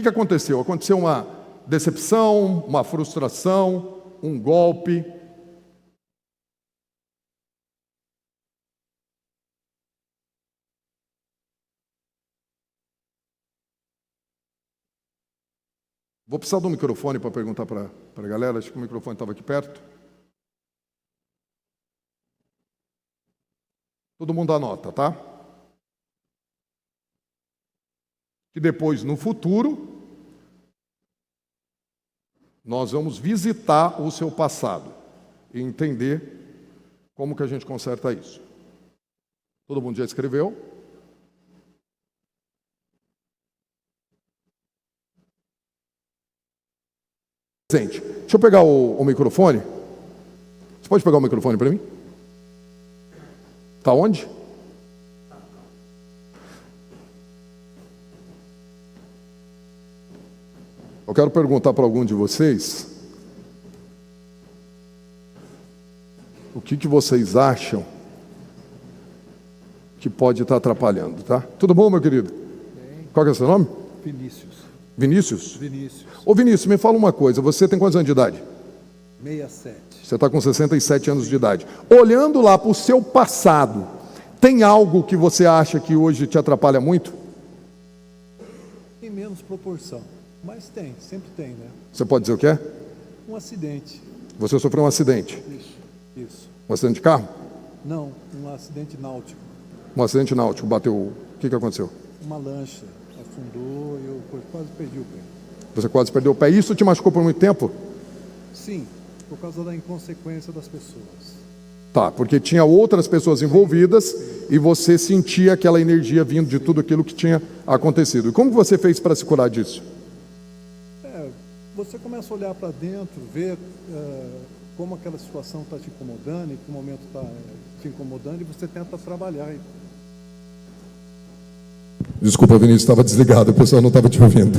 que aconteceu? Aconteceu uma decepção, uma frustração, um golpe. Vou precisar de um microfone para perguntar para a galera. Acho que o microfone estava aqui perto. Todo mundo anota, tá? E depois, no futuro, nós vamos visitar o seu passado e entender como que a gente conserta isso. Todo mundo já escreveu? Gente, deixa eu pegar o microfone. Você pode pegar o microfone para mim? Tá onde? Eu quero perguntar para algum de vocês o que vocês acham que pode estar atrapalhando, tá? Tudo bom, meu querido? Bem. Qual que é o seu nome? Vinícius. Vinícius? Vinícius. Ô Vinícius, me fala uma coisa, você tem quantos anos de idade? 67. Você está com 67 anos de idade. Olhando lá para o seu passado, tem algo que você acha que hoje te atrapalha muito? Em menos proporção, mas tem, sempre tem, né? Você pode dizer o que é? Um acidente. Você sofreu um acidente. Isso. Um acidente de carro? Não, um acidente náutico. Um acidente náutico, bateu. O que aconteceu? Uma lancha afundou e eu quase perdi o pé. Você quase perdeu o pé. Isso te machucou por muito tempo? Sim, por causa da inconsequência das pessoas. Tá, porque tinha outras pessoas envolvidas e você sentia aquela energia vindo de tudo aquilo que tinha acontecido. E como você fez para se curar disso? Você começa a olhar para dentro, ver como aquela situação está te incomodando, em que momento está te incomodando, e você tenta trabalhar. Desculpa, Vinícius, estava desligado, o pessoal não estava te ouvindo.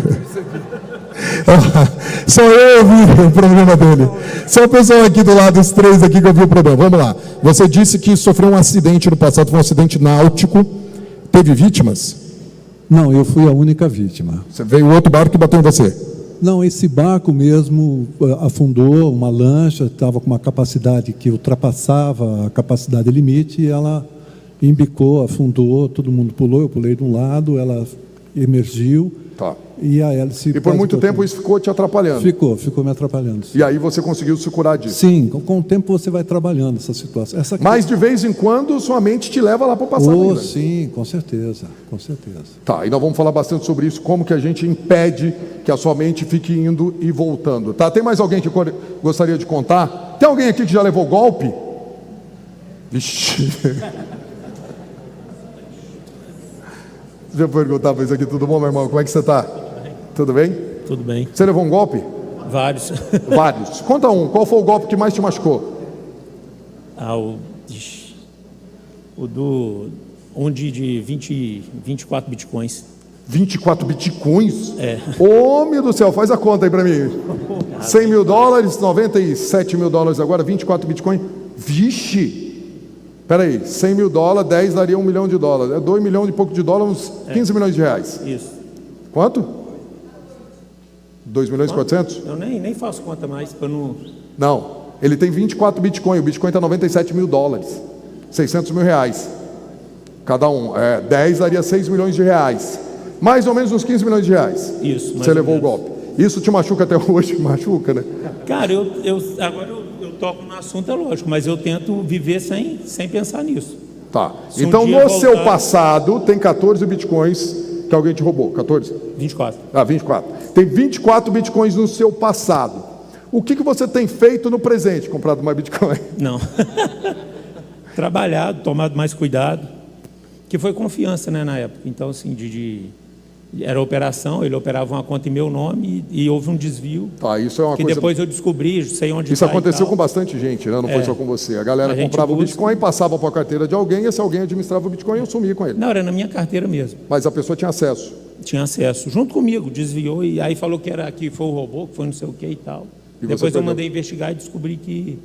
Só eu ouvi o problema dele. Só o pessoal aqui do lado, os três aqui que ouviu o problema. Vamos lá. Você disse que sofreu um acidente no passado, foi um acidente náutico. Teve vítimas? Não, eu fui a única vítima. Você veio outro barco que bateu em você? Não, esse barco mesmo afundou, uma lancha, estava com uma capacidade que ultrapassava a capacidade limite, e ela embicou, afundou, todo mundo pulou, eu pulei de um lado, ela emergiu. Tá. E a hélice... E por muito tempo isso ficou te atrapalhando? Ficou me atrapalhando. Sim. E aí você conseguiu se curar disso? Sim, com o tempo você vai trabalhando essa situação. Mas de vez em quando sua mente te leva lá para o passado. Oh, sim, com certeza, com certeza. Tá, e nós vamos falar bastante sobre isso, como que a gente impede que a sua mente fique indo e voltando. Tá, tem mais alguém que gostaria de contar? Tem alguém aqui que já levou golpe? Vixe. Deixa eu perguntar para isso aqui, tudo bom, meu irmão? Como é que você está? Tudo bem? Tudo bem. Você levou um golpe? Vários. Vários. Conta um, qual foi o golpe que mais te machucou? De 24 bitcoins. 24 bitcoins? É. Homem do céu, faz a conta aí para mim. 100 mil dólares, 97 mil dólares agora, 24 bitcoins. Vixe! Peraí, 100 mil dólares, 10 daria $1 milhão. É 2 milhões e pouco de dólares, uns 15 milhões de reais. Isso. Quanto? 2 milhões e 400? Eu nem faço conta mais para não... Não, ele tem 24 bitcoins, o bitcoin está 97 mil dólares, 600 mil reais. Cada um, 10 daria 6 milhões de reais. Mais ou menos uns 15 milhões de reais. Isso, você levou o golpe. Isso te machuca até hoje? Machuca, né? Cara, agora eu toco no assunto, é lógico, mas eu tento viver sem pensar nisso. Tá. Então, no seu passado, tem 14 bitcoins que alguém te roubou. 14? 24. 24. Tem 24 bitcoins no seu passado. O que você tem feito no presente? Comprado mais bitcoin? Não. Trabalhado, tomado mais cuidado. Que foi confiança, né, na época. Então, assim, era operação, ele operava uma conta em meu nome e houve um desvio. Tá, isso é uma que coisa... depois eu descobri, sei onde isso aconteceu com bastante gente, né? Não foi só com você. A galera comprava o Bitcoin, passava para a carteira de alguém, e esse alguém administrava o Bitcoin e eu sumia com ele. Não, era na minha carteira mesmo. Mas a pessoa tinha acesso? Tinha acesso, junto comigo, desviou e aí falou que foi o robô, que foi não sei o que e tal. E depois eu mandei investigar e descobri que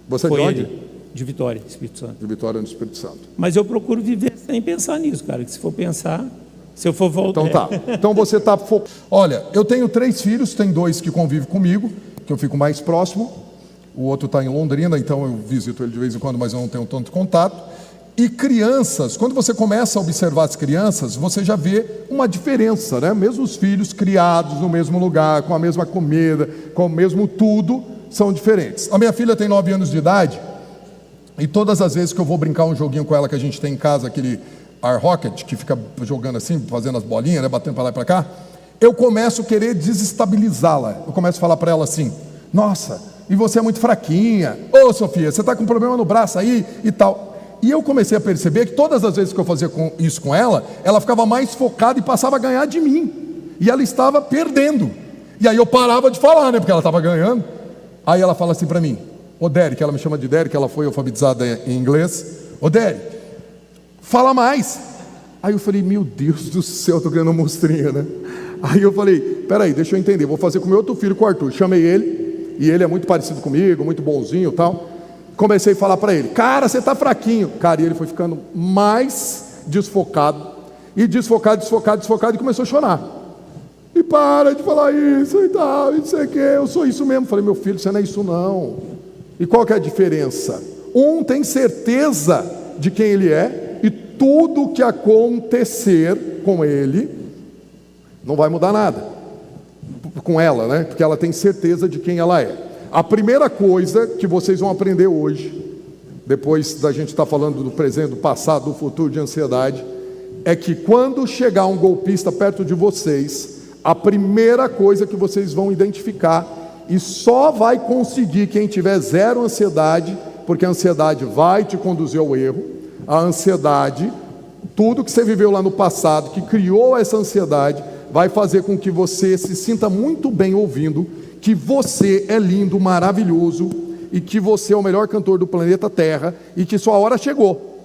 você foi de onde? ele. De Vitória, Espírito Santo. De Vitória, no Espírito Santo. Mas eu procuro viver sem pensar nisso, cara, que se for pensar... Se eu for voltar... Então tá. Então você está focado. Olha, eu tenho 3 filhos, tem 2 que convivem comigo, que eu fico mais próximo. O outro está em Londrina, então eu visito ele de vez em quando, mas eu não tenho tanto contato. E crianças, quando você começa a observar as crianças, você já vê uma diferença, né? Mesmo os filhos criados no mesmo lugar, com a mesma comida, com o mesmo tudo, são diferentes. A minha filha tem 9 anos de idade, e todas as vezes que eu vou brincar um joguinho com ela que a gente tem em casa, aquele Air Rocket, que fica jogando assim, fazendo as bolinhas, né? Batendo para lá e para cá, eu começo a querer desestabilizá-la. Eu começo a falar para ela assim: nossa, e você é muito fraquinha. Ô Sofia, você está com problema no braço aí e tal. E eu comecei a perceber que todas as vezes que eu fazia isso com ela, ela ficava mais focada e passava a ganhar de mim. E ela estava perdendo. E aí eu parava de falar, né? Porque ela estava ganhando. Aí ela fala assim para mim: ô Derek, ela me chama de Derek, ela foi alfabetizada em inglês. Ô Derek, fala mais. Aí eu falei: meu Deus do céu, estou ganhando monstrinha, né? Aí eu falei: peraí, deixa eu entender, vou fazer com o meu outro filho, com o Arthur. Chamei ele, e ele é muito parecido comigo, muito bonzinho e tal. Comecei a falar para ele: cara, você está fraquinho. Cara, e ele foi ficando mais desfocado, e desfocado, e começou a chorar. E para de falar isso e tal, e não sei o que, eu sou isso mesmo. Falei: meu filho, você não é isso não. E qual que é a diferença? Um tem certeza de quem ele é, e tudo que acontecer com ele não vai mudar nada com ela, né? Porque ela tem certeza de quem ela é. A primeira coisa que vocês vão aprender hoje, depois da gente estar falando do presente, do passado, do futuro, de ansiedade, é que quando chegar um golpista perto de vocês, a primeira coisa que vocês vão identificar, e só vai conseguir quem tiver 0 ansiedade, porque a ansiedade vai te conduzir ao erro. A ansiedade, tudo que você viveu lá no passado, que criou essa ansiedade, vai fazer com que você se sinta muito bem ouvindo que você é lindo, maravilhoso, e que você é o melhor cantor do planeta Terra, e que sua hora chegou.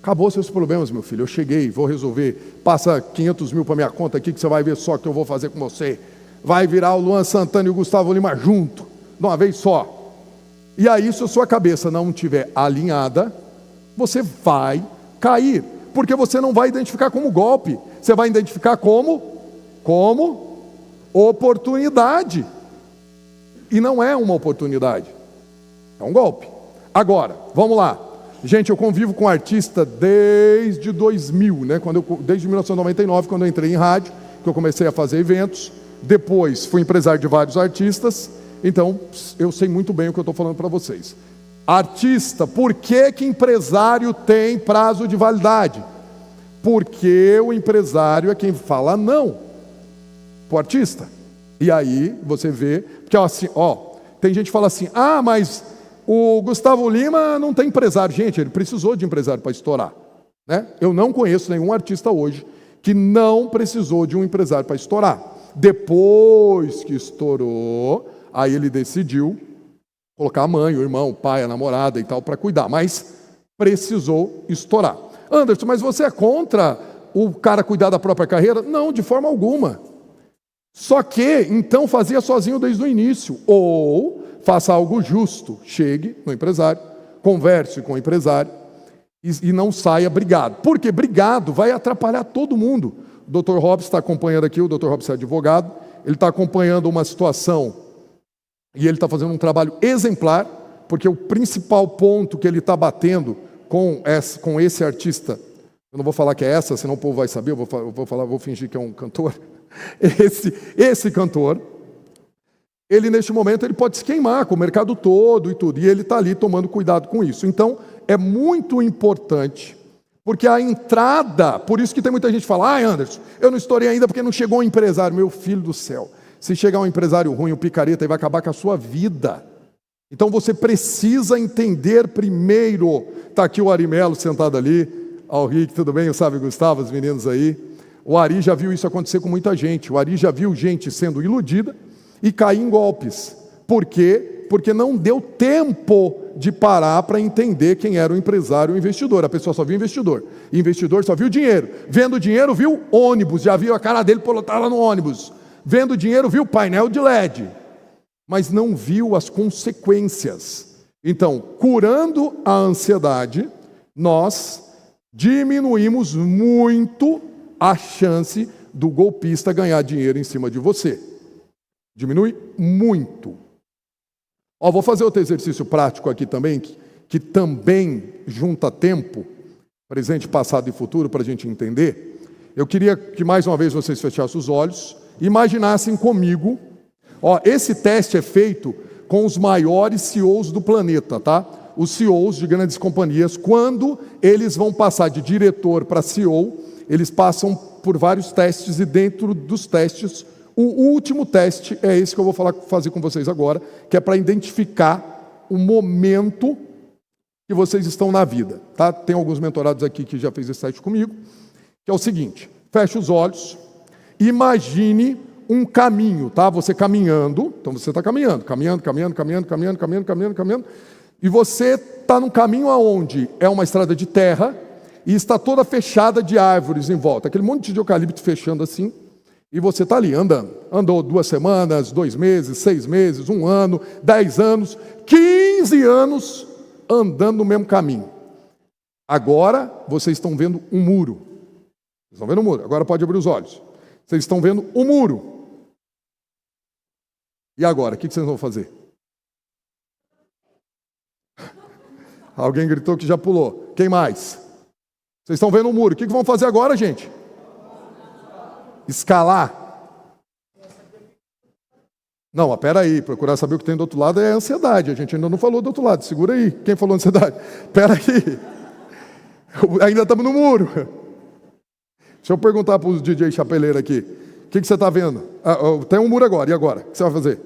Acabou seus problemas, meu filho, eu cheguei, vou resolver. Passa 500 mil para minha conta aqui, que você vai ver só o que eu vou fazer com você. Vai virar o Luan Santana e o Gustavo Lima junto, de uma vez só. E aí, se a sua cabeça não estiver alinhada, você vai cair, porque você não vai identificar como golpe, você vai identificar como oportunidade. E não é uma oportunidade, é um golpe. Agora, vamos lá. Gente, eu convivo com artista desde 2000, né? Desde 1999, quando eu entrei em rádio, que eu comecei a fazer eventos. Depois fui empresário de vários artistas. Então, eu sei muito bem o que eu estou falando para vocês. Artista, por que empresário tem prazo de validade? Porque o empresário é quem fala não para o artista. E aí você vê, porque assim, tem gente que fala assim: ah, mas o Gustavo Lima não tem empresário. Gente, ele precisou de empresário para estourar, né? Eu não conheço nenhum artista hoje que não precisou de um empresário para estourar. Depois que estourou, aí ele decidiu colocar a mãe, o irmão, o pai, a namorada e tal para cuidar, mas precisou estourar. Anderson, mas você é contra o cara cuidar da própria carreira? Não, de forma alguma. Só que, então, fazia sozinho desde o início. Ou faça algo justo. Chegue no empresário, converse com o empresário e não saia brigado. Porque brigado vai atrapalhar todo mundo. O Dr. Robson está acompanhando aqui, o Dr. Robson é advogado, ele está acompanhando uma situação e ele está fazendo um trabalho exemplar, porque o principal ponto que ele está batendo com esse artista, eu não vou falar que é essa, senão o povo vai saber, vou fingir que é um cantor. Esse cantor, ele neste momento ele pode se queimar com o mercado todo e tudo, e ele está ali tomando cuidado com isso. Então é muito importante, porque a entrada, por isso que tem muita gente que fala: ah, Anderson, eu não estourei ainda porque não chegou um empresário. Meu filho do céu, se chegar um empresário ruim, um picareta, ele vai acabar com a sua vida. Então você precisa entender primeiro. Está aqui o Ari Melo sentado ali, ao Rick, tudo bem? O Sábio Gustavo, os meninos aí. O Ari já viu isso acontecer com muita gente. O Ari já viu gente sendo iludida e cair em golpes. Por quê? Porque não deu tempo de parar para entender quem era o empresário ou o investidor. A pessoa só viu investidor. E investidor só viu dinheiro. Vendo dinheiro, viu ônibus. Já viu a cara dele polotar lá no ônibus. Vendo dinheiro, viu painel de LED. Mas não viu as consequências. Então, curando a ansiedade, nós diminuímos muito a chance do golpista ganhar dinheiro em cima de você. Diminui muito. Vou fazer outro exercício prático aqui também, que também junta tempo, presente, passado e futuro, para a gente entender. Eu queria que mais uma vez vocês fechassem os olhos, imaginassem comigo. Esse teste é feito com os maiores CEOs do planeta, tá? Os CEOs de grandes companhias, quando eles vão passar de diretor para CEO, eles passam por vários testes, e dentro dos testes, o último teste é esse que eu vou fazer com vocês agora, que é para identificar o momento que vocês estão na vida, tá? Tem alguns mentorados aqui que já fez esse teste comigo, que é o seguinte: feche os olhos, imagine um caminho, tá? Você caminhando, então você está caminhando, e você está num caminho aonde é uma estrada de terra e está toda fechada de árvores em volta, aquele monte de eucalipto fechando assim, e você está ali andando. Andou 2 semanas, 2 meses, 6 meses, 1 ano, 10 anos, 15 anos andando no mesmo caminho. Agora vocês estão vendo um muro. Vocês estão vendo um muro. Agora pode abrir os olhos. Vocês estão vendo um muro. E agora, o que vocês vão fazer? Alguém gritou que já pulou. Quem mais? Vocês estão vendo um muro. O que vão fazer agora, gente? Escalar. Não, mas espera aí, procurar saber o que tem do outro lado é ansiedade. A gente ainda não falou do outro lado. Segura aí. Quem falou ansiedade? Espera aí. Ainda estamos no muro. Deixa eu perguntar para os DJ chapeleiro aqui. O que você está vendo? Tem um muro agora. E agora? O que você vai fazer?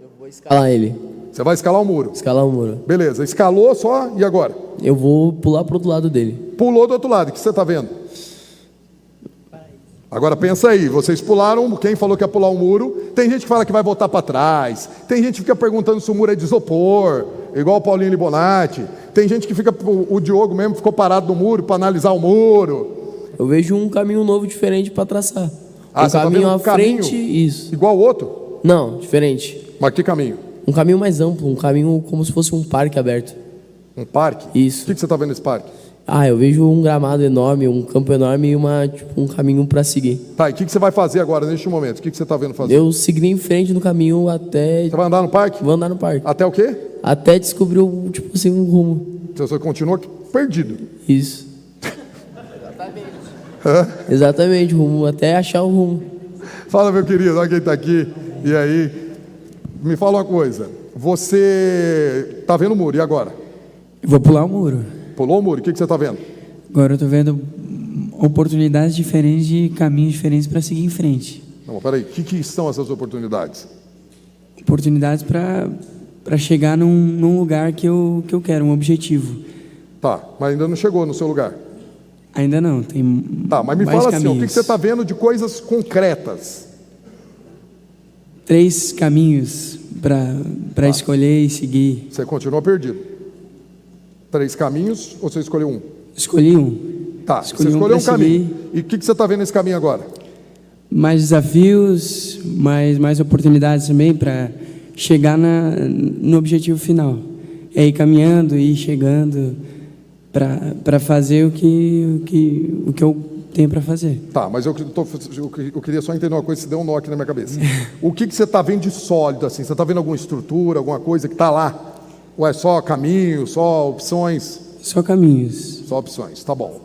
Eu vou escalar ele. Você vai escalar o muro? Escalar o muro. Beleza. Escalou só. E agora? Eu vou pular para o outro lado dele. Pulou do outro lado. O que você está vendo? Agora pensa aí, vocês pularam, quem falou que ia pular o muro? Tem gente que fala que vai voltar para trás, tem gente que fica perguntando se o muro é de isopor, igual o Paulinho Libonati, tem gente que fica, o Diogo mesmo ficou parado no muro para analisar o muro. Eu vejo um caminho novo diferente para traçar. Você tá vendo à frente, isso. Igual o outro? Não, diferente. Mas que caminho? Um caminho mais amplo, um caminho como se fosse um parque aberto. Um parque? Isso. O que você está vendo nesse parque? Eu vejo um gramado enorme, um campo enorme e um caminho para seguir. Tá, e o que você vai fazer agora, neste momento? O que você está vendo fazer? Eu seguirei em frente no caminho até... Você vai andar no parque? Vou andar no parque. Até o quê? Até descobrir, um rumo. Você continua perdido. Isso. Exatamente, rumo, até achar o rumo. Fala, meu querido, olha quem está aqui. E aí, me fala uma coisa. Você está vendo o muro, e agora? Eu vou pular o muro. Pulou o muro, o que você está vendo? Agora eu estou vendo oportunidades diferentes e caminhos diferentes para seguir em frente. Não, peraí, o que são essas oportunidades? Oportunidades para chegar num lugar que eu quero, um objetivo. Tá, mas ainda não chegou no seu lugar. Ainda não, tem Tá, mas me mais fala assim, caminhos. o que você está vendo de coisas concretas? 3 caminhos para escolher e seguir. Você continua perdido. 3 caminhos ou você escolheu um? Escolhi um. Tá, Escolhi você escolheu um pra caminho. seguir. E o que você está vendo nesse caminho agora? Mais desafios, mais oportunidades também para chegar no objetivo final. É ir caminhando, ir chegando para fazer o que eu tenho para fazer. Tá, mas eu queria só entender uma coisa, se deu um nó aqui na minha cabeça. O que você está vendo de sólido, assim? Você está vendo alguma estrutura, alguma coisa que está lá? Ou é só caminho, só opções? Só caminhos. Só opções, tá bom.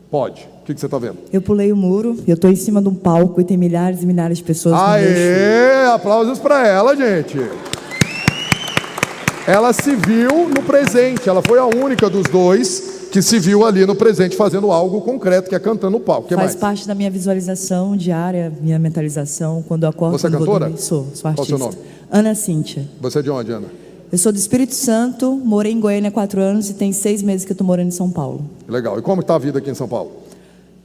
Pode. O que você está vendo? Eu pulei o muro, eu estou em cima de um palco e tem milhares e milhares de pessoas no meu show. Aê! Aplausos para ela, gente. Ela se viu no presente, ela foi a única dos dois que se viu ali no presente fazendo algo concreto, que é cantando no palco. O que Faz mais? parte da minha visualização diária, minha mentalização, quando eu acordo. Você é quando vou cantora? dormir. Sou Qual o artista. seu nome? Ana Cíntia. Você é de onde, Ana? Eu sou do Espírito Santo, morei em Goiânia há 4 anos e tem 6 meses que eu estou morando em São Paulo. Legal. E como está a vida aqui em São Paulo?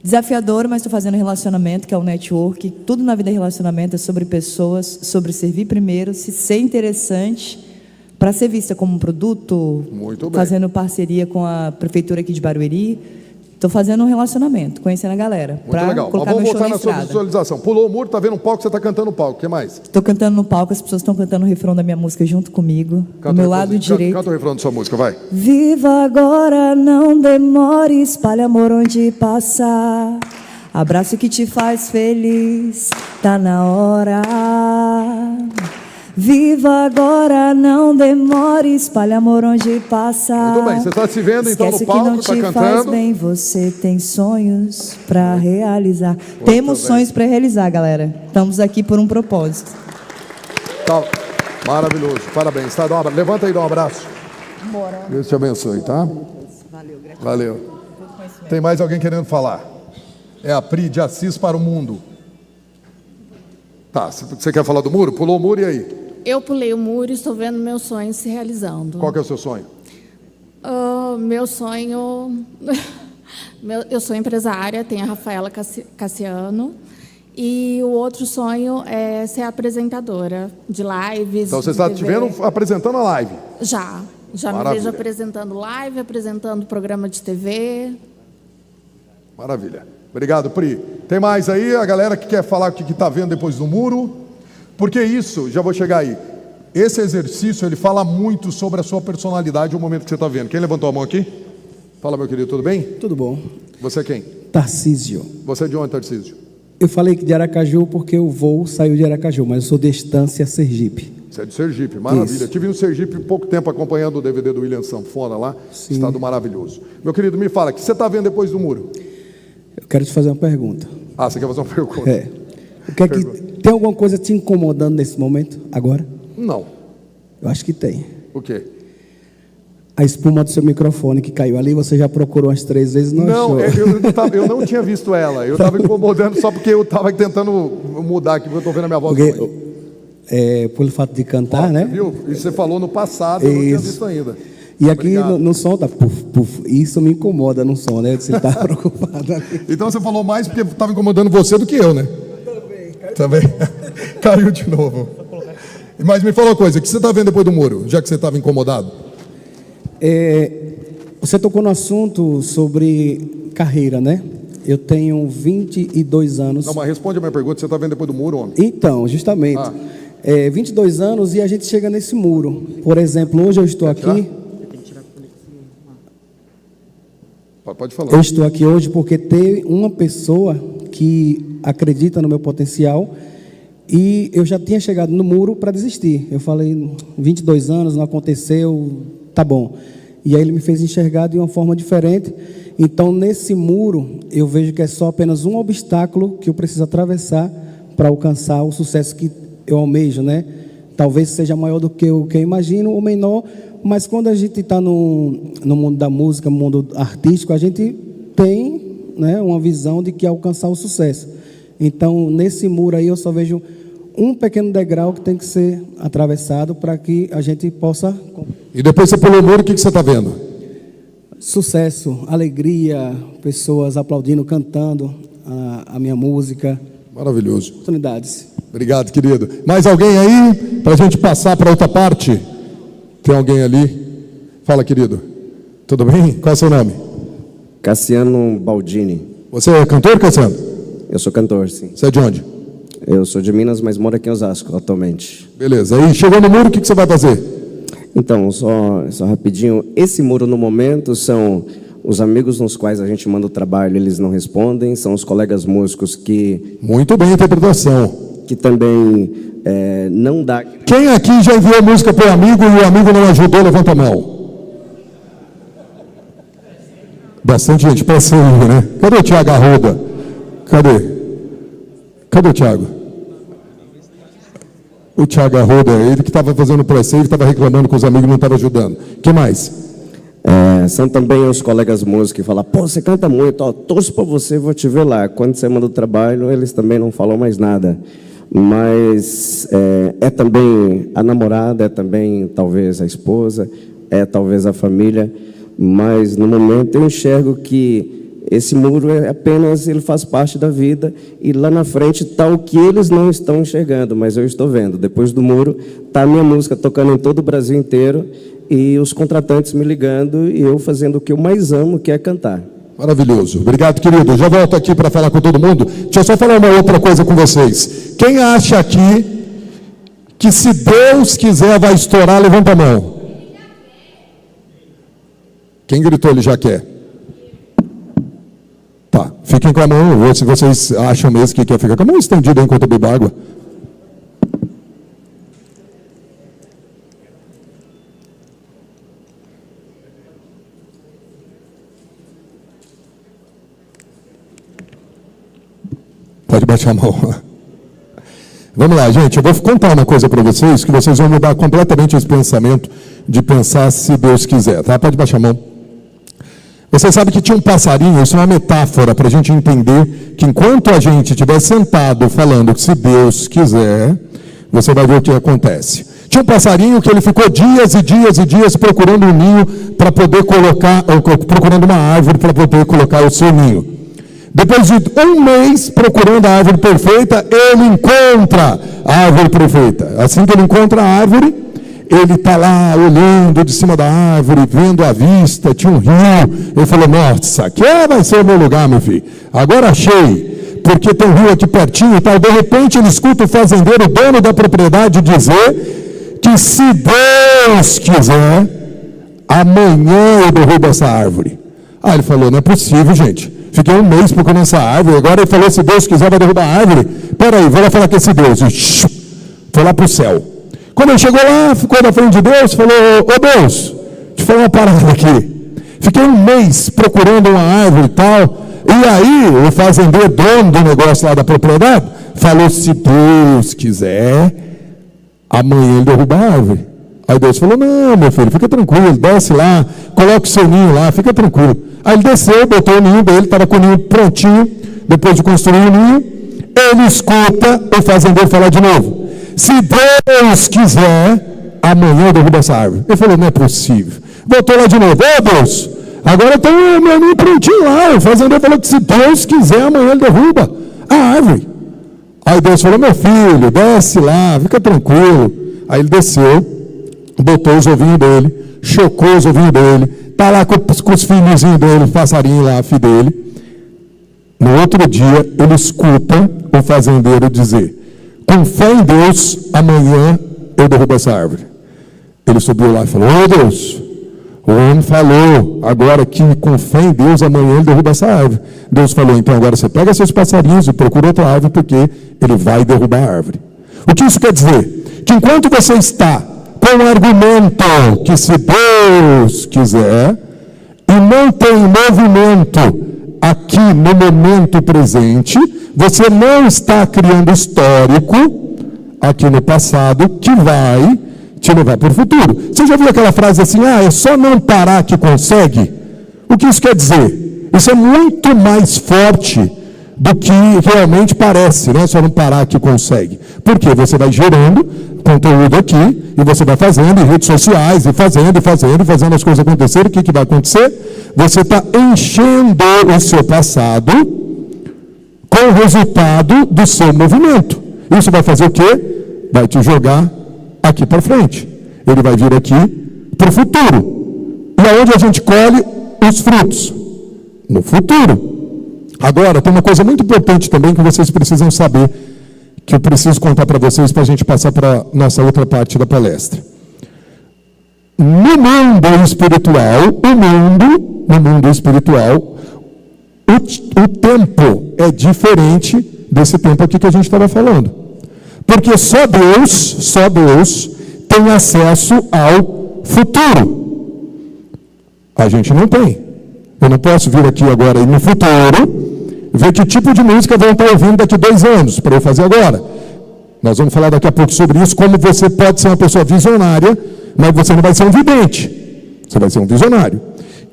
Desafiador, mas estou fazendo relacionamento, que é o network. Tudo na vida é relacionamento, é sobre pessoas, sobre servir primeiro, se ser interessante, para ser vista como um produto. Muito bem. Fazendo parceria com a prefeitura aqui de Barueri. Estou fazendo um relacionamento, conhecendo a galera. Muito Pra legal. Mas colocar vamos meu show voltar na na sua estrada. visualização. Pulou o muro, tá vendo um palco, você tá cantando o palco. O que mais? Estou cantando no palco, as pessoas estão cantando o refrão da minha música junto comigo. Canta do meu o lado refrãozinho. direito. Canta o refrão da sua música, vai. Viva agora, não demore, espalha amor onde passar. Abraço que te faz feliz, tá na hora. Viva agora, não demore, espalha amor onde passar. Muito bem, você está se vendo então no Esquece palco, que não está te faz cantando. bem, você tem sonhos pra realizar. Temos bem. sonhos pra realizar, galera. Estamos aqui por um propósito. Tá. Maravilhoso, parabéns. Tá? Levanta aí e dá um abraço. Deus te abençoe, tá? Valeu. Tem mais alguém querendo falar? É a Pri de Assis para o mundo. Tá, você quer falar do muro? Pulou o muro e aí? Eu pulei o muro e estou vendo meus sonhos se realizando. Qual que é o seu sonho? Meu sonho... eu sou empresária, tenho a Rafaela Cassiano. E o outro sonho é ser apresentadora de lives. Então você de está TV. te vendo apresentando a live. Já me Maravilha. vejo apresentando live, apresentando programa de TV. Maravilha. Obrigado, Pri. Tem mais aí? A galera que quer falar o que está vendo depois do muro? Porque isso, já vou chegar aí. Esse exercício, ele fala muito sobre a sua personalidade, o momento que você está vendo. Quem levantou a mão aqui? Fala, meu querido, tudo bem? Tudo bom. Você é quem? Tarcísio. Você é de onde, Tarcísio? Eu falei que de Aracaju porque o voo saiu de Aracaju, mas eu sou de Estância, Sergipe. Você é de Sergipe, maravilha. Isso. Estive no Sergipe pouco tempo acompanhando o DVD do William Sanfona lá. Sim. Estado maravilhoso. Meu querido, me fala, o que você está vendo depois do muro? Eu quero te fazer uma pergunta. Ah, você quer fazer uma pergunta? É. O que é que tem alguma coisa te incomodando nesse momento, agora? Não. Eu acho que tem. O quê? A espuma do seu microfone que caiu ali, você já procurou umas 3 vezes, não Não, achou? eu não tinha visto ela. Eu estava incomodando só porque eu estava tentando mudar aqui, porque eu estou vendo a minha voz. Porque, pelo fato de cantar, né? Viu? Isso você falou no passado, eu não tinha visto ainda. E aqui Obrigado. no som tá puf, puf. Isso me incomoda no som, né? Você está preocupado ali. Então você falou mais porque estava incomodando você do que eu, né? Também. Caiu de novo. Mas me fala uma coisa, o que você está vendo depois do muro, já que você estava incomodado? Você tocou no assunto sobre carreira, né? Eu tenho 22 anos. Não, mas responde a minha pergunta, você está vendo depois do muro, homem? Então, justamente. 22 anos e a gente chega nesse muro. Por exemplo, hoje eu estou aqui. Pode falar. Eu estou aqui hoje porque tem uma pessoa que acredita no meu potencial e eu já tinha chegado no muro para desistir. Eu falei, 22 anos, não aconteceu, tá bom. E aí ele me fez enxergar de uma forma diferente. Então, nesse muro, eu vejo que é só apenas um obstáculo que eu preciso atravessar para alcançar o sucesso que eu almejo, né? Talvez seja maior do que eu imagino ou menor, mas quando a gente está no mundo da música, no mundo artístico, a gente tem, né, uma visão de que alcançar o sucesso. Então, nesse muro aí, eu só vejo um pequeno degrau que tem que ser atravessado para que a gente possa... E depois você pulou o muro, o que você está vendo? Sucesso, alegria, pessoas aplaudindo, cantando a minha música. Maravilhoso. Oportunidades. Obrigado, querido. Mais alguém aí, para a gente passar para outra parte? Tem alguém ali? Fala, querido. Tudo bem? Qual é o seu nome? Cassiano Baldini. Você é cantor, Cassiano? Eu sou cantor, sim. Você é de onde? Eu sou de Minas, mas moro aqui em Osasco atualmente. Beleza. Aí, chegou no muro, o que você vai fazer? Então, só rapidinho. Esse muro, no momento, são os amigos nos quais a gente manda o trabalho, eles não respondem. São os colegas músicos que... Muito bem a interpretação. Que também não dá... Quem aqui já enviou música para o amigo e o amigo não ajudou? Levanta a mão. Bastante gente, parece né? Cadê o Thiago Arruda? Cadê o Thiago? O Thiago Arruda, ele que estava fazendo pré-save, estava reclamando com os amigos e não estava ajudando. O que mais? São também os colegas músicos que falam, pô, você canta muito, ó, torço para você, vou te ver lá. Quando você manda o trabalho, eles também não falam mais nada. Mas é também a namorada, é também talvez a esposa, é talvez a família, mas no momento eu enxergo que esse muro é apenas, ele faz parte da vida e lá na frente está o que eles não estão enxergando, mas eu estou vendo. Depois do muro está a minha música tocando em todo o Brasil inteiro e os contratantes me ligando e eu fazendo o que eu mais amo, que é cantar. Maravilhoso. Obrigado, querido. Já volto aqui para falar com todo mundo. Deixa eu só falar uma outra coisa com vocês. Quem acha aqui que se Deus quiser vai estourar, levanta a mão. Quem gritou ele já quer? Tá, fiquem com a mão, se vocês acham mesmo que quer ficar com a mão estendida enquanto eu bebo água. Pode baixar a mão. Vamos lá, gente, eu vou contar uma coisa para vocês, que vocês vão mudar completamente esse pensamento de pensar se Deus quiser, tá? Pode baixar a mão. Você sabe que tinha um passarinho, isso é uma metáfora para a gente entender que enquanto a gente estiver sentado falando que se Deus quiser, você vai ver o que acontece. Tinha um passarinho que ele ficou dias e dias e dias procurando um ninho para poder colocar, procurando uma árvore para poder colocar o seu ninho. Depois de um mês procurando a árvore perfeita, ele encontra a árvore perfeita. Assim que ele encontra a árvore, ele está lá olhando de cima da árvore, vendo a vista, tinha um rio. Ele falou, nossa, aqui vai ser o meu lugar, meu filho. Agora achei, porque tem um rio aqui pertinho e tal. De repente ele escuta o fazendeiro, o dono da propriedade, dizer que se Deus quiser, amanhã eu derrubo essa árvore. Aí ele falou, não é possível, gente. Fiquei um mês procurando essa árvore, agora ele falou, se Deus quiser vai derrubar a árvore. Peraí, vou lá falar com esse Deus. E foi lá para o céu. Quando ele chegou lá, ficou na frente de Deus, falou, ô Deus, deixa eu falar uma parada aqui. Fiquei um mês procurando uma árvore e tal, e aí o fazendeiro, dono do negócio lá da propriedade, falou, se Deus quiser, amanhã ele derruba a árvore. Aí Deus falou, não, meu filho, fica tranquilo, desce lá, coloca o seu ninho lá, fica tranquilo. Aí ele desceu, botou o ninho dele, estava com o ninho prontinho, depois de construir o ninho, ele escuta o fazendeiro falar de novo, se Deus quiser, amanhã eu derrubo essa árvore. Ele falou, não é possível. Botou lá de novo, ô Deus, agora tem o meu ninho prontinho lá, o fazendeiro falou que se Deus quiser, amanhã ele derruba a árvore. Aí Deus falou, meu filho, desce lá, fica tranquilo. Aí ele desceu, botou os ovinhos dele, chocou os ovinhos dele, está lá com os filhozinhos dele, o passarinho lá, filho dele. No outro dia, ele escuta o fazendeiro dizer, com fé em Deus, amanhã eu derrubo essa árvore. Ele subiu lá e falou, ô Deus, o homem falou agora que com fé em Deus, amanhã ele derruba essa árvore. Deus falou, então agora você pega seus passarinhos e procura outra árvore, porque ele vai derrubar a árvore. O que isso quer dizer? Que enquanto você está com o argumento que se Deus quiser, e não tem movimento aqui no momento presente, você não está criando histórico aqui no passado que vai te levar para o futuro. Você já viu aquela frase assim, é só não parar que consegue? O que isso quer dizer? Isso é muito mais forte do que realmente parece, né? Só não parar que consegue. Porque você vai gerando conteúdo aqui, e você vai fazendo em redes sociais, e fazendo as coisas acontecerem. O que vai acontecer? Você está enchendo o seu passado com o resultado do seu movimento. Isso vai fazer o quê? Vai te jogar aqui para frente. Ele vai vir aqui para o futuro. E aonde a gente colhe os frutos? No futuro. Agora, tem uma coisa muito importante também que vocês precisam saber, que eu preciso contar para vocês para a gente passar para a nossa outra parte da palestra. No mundo espiritual, o tempo é diferente desse tempo aqui que a gente estava falando. Porque só Deus tem acesso ao futuro. A gente não tem. Eu não posso vir aqui agora e no futuro ver que tipo de música vão estar ouvindo daqui 2 anos, para eu fazer agora. Nós vamos falar daqui a pouco sobre isso, como você pode ser uma pessoa visionária, mas você não vai ser um vidente. Você vai ser um visionário.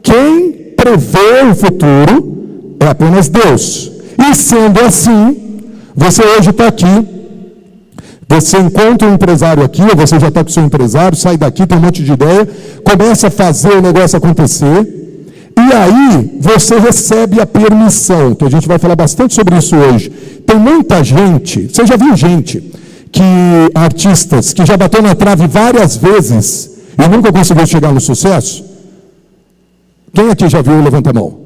Quem prevê o futuro é apenas Deus. E sendo assim, você hoje está aqui, você encontra um empresário aqui, ou você já está com o seu empresário, sai daqui, tem um monte de ideia, começa a fazer o negócio acontecer, e aí você recebe a permissão, que a gente vai falar bastante sobre isso hoje. Tem muita gente, você já viu gente, artistas, que já bateu na trave várias vezes e nunca conseguiu chegar no sucesso? Quem aqui já viu? Levanta a mão.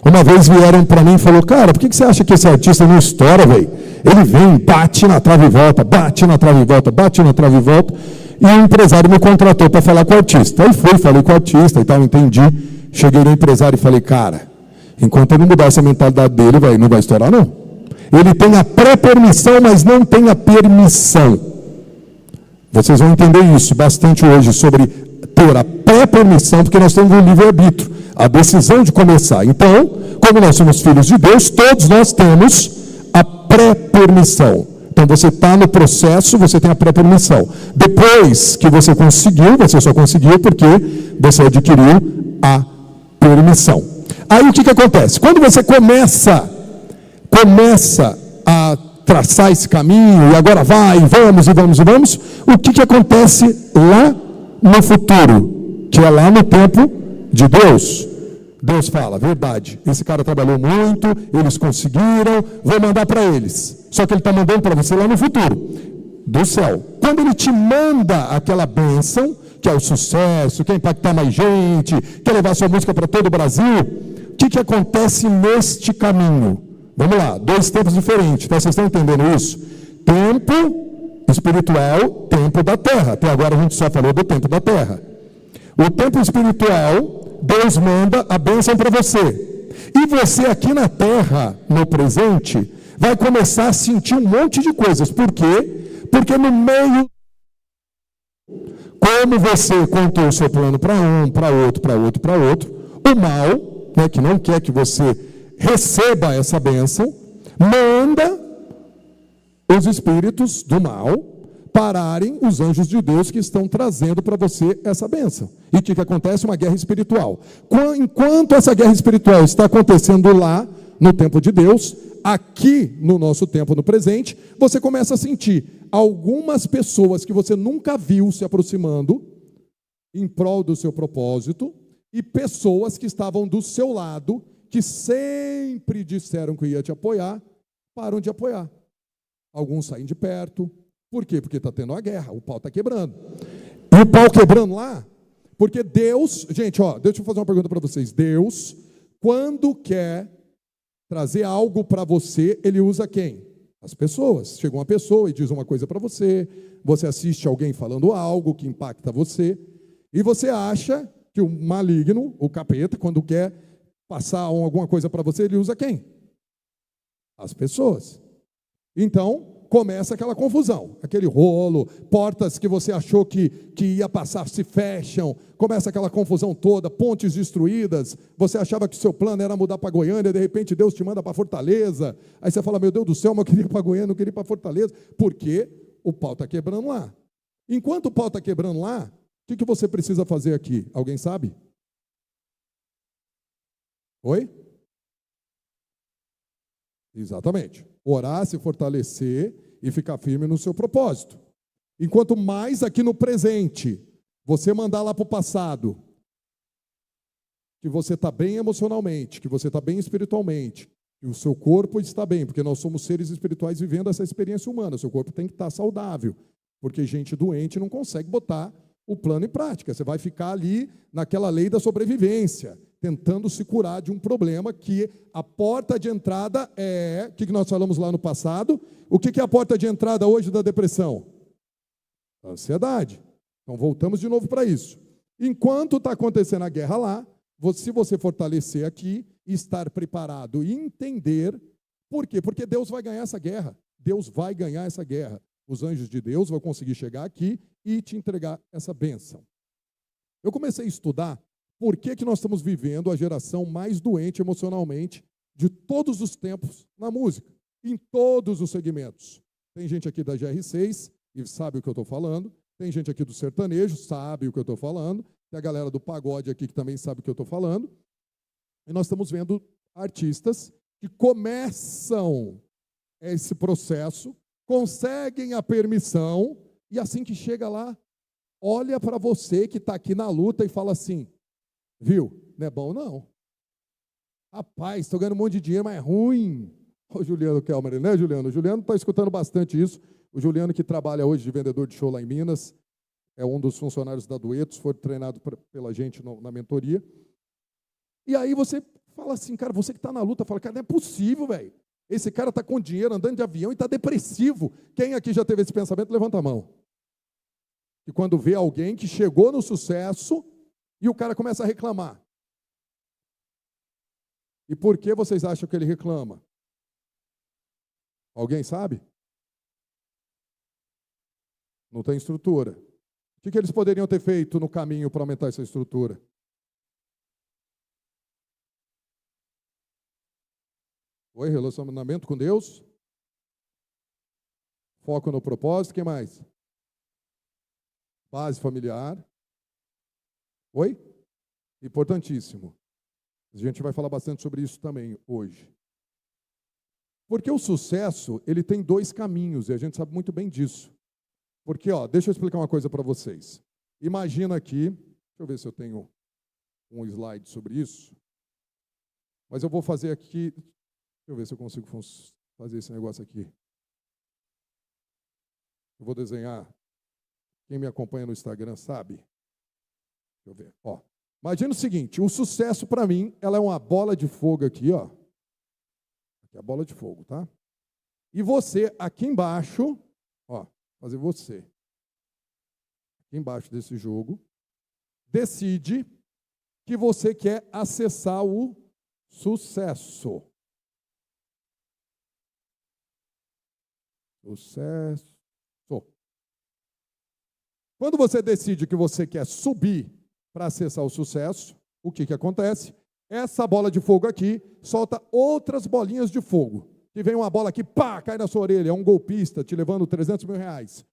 Uma vez vieram para mim e falaram, cara, por que você acha que esse artista não estoura, velho? Ele vem, bate na trave e volta, bate na trave e volta, bate na trave e volta. E o empresário me contratou para falar com o artista. Aí fui, falei com o artista e tal, entendi. Cheguei no empresário e falei, cara, enquanto eu não mudar essa mentalidade dele, véio, não vai estourar, não. Ele tem a pré-permissão, mas não tem a permissão. Vocês vão entender isso bastante hoje, sobre ter a pré-permissão, porque nós temos um livre-arbítrio, a decisão de começar. Então, como nós somos filhos de Deus, todos nós temos a pré-permissão. Então, você está no processo, você tem a pré-permissão. Depois que você conseguiu, você só conseguiu porque você adquiriu a permissão. Aí, o que acontece? Quando você começa a traçar esse caminho, e agora vai, vamos, o que acontece lá no futuro? Que é lá no tempo de Deus. Deus fala, verdade, esse cara trabalhou muito, eles conseguiram, vou mandar para eles. Só que ele está mandando para você lá no futuro, do céu. Quando ele te manda aquela bênção, que é o sucesso, quer impactar mais gente, quer levar sua música para todo o Brasil, o que acontece neste caminho? Vamos lá, 2 tempos diferentes, tá? Vocês estão entendendo isso? Tempo espiritual, tempo da terra. Até agora a gente só falou do tempo da terra. O tempo espiritual, Deus manda a bênção para você. E você aqui na terra, no presente, vai começar a sentir um monte de coisas. Por quê? Porque no meio, como você contou o seu plano para um, para outro, o mal, né, que não quer que você receba essa bênção, manda os espíritos do mal pararem os anjos de Deus que estão trazendo para você essa bênção. E o que acontece? Uma guerra espiritual. Enquanto essa guerra espiritual está acontecendo lá, no tempo de Deus, aqui no nosso tempo, no presente, você começa a sentir algumas pessoas que você nunca viu se aproximando em prol do seu propósito, e pessoas que estavam do seu lado, que sempre disseram que ia te apoiar, param de apoiar. Alguns saem de perto. Por quê? Porque está tendo a guerra, o pau está quebrando. E o pau quebrando lá, porque Deus... Gente, deixa eu fazer uma pergunta para vocês. Deus, quando quer trazer algo para você, Ele usa quem? As pessoas. Chega uma pessoa e diz uma coisa para você, você assiste alguém falando algo que impacta você, e você acha que o maligno, o capeta, quando quer passar alguma coisa para você, ele usa quem? As pessoas. Então, começa aquela confusão, aquele rolo, portas que você achou que ia passar se fecham, começa aquela confusão toda, pontes destruídas, você achava que o seu plano era mudar para Goiânia, de repente Deus te manda para Fortaleza, aí você fala, meu Deus do céu, mas eu queria ir para Goiânia, não queria ir para Fortaleza, porque o pau está quebrando lá. Enquanto o pau está quebrando lá, o que você precisa fazer aqui? Alguém sabe? Oi? Exatamente. Orar, se fortalecer e ficar firme no seu propósito. Enquanto mais aqui no presente, você mandar lá para o passado, que você está bem emocionalmente, que você está bem espiritualmente, que o seu corpo está bem, porque nós somos seres espirituais vivendo essa experiência humana, o seu corpo tem que estar saudável, porque gente doente não consegue botar o plano em prática, você vai ficar ali naquela lei da sobrevivência, tentando se curar de um problema que a porta de entrada é... O que nós falamos lá no passado? O que é a porta de entrada hoje da depressão? Ansiedade. Então, voltamos de novo para isso. Enquanto está acontecendo a guerra lá, se você fortalecer aqui, estar preparado e entender... Por quê? Porque Deus vai ganhar essa guerra. Deus vai ganhar essa guerra. Os anjos de Deus vão conseguir chegar aqui e te entregar essa bênção. Eu comecei a estudar por que nós estamos vivendo a geração mais doente emocionalmente de todos os tempos na música, em todos os segmentos. Tem gente aqui da GR6 e sabe o que eu estou falando, tem gente aqui do sertanejo, sabe o que eu estou falando, tem a galera do pagode aqui que também sabe o que eu estou falando, e nós estamos vendo artistas que começam esse processo, conseguem a permissão, e assim que chega lá, olha para você que está aqui na luta e fala assim, viu? Não é bom, não. Rapaz, estou ganhando um monte de dinheiro, mas é ruim. O Juliano Kelmer, né, Juliano? O Juliano está escutando bastante isso. O Juliano, que trabalha hoje de vendedor de show lá em Minas, é um dos funcionários da Duetos, foi treinado pela gente na mentoria. E aí você Fala assim, cara, você que está na luta, fala, cara, não é possível, velho. Esse cara está com dinheiro, andando de avião e está depressivo. Quem aqui já teve esse pensamento, levanta a mão. E quando vê alguém que chegou no sucesso e o cara começa a reclamar. E por que vocês acham que ele reclama? Alguém sabe? Não tem estrutura. O que eles poderiam ter feito no caminho para aumentar essa estrutura? Oi, relacionamento com Deus. Foco no propósito. O que mais? Base familiar. Oi? Importantíssimo. A gente vai falar bastante sobre isso também hoje. Porque o sucesso, ele tem dois caminhos, e a gente sabe muito bem disso. Porque, deixa eu explicar uma coisa para vocês. Imagina aqui, deixa eu ver se eu tenho um slide sobre isso. Mas eu vou fazer aqui, deixa eu ver se eu consigo fazer esse negócio aqui. Eu vou desenhar. Quem me acompanha no Instagram sabe. Deixa eu ver. Imagina o seguinte, o sucesso para mim, ela é uma bola de fogo aqui, Aqui é a bola de fogo, tá? E você, aqui embaixo, fazer você. Aqui embaixo desse jogo, decide que você quer acessar o sucesso. Sucesso. Quando você decide que você quer subir para acessar o sucesso, o que acontece? Essa bola de fogo aqui solta outras bolinhas de fogo. Que vem uma bola aqui, pá, cai na sua orelha, é um golpista te levando 300 mil reais.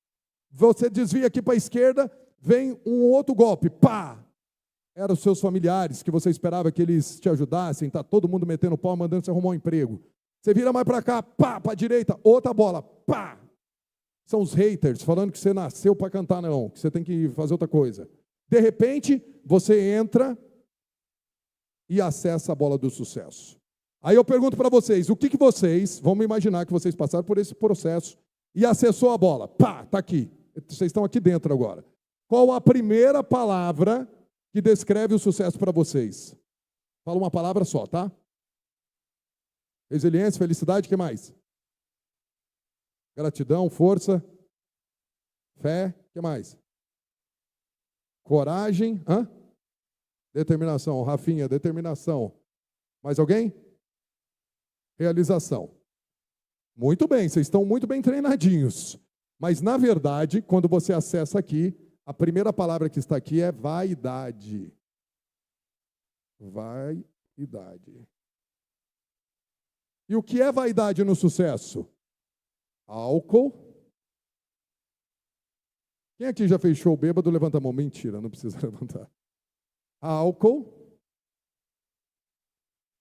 Você desvia aqui para a esquerda, vem um outro golpe, pá. Eram os seus familiares que você esperava que eles te ajudassem, tá todo mundo metendo pau, mandando você arrumar um emprego. Você vira mais para cá, pá, para a direita, outra bola, pá. São os haters falando que você nasceu para cantar, não, que você tem que fazer outra coisa. De repente, você entra e acessa a bola do sucesso. Aí eu pergunto para vocês, o que vocês, vamos imaginar que vocês passaram por esse processo e acessou a bola. Pá, está aqui. Vocês estão aqui dentro agora. Qual a primeira palavra que descreve o sucesso para vocês? Fala uma palavra só, tá? Resiliência, felicidade, o que mais? Gratidão, força, fé, o que mais? Coragem, determinação. Rafinha, determinação. Mais alguém? Realização. Muito bem, vocês estão muito bem treinadinhos. Mas, na verdade, quando você acessa aqui, a primeira palavra que está aqui é vaidade. Vaidade. E o que é vaidade no sucesso? Álcool. Quem aqui já fez show bêbado, levanta a mão. Mentira, não precisa levantar. Álcool.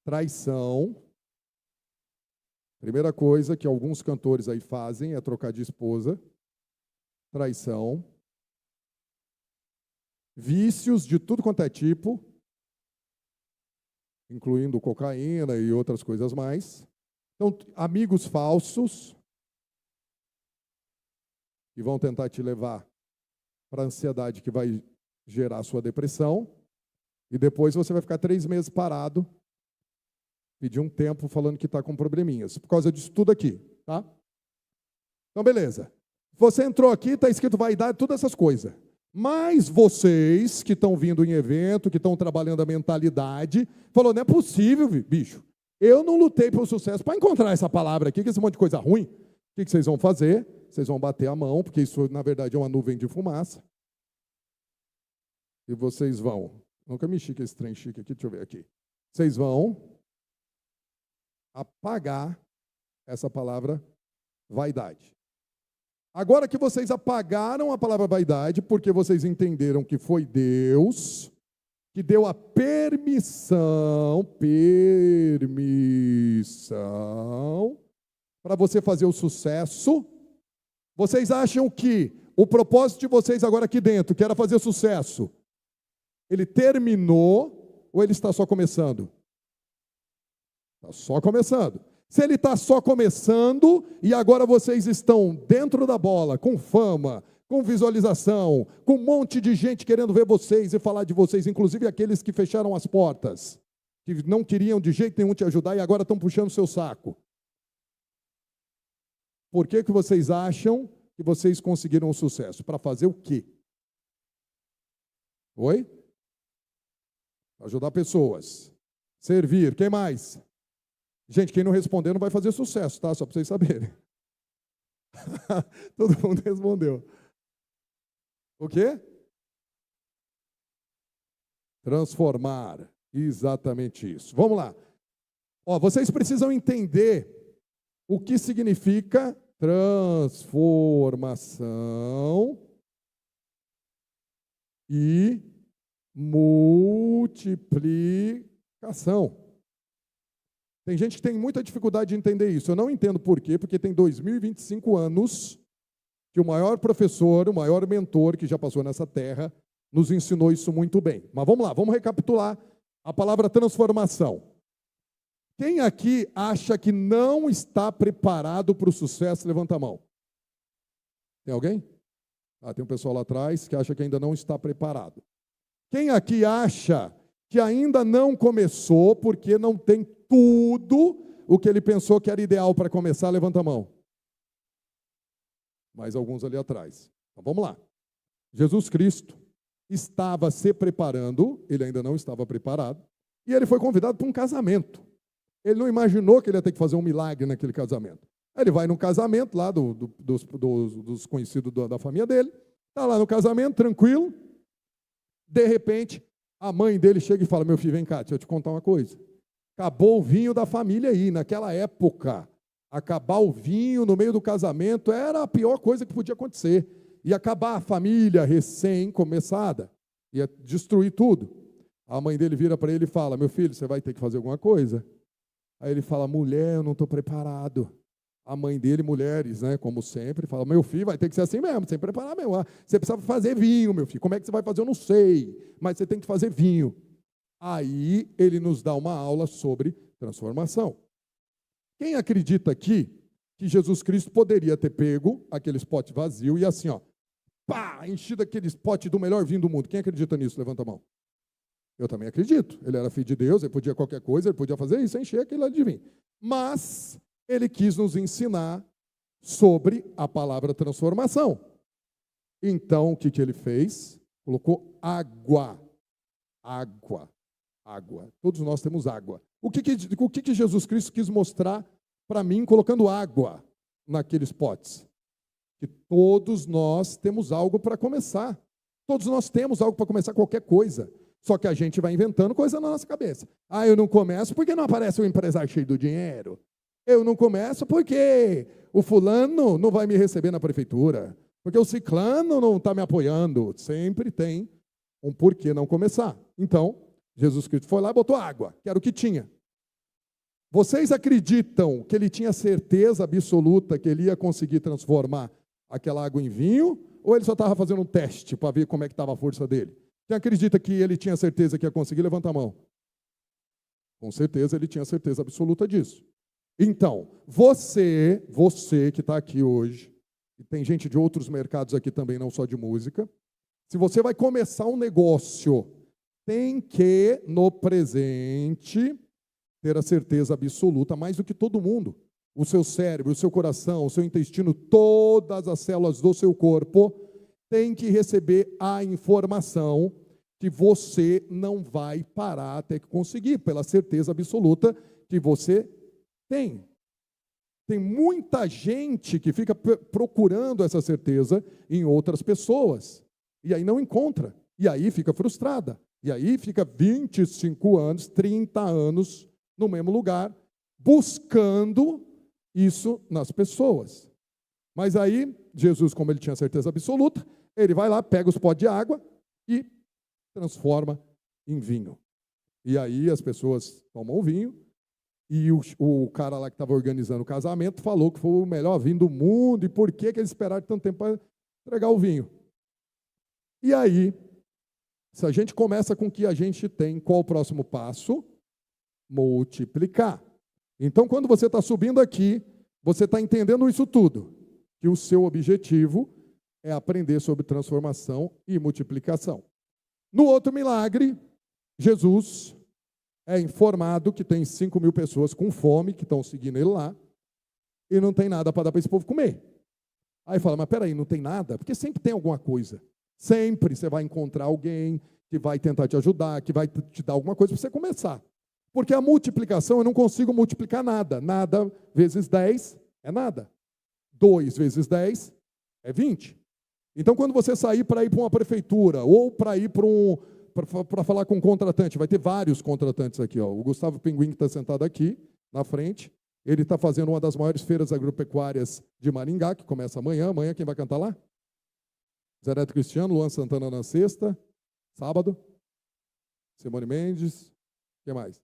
Traição. Primeira coisa que alguns cantores aí fazem é trocar de esposa. Traição. Vícios de tudo quanto é tipo, incluindo cocaína e outras coisas mais. Então, amigos falsos que vão tentar te levar para a ansiedade que vai gerar sua depressão. E depois você vai ficar 3 meses parado, pedir um tempo falando que está com probleminhas, por causa disso tudo aqui, tá? Então, beleza. Você entrou aqui, está escrito vaidade, todas essas coisas. Mas vocês que estão vindo em evento, que estão trabalhando a mentalidade, falou, não é possível, bicho. Eu não lutei pelo sucesso para encontrar essa palavra aqui, que é esse monte de coisa ruim. O que vocês vão fazer? Vocês vão bater a mão, porque isso, na verdade, é uma nuvem de fumaça. E vocês vão... Nunca mexi com esse trem chique aqui, deixa eu ver aqui. Vocês vão apagar essa palavra vaidade. Agora que vocês apagaram a palavra vaidade, porque vocês entenderam que foi Deus que deu a permissão para você fazer o sucesso, vocês acham que o propósito de vocês agora aqui dentro, que era fazer sucesso, ele terminou ou ele está só começando? Está só começando. Se ele está só começando e agora vocês estão dentro da bola, com fama, com visualização, com um monte de gente querendo ver vocês e falar de vocês, inclusive aqueles que fecharam as portas, que não queriam de jeito nenhum te ajudar e agora estão puxando o seu saco. Por que que vocês acham que vocês conseguiram o sucesso? Para fazer o quê? Oi? Ajudar pessoas. Servir. Quem mais? Gente, quem não responder não vai fazer sucesso, tá? Só para vocês saberem. Todo mundo respondeu. O quê? Transformar. Exatamente isso. Vamos lá. Ó, vocês precisam entender o que significa transformação e multiplicação. Tem gente que tem muita dificuldade de entender isso. Eu não entendo por quê, porque tem 2025 anos que o maior professor, o maior mentor que já passou nessa terra, nos ensinou isso muito bem. Mas vamos lá, vamos recapitular a palavra transformação. Quem aqui acha que não está preparado para o sucesso, levanta a mão. Tem alguém? Tem um pessoal lá atrás que acha que ainda não está preparado. Quem aqui acha que ainda não começou porque não tem tudo o que ele pensou que era ideal para começar, levanta a mão. Mais alguns ali atrás. Então vamos lá. Jesus Cristo estava se preparando, ele ainda não estava preparado, e ele foi convidado para um casamento. Ele não imaginou que ele ia ter que fazer um milagre naquele casamento. Aí ele vai num casamento lá dos conhecidos da família dele, está lá no casamento, tranquilo. De repente, a mãe dele chega e fala: meu filho, vem cá, deixa eu te contar uma coisa. Acabou o vinho da família aí. Naquela época, acabar o vinho no meio do casamento era a pior coisa que podia acontecer. Ia acabar a família recém-começada. Ia destruir tudo. A mãe dele vira para ele e fala: meu filho, você vai ter que fazer alguma coisa. Aí ele fala: mulher, eu não estou preparado. A mãe dele, mulheres, né, como sempre, fala: meu filho, vai ter que ser assim mesmo, sem preparar mesmo. Você precisa fazer vinho, meu filho. Como é que você vai fazer? Eu não sei, mas você tem que fazer vinho. Aí ele nos dá uma aula sobre transformação. Quem acredita aqui que Jesus Cristo poderia ter pego aquele pote vazio e assim, ó, pá, enchido aquele pote do melhor vinho do mundo? Quem acredita nisso? Levanta a mão. Eu também acredito. Ele era filho de Deus, ele podia qualquer coisa, ele podia fazer isso, encher aquilo lá de vinho. Mas ele quis nos ensinar sobre a palavra transformação. Então, o que ele fez? Colocou água. Água. Água. Todos nós temos água. O que Jesus Cristo quis mostrar para mim colocando água naqueles potes? Que todos nós temos algo para começar. Todos nós temos algo para começar qualquer coisa. Só que a gente vai inventando coisa na nossa cabeça. Eu não começo porque não aparece um empresário cheio do dinheiro. Eu não começo porque o fulano não vai me receber na prefeitura. Porque o ciclano não está me apoiando. Sempre tem um porquê não começar. Então, Jesus Cristo foi lá e botou água, que era o que tinha. Vocês acreditam que ele tinha certeza absoluta que ele ia conseguir transformar aquela água em vinho? Ou ele só estava fazendo um teste para ver como é que estava a força dele? Quem acredita que ele tinha certeza que ia conseguir? Levanta a mão. Com certeza ele tinha certeza absoluta disso. Então, você que está aqui hoje, e tem gente de outros mercados aqui também, não só de música, se você vai começar um negócio, tem que, no presente, ter a certeza absoluta, mais do que todo mundo. O seu cérebro, o seu coração, o seu intestino, todas as células do seu corpo tem que receber a informação que você não vai parar até que conseguir, pela certeza absoluta que você tem. Tem muita gente que fica procurando essa certeza em outras pessoas, e aí não encontra, e aí fica frustrada, e aí fica 25 anos, 30 anos no mesmo lugar, buscando isso nas pessoas. Mas aí, Jesus, como ele tinha certeza absoluta, ele vai lá, pega os potes de água e transforma em vinho. E aí as pessoas tomam o vinho, e o cara lá que estava organizando o casamento falou que foi o melhor vinho do mundo, e por que eles esperaram tanto tempo para entregar o vinho. E aí, se a gente começa com o que a gente tem, qual o próximo passo? Multiplicar. Então, quando você está subindo aqui, você está entendendo isso tudo, que o seu objetivo é aprender sobre transformação e multiplicação. No outro milagre, Jesus é informado que tem 5 mil pessoas com fome, que estão seguindo ele lá, e não tem nada para dar para esse povo comer. Aí fala, mas peraí, não tem nada? Porque sempre tem alguma coisa. Sempre você vai encontrar alguém que vai tentar te ajudar, que vai te dar alguma coisa para você começar. Porque a multiplicação, eu não consigo multiplicar nada. Nada vezes 10 é nada. 2 vezes 10 é 20. Então, quando você sair para ir para uma prefeitura, ou para ir para falar com um contratante, vai ter vários contratantes aqui. Ó. O Gustavo Pinguim, que está sentado aqui, na frente, ele está fazendo uma das maiores feiras agropecuárias de Maringá, que começa amanhã. Amanhã quem vai cantar lá? Zé Neto Cristiano, Luan Santana na sexta, sábado, Simone Mendes, quem mais?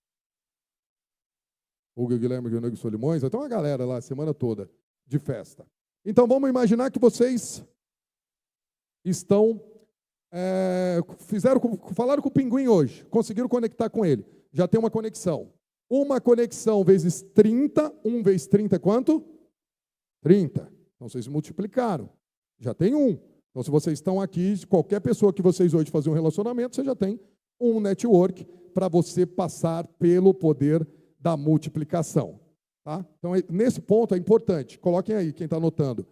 Hugo Guilherme Guilherme Solimões, vai ter uma galera lá a semana toda de festa. Então vamos imaginar que vocês estão, falaram com o Pinguim hoje, conseguiram conectar com ele, já tem uma conexão. Uma conexão vezes 30, 1 vezes 30 é quanto? 30. Então vocês multiplicaram, já tem 1. Então se vocês estão aqui, qualquer pessoa que vocês hoje fazem um relacionamento, você já tem um network para você passar pelo poder da multiplicação. Tá? Então, nesse ponto é importante. Coloquem aí, quem está anotando.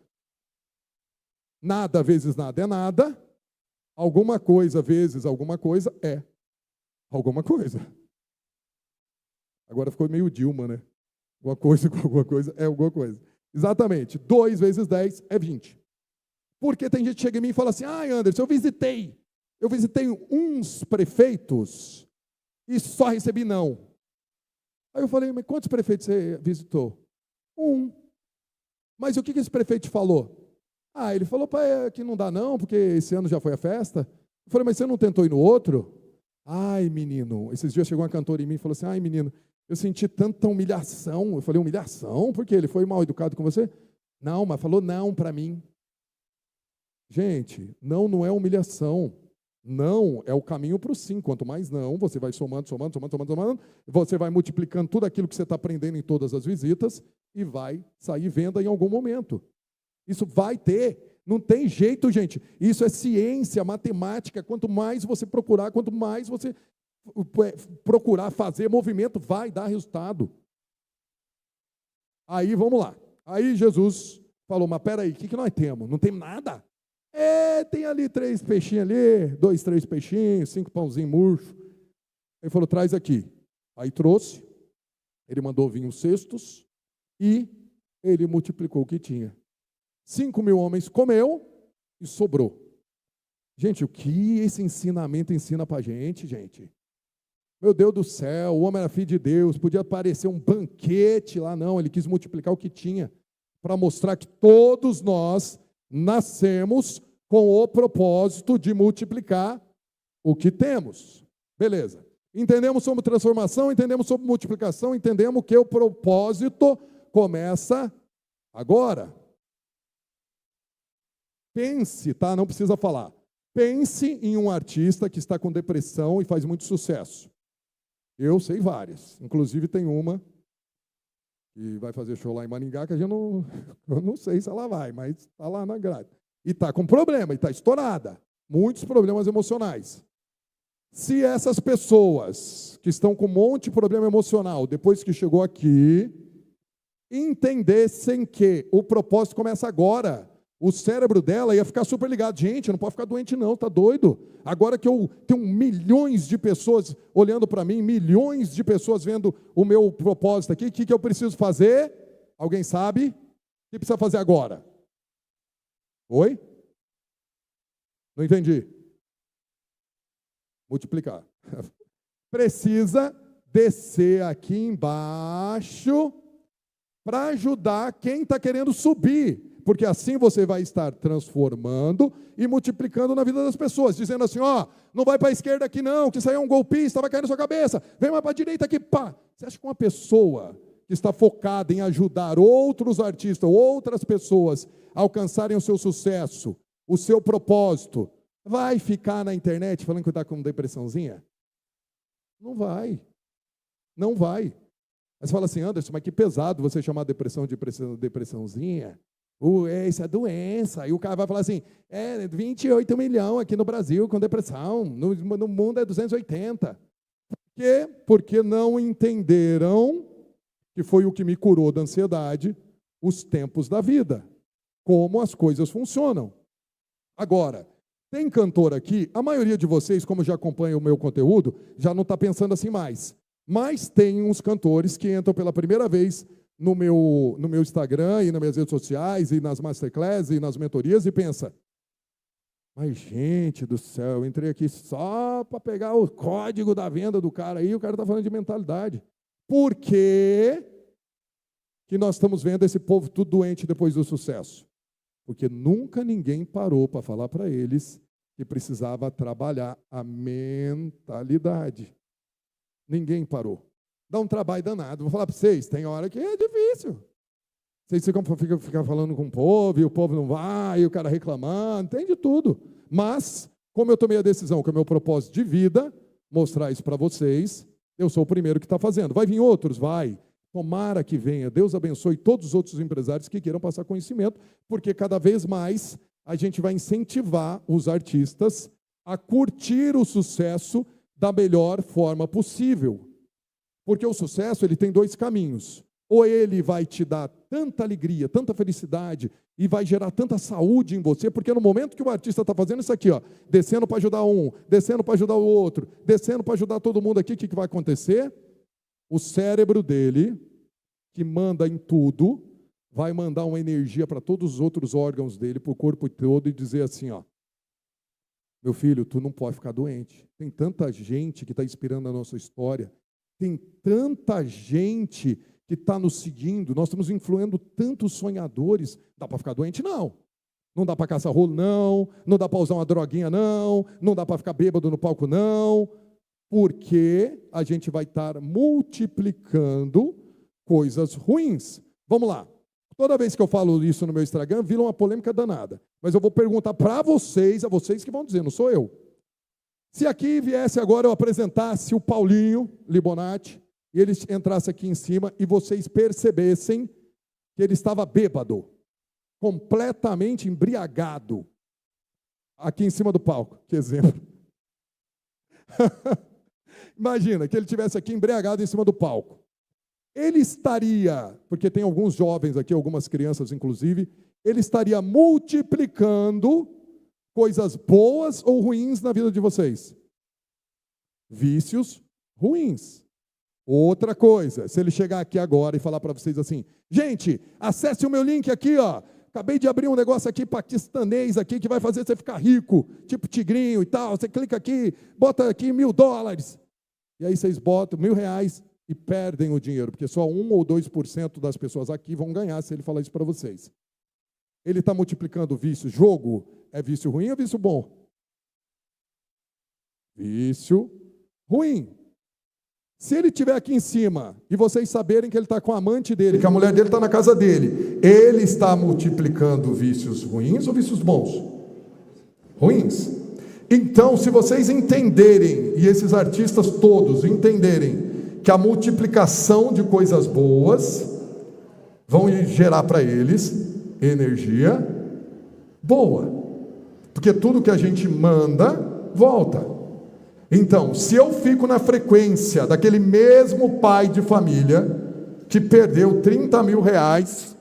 Nada vezes nada é nada. Alguma coisa vezes alguma coisa é alguma coisa. Agora ficou meio Dilma, né? Alguma coisa com alguma coisa é alguma coisa. Exatamente. 2 vezes 10 é 20. Porque tem gente que chega em mim e fala assim, Anderson, eu visitei uns prefeitos e só recebi não. Aí eu falei, mas quantos prefeitos você visitou? 1. Mas o que esse prefeito falou? Ele falou que não dá não, porque esse ano já foi a festa. Eu falei, mas você não tentou ir no outro? Ai, menino, esses dias chegou uma cantora em mim e falou assim, menino, eu senti tanta humilhação. Eu falei, humilhação? Por quê? Ele foi mal educado com você? Não, mas falou não para mim. Gente, não é humilhação. Não é o caminho para o sim. Quanto mais não, você vai somando, você vai multiplicando tudo aquilo que você está aprendendo em todas as visitas e vai sair venda em algum momento. Isso vai ter, não tem jeito, gente. Isso é ciência, matemática. Quanto mais você procurar, quanto mais você procurar fazer movimento, vai dar resultado. Aí, vamos lá. Aí Jesus falou, mas peraí, o que nós temos? Não temos nada? Tem ali 3 peixinhos ali, 2, 3 peixinhos, 5 pãozinhos murchos. Ele falou, traz aqui. Aí trouxe, ele mandou vir os cestos e ele multiplicou o que tinha. 5.000 homens comeu e sobrou. Gente, o que esse ensinamento ensina para a gente, gente? Meu Deus do céu, o homem era filho de Deus, podia parecer um banquete lá, não, ele quis multiplicar o que tinha, para mostrar que todos nós nascemos com o propósito de multiplicar o que temos. Beleza. Entendemos sobre transformação, entendemos sobre multiplicação, entendemos que o propósito começa agora. Pense, tá? Não precisa falar. Pense em um artista que está com depressão e faz muito sucesso. Eu sei várias. Inclusive tem uma que vai fazer show lá em Maringá, que eu não sei se ela vai, mas está lá na grade. E está com problema, e está estourada. Muitos problemas emocionais. Se essas pessoas que estão com um monte de problema emocional, depois que chegou aqui, entendessem que o propósito começa agora, o cérebro dela ia ficar super ligado. Gente, não pode ficar doente não, tá doido? Agora que eu tenho milhões de pessoas olhando para mim, milhões de pessoas vendo o meu propósito aqui, o que eu preciso fazer? Alguém sabe? O que precisa fazer agora? Oi? Não entendi. Multiplicar. Precisa descer aqui embaixo para ajudar quem está querendo subir. Porque assim você vai estar transformando e multiplicando na vida das pessoas, dizendo assim, não vai para a esquerda aqui não, que isso aí é um golpista, vai cair na sua cabeça, vem mais para a direita aqui, pá. Você acha que uma pessoa que está focada em ajudar outros artistas, outras pessoas a alcançarem o seu sucesso, o seu propósito, vai ficar na internet falando que está com depressãozinha? Não vai. Não vai. Aí você fala assim, Anderson, mas que pesado você chamar depressão de depressãozinha. Isso é doença. E o cara vai falar assim, 28 milhões aqui no Brasil com depressão, no mundo é 280. quê? Porque não entenderam, que foi o que me curou da ansiedade, os tempos da vida, como as coisas funcionam. Agora, tem cantor aqui, a maioria de vocês, como já acompanha o meu conteúdo, já não está pensando assim mais. Mas tem uns cantores que entram pela primeira vez no meu Instagram e nas minhas redes sociais e nas masterclasses e nas mentorias e pensa: mas, gente do céu, eu entrei aqui só para pegar o código da venda do cara aí, o cara está falando de mentalidade. Por que nós estamos vendo esse povo tudo doente depois do sucesso? Porque nunca ninguém parou para falar para eles que precisava trabalhar a mentalidade. Ninguém parou. Dá um trabalho danado. Vou falar para vocês, tem hora que é difícil. Vocês ficam falando com o povo, e o povo não vai, e o cara reclamando, tem de tudo. Mas, como eu tomei a decisão, que é o meu propósito de vida, mostrar isso para vocês, eu sou o primeiro que está fazendo. Vai vir outros? Vai. Tomara que venha. Deus abençoe todos os outros empresários que queiram passar conhecimento, porque cada vez mais a gente vai incentivar os artistas a curtir o sucesso da melhor forma possível. Porque o sucesso ele tem dois caminhos. Ou ele vai te dar tanta alegria, tanta felicidade, e vai gerar tanta saúde em você, porque no momento que o artista está fazendo isso aqui, ó, descendo para ajudar um, descendo para ajudar o outro, descendo para ajudar todo mundo aqui, o que vai acontecer? O cérebro dele, que manda em tudo, vai mandar uma energia para todos os outros órgãos dele, para o corpo todo, e dizer assim, ó: meu filho, tu não pode ficar doente. Tem tanta gente que está inspirando a nossa história, tem tanta gente que está nos seguindo, nós estamos influenciando tantos sonhadores. Dá para ficar doente? Não. Não dá para caçar rolo? Não. Não dá para usar uma droguinha? Não. Não dá para ficar bêbado no palco? Não. Porque a gente vai estar multiplicando coisas ruins. Vamos lá. Toda vez que eu falo isso no meu Instagram, vira uma polêmica danada. Mas eu vou perguntar para vocês, a vocês que vão dizer, não sou eu. Se aqui viesse agora eu apresentasse o Paulinho Libonati, e ele entrasse aqui em cima e vocês percebessem que ele estava bêbado, completamente embriagado, aqui em cima do palco. Que exemplo. Imagina que ele estivesse aqui embriagado em cima do palco. Ele estaria, porque tem alguns jovens aqui, algumas crianças inclusive, ele estaria multiplicando coisas boas ou ruins na vida de vocês. Vícios ruins. Outra coisa, se ele chegar aqui agora e falar para vocês assim: gente, acesse o meu link aqui, ó. Acabei de abrir um negócio aqui paquistanês aqui que vai fazer você ficar rico, tipo tigrinho e tal. Você clica aqui, bota aqui $1.000. E aí vocês botam R$1.000 e perdem o dinheiro, porque só 1 ou 2% das pessoas aqui vão ganhar se ele falar isso para vocês. Ele está multiplicando vício. Jogo é vício ruim ou vício bom? Vício ruim. Se ele estiver aqui em cima e vocês saberem que ele está com a amante dele, que a mulher dele está na casa dele, ele está multiplicando vícios ruins ou vícios bons? Ruins. Então, se vocês entenderem, e esses artistas todos entenderem, que a multiplicação de coisas boas vão gerar para eles energia boa. Porque tudo que a gente manda, volta. Então, se eu fico na frequência daquele mesmo pai de família que perdeu R$30.000,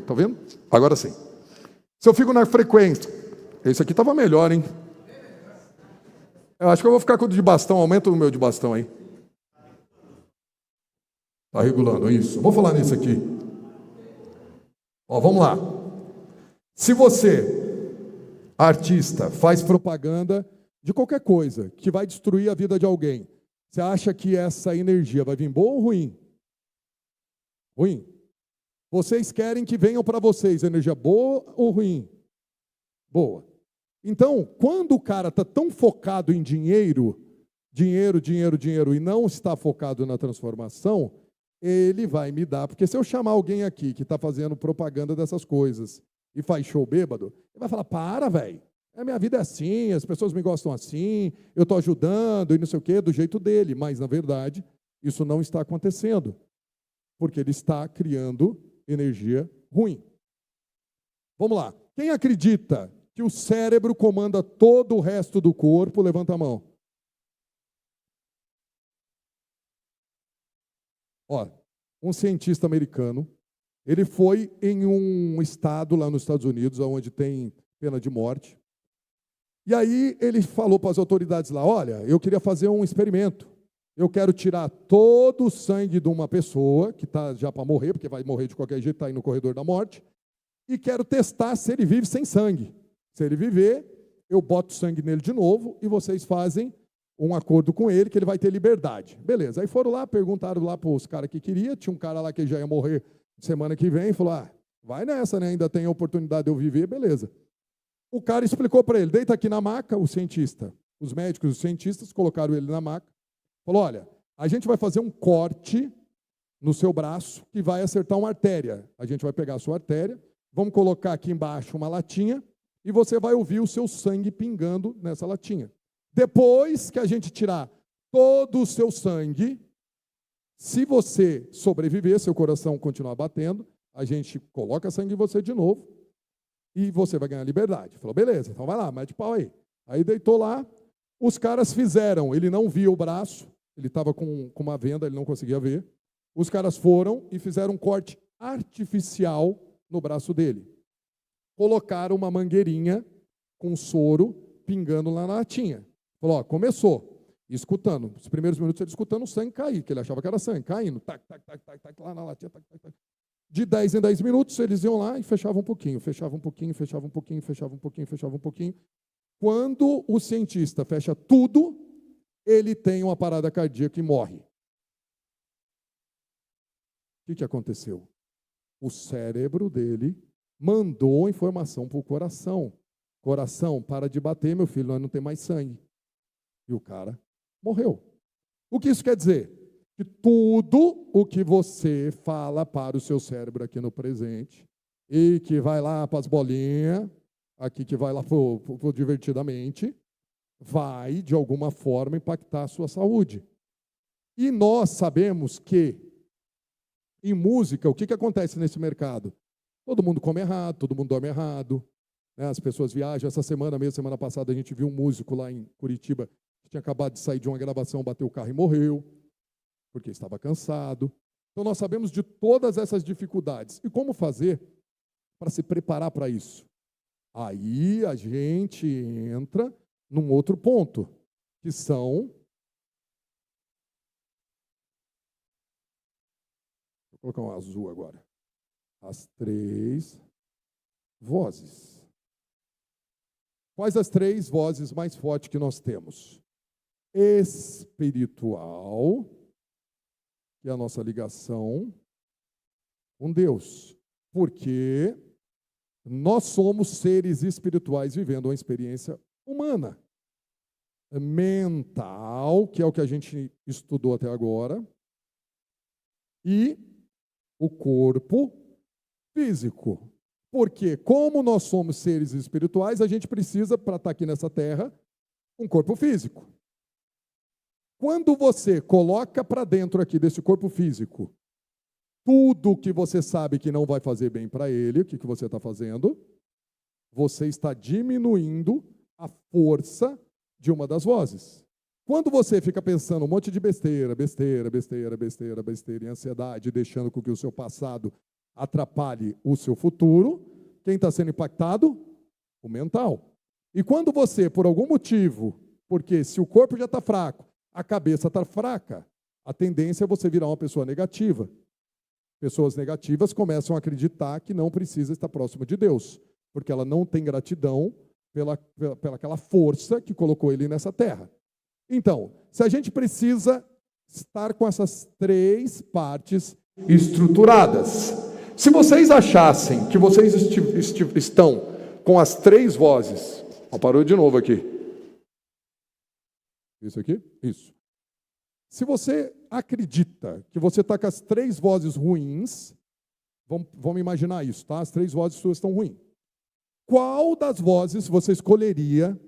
tá vendo? Agora sim. Se eu fico na frequência, esse aqui estava melhor, hein? Eu acho que eu vou ficar com o de bastão, aumenta o meu de bastão aí. Está regulando isso. Vou falar nisso aqui. Ó, vamos lá. Se você, artista, faz propaganda de qualquer coisa que vai destruir a vida de alguém, você acha que essa energia vai vir boa ou ruim? Ruim. Vocês querem que venham para vocês energia boa ou ruim? Boa. Então, quando o cara está tão focado em dinheiro, e não está focado na transformação, ele vai me dar. Porque se eu chamar alguém aqui que está fazendo propaganda dessas coisas e faz show bêbado, ele vai falar: para, velho. A minha vida é assim, as pessoas me gostam assim, eu estou ajudando e não sei o quê, do jeito dele. Mas, na verdade, isso não está acontecendo, porque ele está criando energia ruim. Vamos lá. Quem acredita que o cérebro comanda todo o resto do corpo, levanta a mão. Ó, um cientista americano, ele foi em um estado lá nos Estados Unidos, onde tem pena de morte. E aí ele falou para as autoridades lá, olha, eu queria fazer um experimento. Eu quero tirar todo o sangue de uma pessoa que está já para morrer, porque vai morrer de qualquer jeito, está aí no corredor da morte, e quero testar se ele vive sem sangue. Se ele viver, eu boto sangue nele de novo e vocês fazem um acordo com ele que ele vai ter liberdade. Beleza. Aí foram lá, perguntaram lá para os caras que queria, tinha um cara lá que já ia morrer semana que vem, falou, vai nessa, né? Ainda tem a oportunidade de eu viver, beleza. O cara explicou para ele, deita aqui na maca, o cientista. Os médicos, os cientistas colocaram ele na maca. Falou, olha, a gente vai fazer um corte no seu braço que vai acertar uma artéria. A gente vai pegar a sua artéria, vamos colocar aqui embaixo uma latinha e você vai ouvir o seu sangue pingando nessa latinha. Depois que a gente tirar todo o seu sangue, se você sobreviver, seu coração continuar batendo, a gente coloca sangue em você de novo e você vai ganhar liberdade. Falou, beleza, então vai lá, mete pau aí. Aí deitou lá, os caras fizeram, ele não via o braço, ele estava com uma venda, ele não conseguia ver. Os caras foram e fizeram um corte artificial no braço dele. Colocaram uma mangueirinha com soro pingando lá na latinha. Falou, começou, escutando. Os primeiros minutos ele escutando o sangue cair, que ele achava que era sangue, caindo, tac, tac, tac, tac, tac, lá na latinha, tac, tac, tac. De 10 em 10 minutos, eles iam lá e fechavam um pouquinho, fechavam um pouquinho, fechavam um pouquinho, fechavam um pouquinho, fechavam um pouquinho. Quando o cientista fecha tudo, ele tem uma parada cardíaca e morre. O que aconteceu? O cérebro dele mandou informação para o coração. Coração, para de bater, meu filho, nós não temos mais sangue. E o cara morreu. O que isso quer dizer? Que tudo o que você fala para o seu cérebro aqui no presente, e que vai lá para as bolinhas, aqui que vai lá para divertidamente, vai, de alguma forma, impactar a sua saúde. E nós sabemos que, em música, o que acontece nesse mercado? Todo mundo come errado, todo mundo dorme errado, né? As pessoas viajam. Essa semana mesmo, semana passada, a gente viu um músico lá em Curitiba, que tinha acabado de sair de uma gravação, bateu o carro e morreu, porque estava cansado. Então, nós sabemos de todas essas dificuldades. E como fazer para se preparar para isso? Aí a gente entra num outro ponto, que são... Vou colocar um azul agora. As 3 vozes. Quais as 3 vozes mais fortes que nós temos? Espiritual, que é a nossa ligação com Deus. Porque nós somos seres espirituais vivendo uma experiência humana. Mental, que é o que a gente estudou até agora, e o corpo físico. Porque, como nós somos seres espirituais, a gente precisa, para estar aqui nessa terra, um corpo físico. Quando você coloca para dentro aqui desse corpo físico tudo que você sabe que não vai fazer bem para ele, o que você está fazendo? Você está diminuindo a força de uma das vozes. Quando você fica pensando um monte de besteira, e ansiedade, deixando com que o seu passado atrapalhe o seu futuro, quem está sendo impactado? O mental. E quando você, por algum motivo, porque se o corpo já está fraco, a cabeça está fraca, a tendência é você virar uma pessoa negativa. Pessoas negativas começam a acreditar que não precisa estar próximo de Deus, porque ela não tem gratidão pela aquela força que colocou ele nessa terra. Então, se a gente precisa estar com essas 3 partes estruturadas, se vocês achassem que vocês estão com as 3 vozes, parou de novo aqui. Isso aqui? Isso. Se você acredita que você está com as 3 vozes ruins, vamos imaginar isso, tá? As 3 vozes suas estão ruins. Qual das vozes você escolheria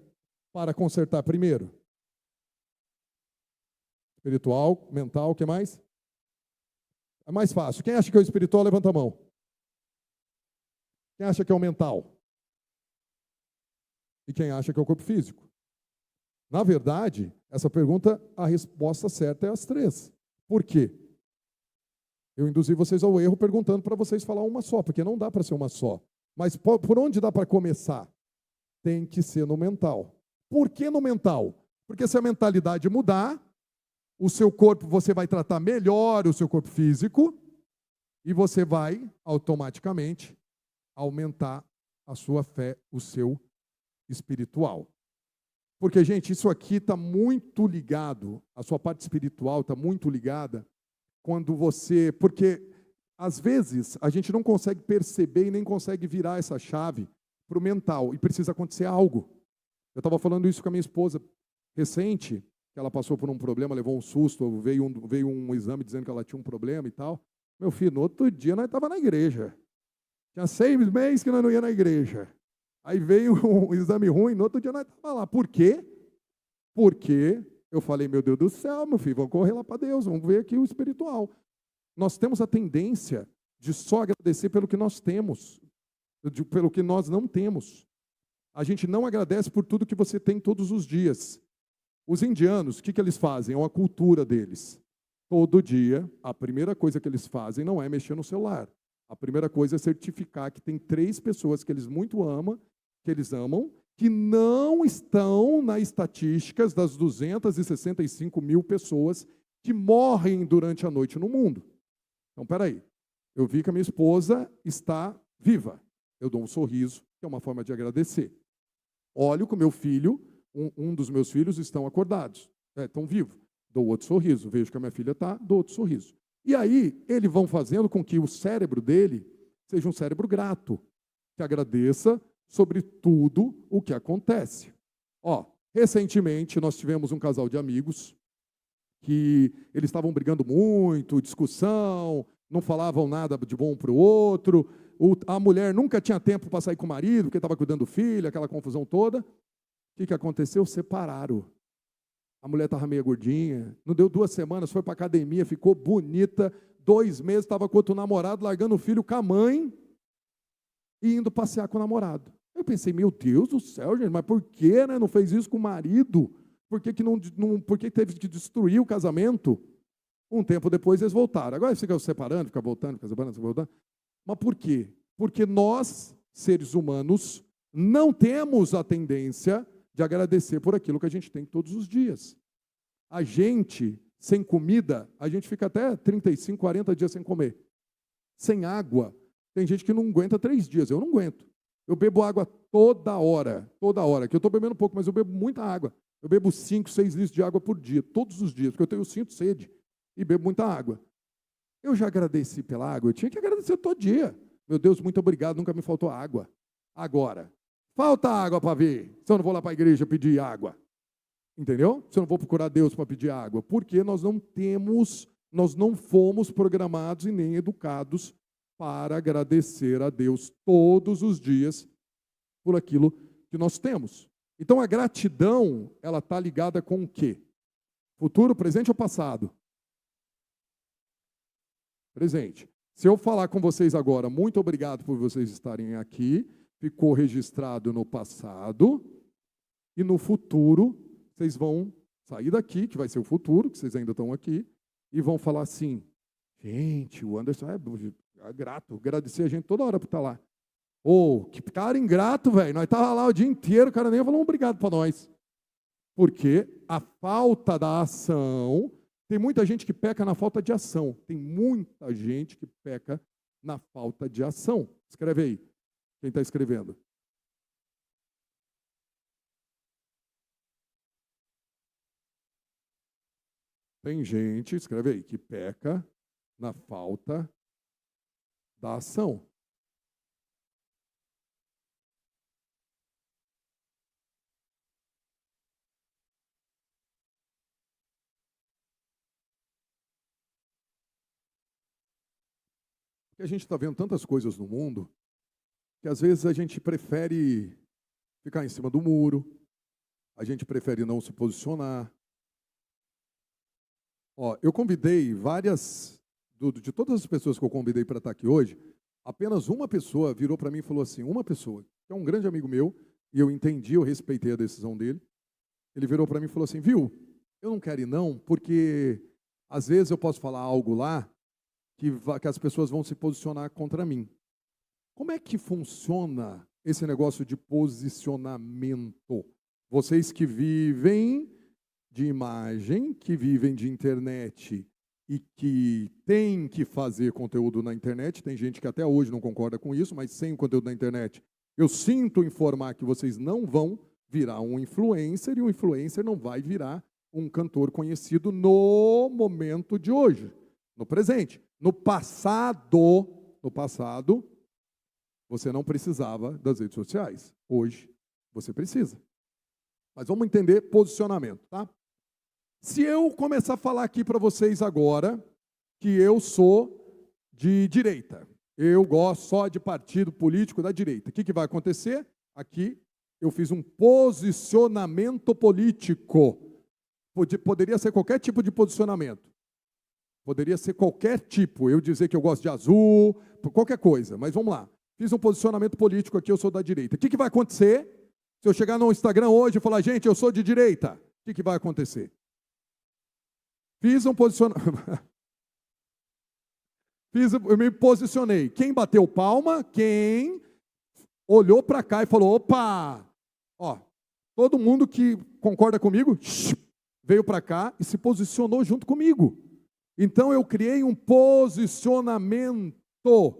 para consertar primeiro? Espiritual, mental, o que mais? É mais fácil. Quem acha que é o espiritual, levanta a mão. Quem acha que é o mental? E quem acha que é o corpo físico? Na verdade, essa pergunta, a resposta certa é as 3. Por quê? Eu induzi vocês ao erro perguntando para vocês falar uma só, porque não dá para ser uma só. Mas por onde dá para começar? Tem que ser no mental. Por que no mental? Porque se a mentalidade mudar, o seu corpo, você vai tratar melhor o seu corpo físico e você vai automaticamente aumentar a sua fé, o seu espiritual. Porque, gente, isso aqui está muito ligado, a sua parte espiritual está muito ligada quando você... Porque, às vezes, a gente não consegue perceber e nem consegue virar essa chave para o mental, e precisa acontecer algo. Eu estava falando isso com a minha esposa recente, que ela passou por um problema, levou um susto, veio um exame dizendo que ela tinha um problema e tal. Meu filho, no outro dia nós estávamos na igreja. Tinha 6 meses que nós não ia na igreja. Aí veio um exame ruim, no outro dia nós estávamos lá. Por quê? Porque eu falei, meu Deus do céu, meu filho, vamos correr lá para Deus, vamos ver aqui o espiritual. Nós temos a tendência de só agradecer pelo que nós temos, pelo que nós não temos. A gente não agradece por tudo que você tem todos os dias. Os indianos, o que eles fazem? É uma cultura deles. Todo dia, a primeira coisa que eles fazem não é mexer no celular. A primeira coisa é certificar que tem 3 pessoas que eles muito amam, que não estão nas estatísticas das 265 mil pessoas que morrem durante a noite no mundo. Então, peraí. Eu vi que a minha esposa está viva. Eu dou um sorriso, que é uma forma de agradecer. Olho com o meu filho, um dos meus filhos estão acordados, estão vivos. Dou outro sorriso. Vejo que a minha filha está, dou outro sorriso. E aí, eles vão fazendo com que o cérebro dele seja um cérebro grato, que agradeça sobre tudo o que acontece. Recentemente, nós tivemos um casal de amigos que eles estavam brigando muito, discussão, não falavam nada de bom para o outro. A mulher nunca tinha tempo para sair com o marido, porque estava cuidando do filho, aquela confusão toda. O que aconteceu? Separaram. A mulher estava meio gordinha, não deu 2 semanas, foi para a academia, ficou bonita, 2 meses, estava com outro namorado, largando o filho com a mãe e indo passear com o namorado. Eu pensei, meu Deus do céu, gente, mas por que, né? Não fez isso com o marido? Por que teve que destruir o casamento? Um tempo depois eles voltaram. Agora eles ficam separando, ficam voltando, ficam separando, ficam voltando. Mas por quê? Porque nós, seres humanos, não temos a tendência de agradecer por aquilo que a gente tem todos os dias. A gente, sem comida, a gente fica até 35, 40 dias sem comer. Sem água, tem gente que não aguenta 3 dias. Eu não aguento. Eu bebo água toda hora, que eu estou bebendo pouco, mas eu bebo muita água. Eu bebo 5, 6 litros de água por dia, todos os dias, porque eu sinto sede e bebo muita água. Eu já agradeci pela água, eu tinha que agradecer todo dia. Meu Deus, muito obrigado, nunca me faltou água. Agora, falta água para ver, se eu não vou lá para a igreja pedir água. Entendeu? Se eu não vou procurar Deus para pedir água. Porque nós não fomos programados e nem educados para agradecer a Deus todos os dias por aquilo que nós temos. Então, a gratidão, ela está ligada com o quê? Futuro, presente ou passado? Presente. Se eu falar com vocês agora, muito obrigado por vocês estarem aqui, ficou registrado no passado, e no futuro, vocês vão sair daqui, que vai ser o futuro, que vocês ainda estão aqui, e vão falar assim, gente, o Anderson é grato, agradecer a gente toda hora por estar lá. Que cara ingrato, velho, nós estávamos lá o dia inteiro, o cara nem falou um obrigado para nós. Porque a falta da ação, tem muita gente que peca na falta de ação, tem muita gente que peca na falta de ação. Escreve aí, quem está escrevendo. Tem gente, escreve aí, que peca na falta da ação. Porque a gente está vendo tantas coisas no mundo que às vezes a gente prefere ficar em cima do muro, a gente prefere não se posicionar. Eu convidei de todas as pessoas que eu convidei para estar aqui hoje, apenas uma pessoa virou para mim e falou assim, uma pessoa, que é um grande amigo meu, e eu entendi, eu respeitei a decisão dele, ele virou para mim e falou assim, viu, eu não quero ir não, porque às vezes eu posso falar algo lá que as pessoas vão se posicionar contra mim. Como é que funciona esse negócio de posicionamento? Vocês que vivem de imagem, que vivem de internet e que têm que fazer conteúdo na internet, tem gente que até hoje não concorda com isso, mas sem o conteúdo na internet, eu sinto informar que vocês não vão virar um influencer e um influencer não vai virar um cantor conhecido no momento de hoje, no presente. No passado, você não precisava das redes sociais. Hoje, você precisa. Mas vamos entender posicionamento, tá? Se eu começar a falar aqui para vocês agora que eu sou de direita, eu gosto só de partido político da direita, o que vai acontecer? Aqui eu fiz um posicionamento político. Poderia ser qualquer tipo de posicionamento. Poderia ser qualquer tipo. Eu dizer que eu gosto de azul, qualquer coisa. Mas vamos lá. Fiz um posicionamento político aqui, eu sou da direita. O que vai acontecer? Se eu chegar no Instagram hoje e falar, gente, eu sou de direita, o que vai acontecer? Fiz um posicionamento. Eu me posicionei. Quem bateu palma? Quem olhou para cá e falou, opa! Ó, todo mundo que concorda comigo veio para cá e se posicionou junto comigo. Então eu criei um posicionamento. O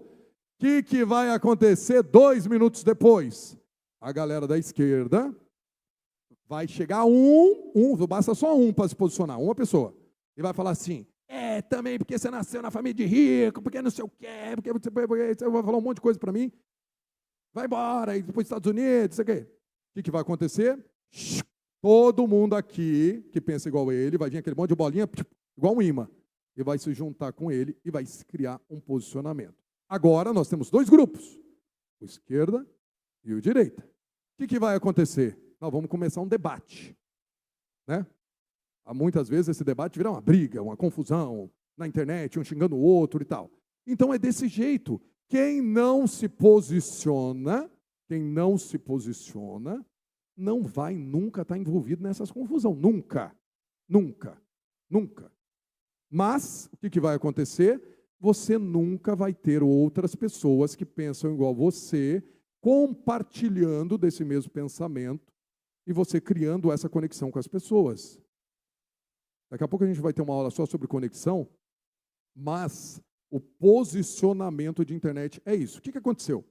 que vai acontecer 2 minutos depois? A galera da esquerda vai chegar basta só um para se posicionar, uma pessoa. E vai falar assim, também porque você nasceu na família de rico, porque não sei o quê, porque você vai falar um monte de coisa para mim. Vai embora, e depois Estados Unidos, não sei o quê. O que vai acontecer? Todo mundo aqui que pensa igual a ele, vai vir aquele monte de bolinha, igual um imã, e vai se juntar com ele e vai se criar um posicionamento. Agora nós temos 2 grupos, o esquerda e o direita. O que vai acontecer? Nós vamos começar um debate, né? Muitas vezes esse debate vira uma briga, uma confusão na internet, um xingando o outro e tal. Então é desse jeito. Quem não se posiciona, não vai nunca estar envolvido nessas confusões. Nunca. Mas, o que vai acontecer? Você nunca vai ter outras pessoas que pensam igual você, compartilhando desse mesmo pensamento e você criando essa conexão com as pessoas. Daqui a pouco a gente vai ter uma aula só sobre conexão, mas o posicionamento de internet é isso. O que aconteceu?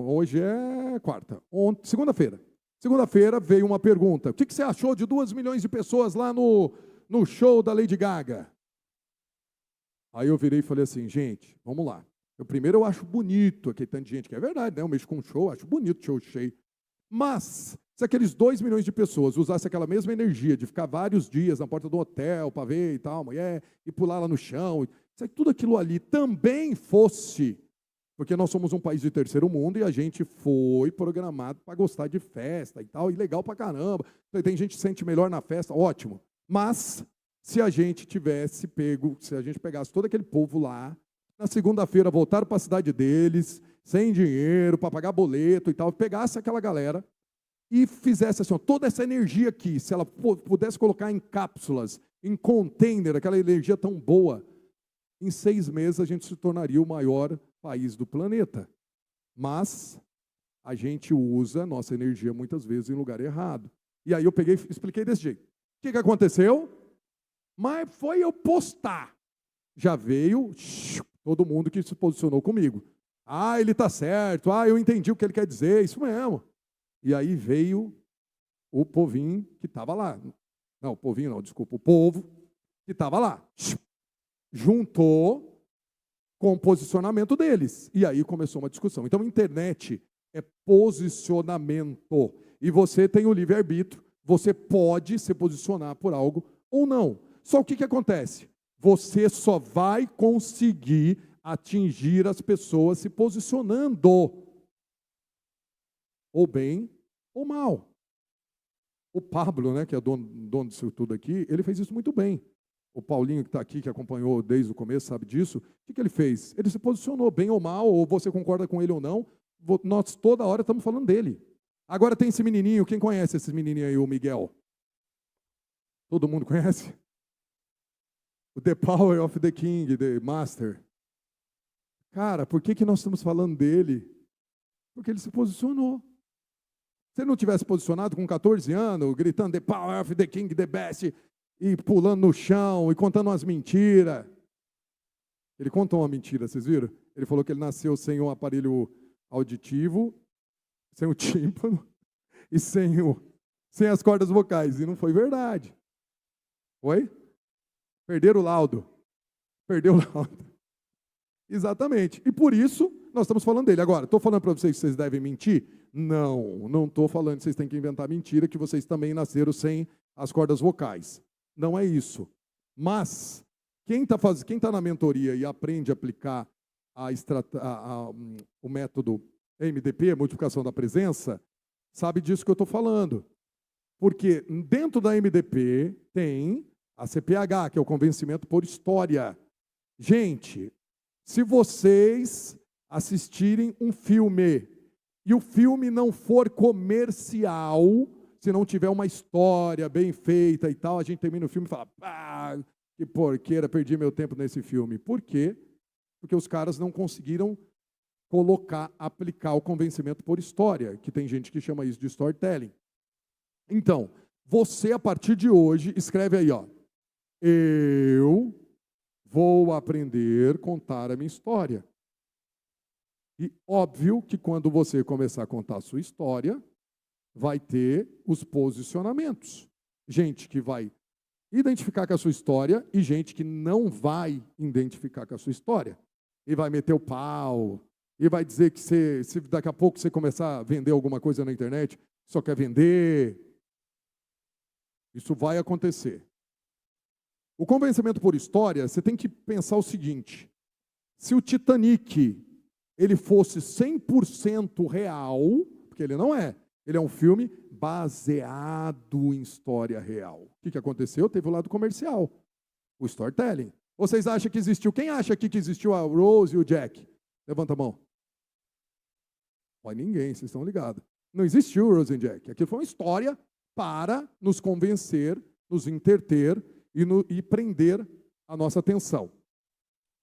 Hoje é quarta. Segunda-feira veio uma pergunta. O que você achou de 2 milhões de pessoas lá no show da Lady Gaga? Aí eu virei e falei assim, gente, vamos lá. Primeiro eu acho bonito aquele tanto de gente, que é verdade, né? Eu mexo com show, acho bonito show cheio. Mas, se aqueles 2 milhões de pessoas usassem aquela mesma energia de ficar vários dias na porta do hotel para ver e tal, mulher, e pular lá no chão, se tudo aquilo ali também fosse, porque nós somos um país de terceiro mundo e a gente foi programado para gostar de festa e tal, e legal pra caramba. Tem gente que se sente melhor na festa, ótimo. Mas, se a gente pegasse todo aquele povo lá, na segunda-feira voltaram para a cidade deles, sem dinheiro, para pagar boleto e tal, pegasse aquela galera e fizesse assim, toda essa energia aqui, se ela pudesse colocar em cápsulas, em container, aquela energia tão boa, em 6 meses a gente se tornaria o maior país do planeta. Mas a gente usa nossa energia muitas vezes em lugar errado. E aí eu peguei e expliquei desse jeito. O que aconteceu? Mas foi eu postar. Já veio todo mundo que se posicionou comigo. Ele está certo. Eu entendi o que ele quer dizer. Isso mesmo. E aí veio o povinho que estava lá. Não, o povinho não, desculpa. O povo que estava lá. Juntou com o posicionamento deles. E aí começou uma discussão. Então, internet é posicionamento. E você tem o livre-arbítrio. Você pode se posicionar por algo ou não. Só o que acontece? Você só vai conseguir atingir as pessoas se posicionando, ou bem ou mal. O Pablo, né, que é dono disso tudo aqui, ele fez isso muito bem. O Paulinho que está aqui, que acompanhou desde o começo, sabe disso. O que ele fez? Ele se posicionou bem ou mal, ou você concorda com ele ou não. Nós toda hora estamos falando dele. Agora tem esse menininho, quem conhece esse menininho aí, o Miguel? Todo mundo conhece? O The Power of the King, The Master. Cara, por que nós estamos falando dele? Porque ele se posicionou. Se ele não tivesse posicionado com 14 anos, gritando The Power of the King, The Best, e pulando no chão, e contando umas mentiras. Ele contou uma mentira, vocês viram? Ele falou que ele nasceu sem um aparelho auditivo, sem o tímpano, e sem as cordas vocais. E não foi verdade. Oi? Perderam o laudo. Perdeu o laudo. Exatamente. E por isso, nós estamos falando dele. Agora, estou falando para vocês que vocês devem mentir? Não estou falando que vocês têm que inventar mentira, que vocês também nasceram sem as cordas vocais. Não é isso. Mas, quem tá na mentoria e aprende a aplicar o método MDP, multiplicação da presença, sabe disso que eu estou falando. Porque dentro da MDP tem a CPH, que é o convencimento por história. Gente, se vocês assistirem um filme e o filme não for comercial, se não tiver uma história bem feita e tal, a gente termina o filme e fala, que porqueira, perdi meu tempo nesse filme. Por quê? Porque os caras não conseguiram aplicar o convencimento por história, que tem gente que chama isso de storytelling. Então, você, a partir de hoje, escreve aí, ó, eu vou aprender a contar a minha história. E óbvio que quando você começar a contar a sua história, vai ter os posicionamentos. Gente que vai identificar com a sua história e gente que não vai identificar com a sua história. E vai meter o pau, e vai dizer que se daqui a pouco você começar a vender alguma coisa na internet, só quer vender. Isso vai acontecer. O convencimento por história, você tem que pensar o seguinte, se o Titanic ele fosse 100% real, porque ele não é, ele é um filme baseado em história real. O que aconteceu? Teve o lado comercial, o storytelling. Vocês acham que existiu? Quem acha aqui que existiu a Rose e o Jack? Levanta a mão. Ninguém, vocês estão ligados. Não existiu Rose e Jack. Aquilo foi uma história para nos convencer, nos interter e prender a nossa atenção.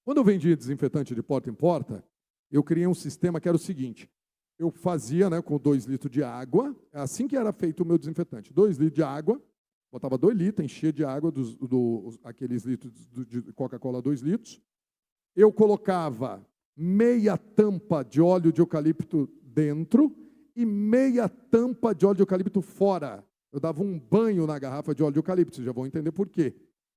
Quando eu vendia desinfetante de porta em porta, eu criei um sistema que era o seguinte, eu fazia com 2 litros de água, é assim que era feito o meu desinfetante, 2 litros de água, botava 2 litros, enchia de água, aqueles litros de Coca-Cola 2 litros, eu colocava meia tampa de óleo de eucalipto dentro e meia tampa de óleo de eucalipto fora. Eu dava um banho na garrafa de óleo de eucalipto, vocês já vão entender por quê.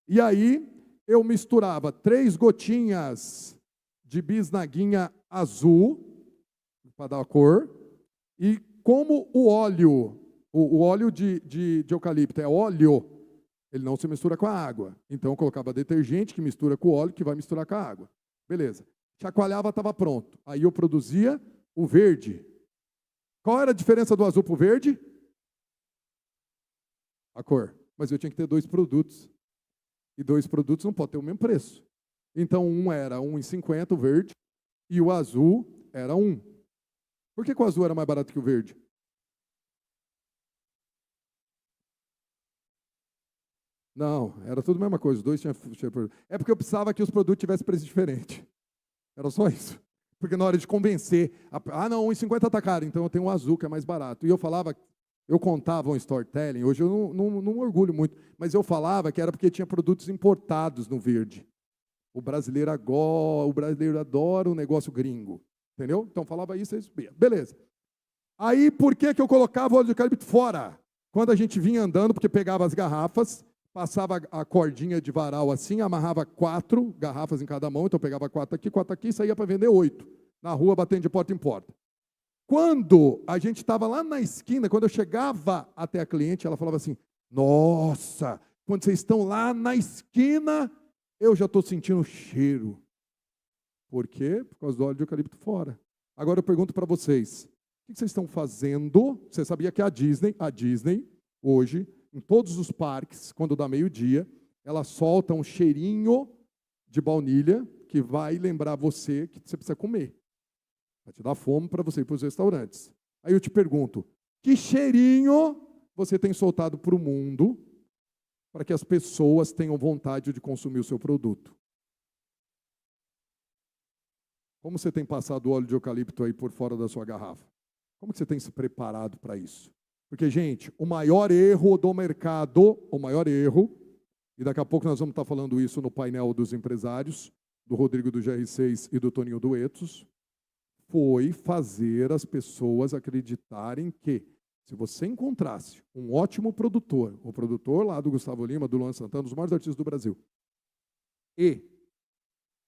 E aí, eu misturava 3 gotinhas de bisnaguinha azul, para dar a cor, e como o óleo de eucalipto é óleo, ele não se mistura com a água. Então, eu colocava detergente que mistura com o óleo, que vai misturar com a água. Beleza. Chacoalhava, estava pronto. Aí eu produzia o verde. Qual era a diferença do azul para o verde? A cor. Mas eu tinha que ter 2 produtos. E 2 produtos não podem ter o mesmo preço. Então, um era R$1,50 o verde e o azul era 1. Por que o azul era mais barato que o verde? Não, era tudo a mesma coisa. Os 2 tinham. É porque eu precisava que os produtos tivessem preço diferente. Era só isso. Porque na hora de convencer, não, R$1,50 está caro, então eu tenho um azul que é mais barato. E eu falava, eu contava um storytelling, hoje eu não orgulho muito, mas eu falava que era porque tinha produtos importados no verde. O brasileiro adora o negócio gringo. Entendeu? Então falava isso, beleza. Aí por que eu colocava o óleo de eucalipto fora? Quando a gente vinha andando, porque pegava as garrafas, passava a cordinha de varal assim, amarrava 4 garrafas em cada mão, então pegava 4 aqui, e saía para vender 8, na rua batendo de porta em porta. Quando a gente estava lá na esquina, quando eu chegava até a cliente, ela falava assim, nossa, quando vocês estão lá na esquina, eu já estou sentindo o cheiro. Por quê? Por causa do óleo de eucalipto fora. Agora eu pergunto para vocês, o que vocês estão fazendo? Você sabia que a Disney, hoje, em todos os parques, quando dá meio-dia, ela solta um cheirinho de baunilha que vai lembrar você que você precisa comer. Vai te dar fome para você ir para os restaurantes. Aí eu te pergunto, que cheirinho você tem soltado para o mundo para que as pessoas tenham vontade de consumir o seu produto. Como você tem passado o óleo de eucalipto aí por fora da sua garrafa? Como que você tem se preparado para isso? Porque, gente, o maior erro do mercado, o maior erro, e daqui a pouco nós vamos estar falando isso no painel dos empresários, do Rodrigo do GR6 e do Toninho Duetos, foi fazer as pessoas acreditarem que, se você encontrasse um ótimo produtor, o produtor lá do Gustavo Lima, do Luan Santana, dos maiores artistas do Brasil, e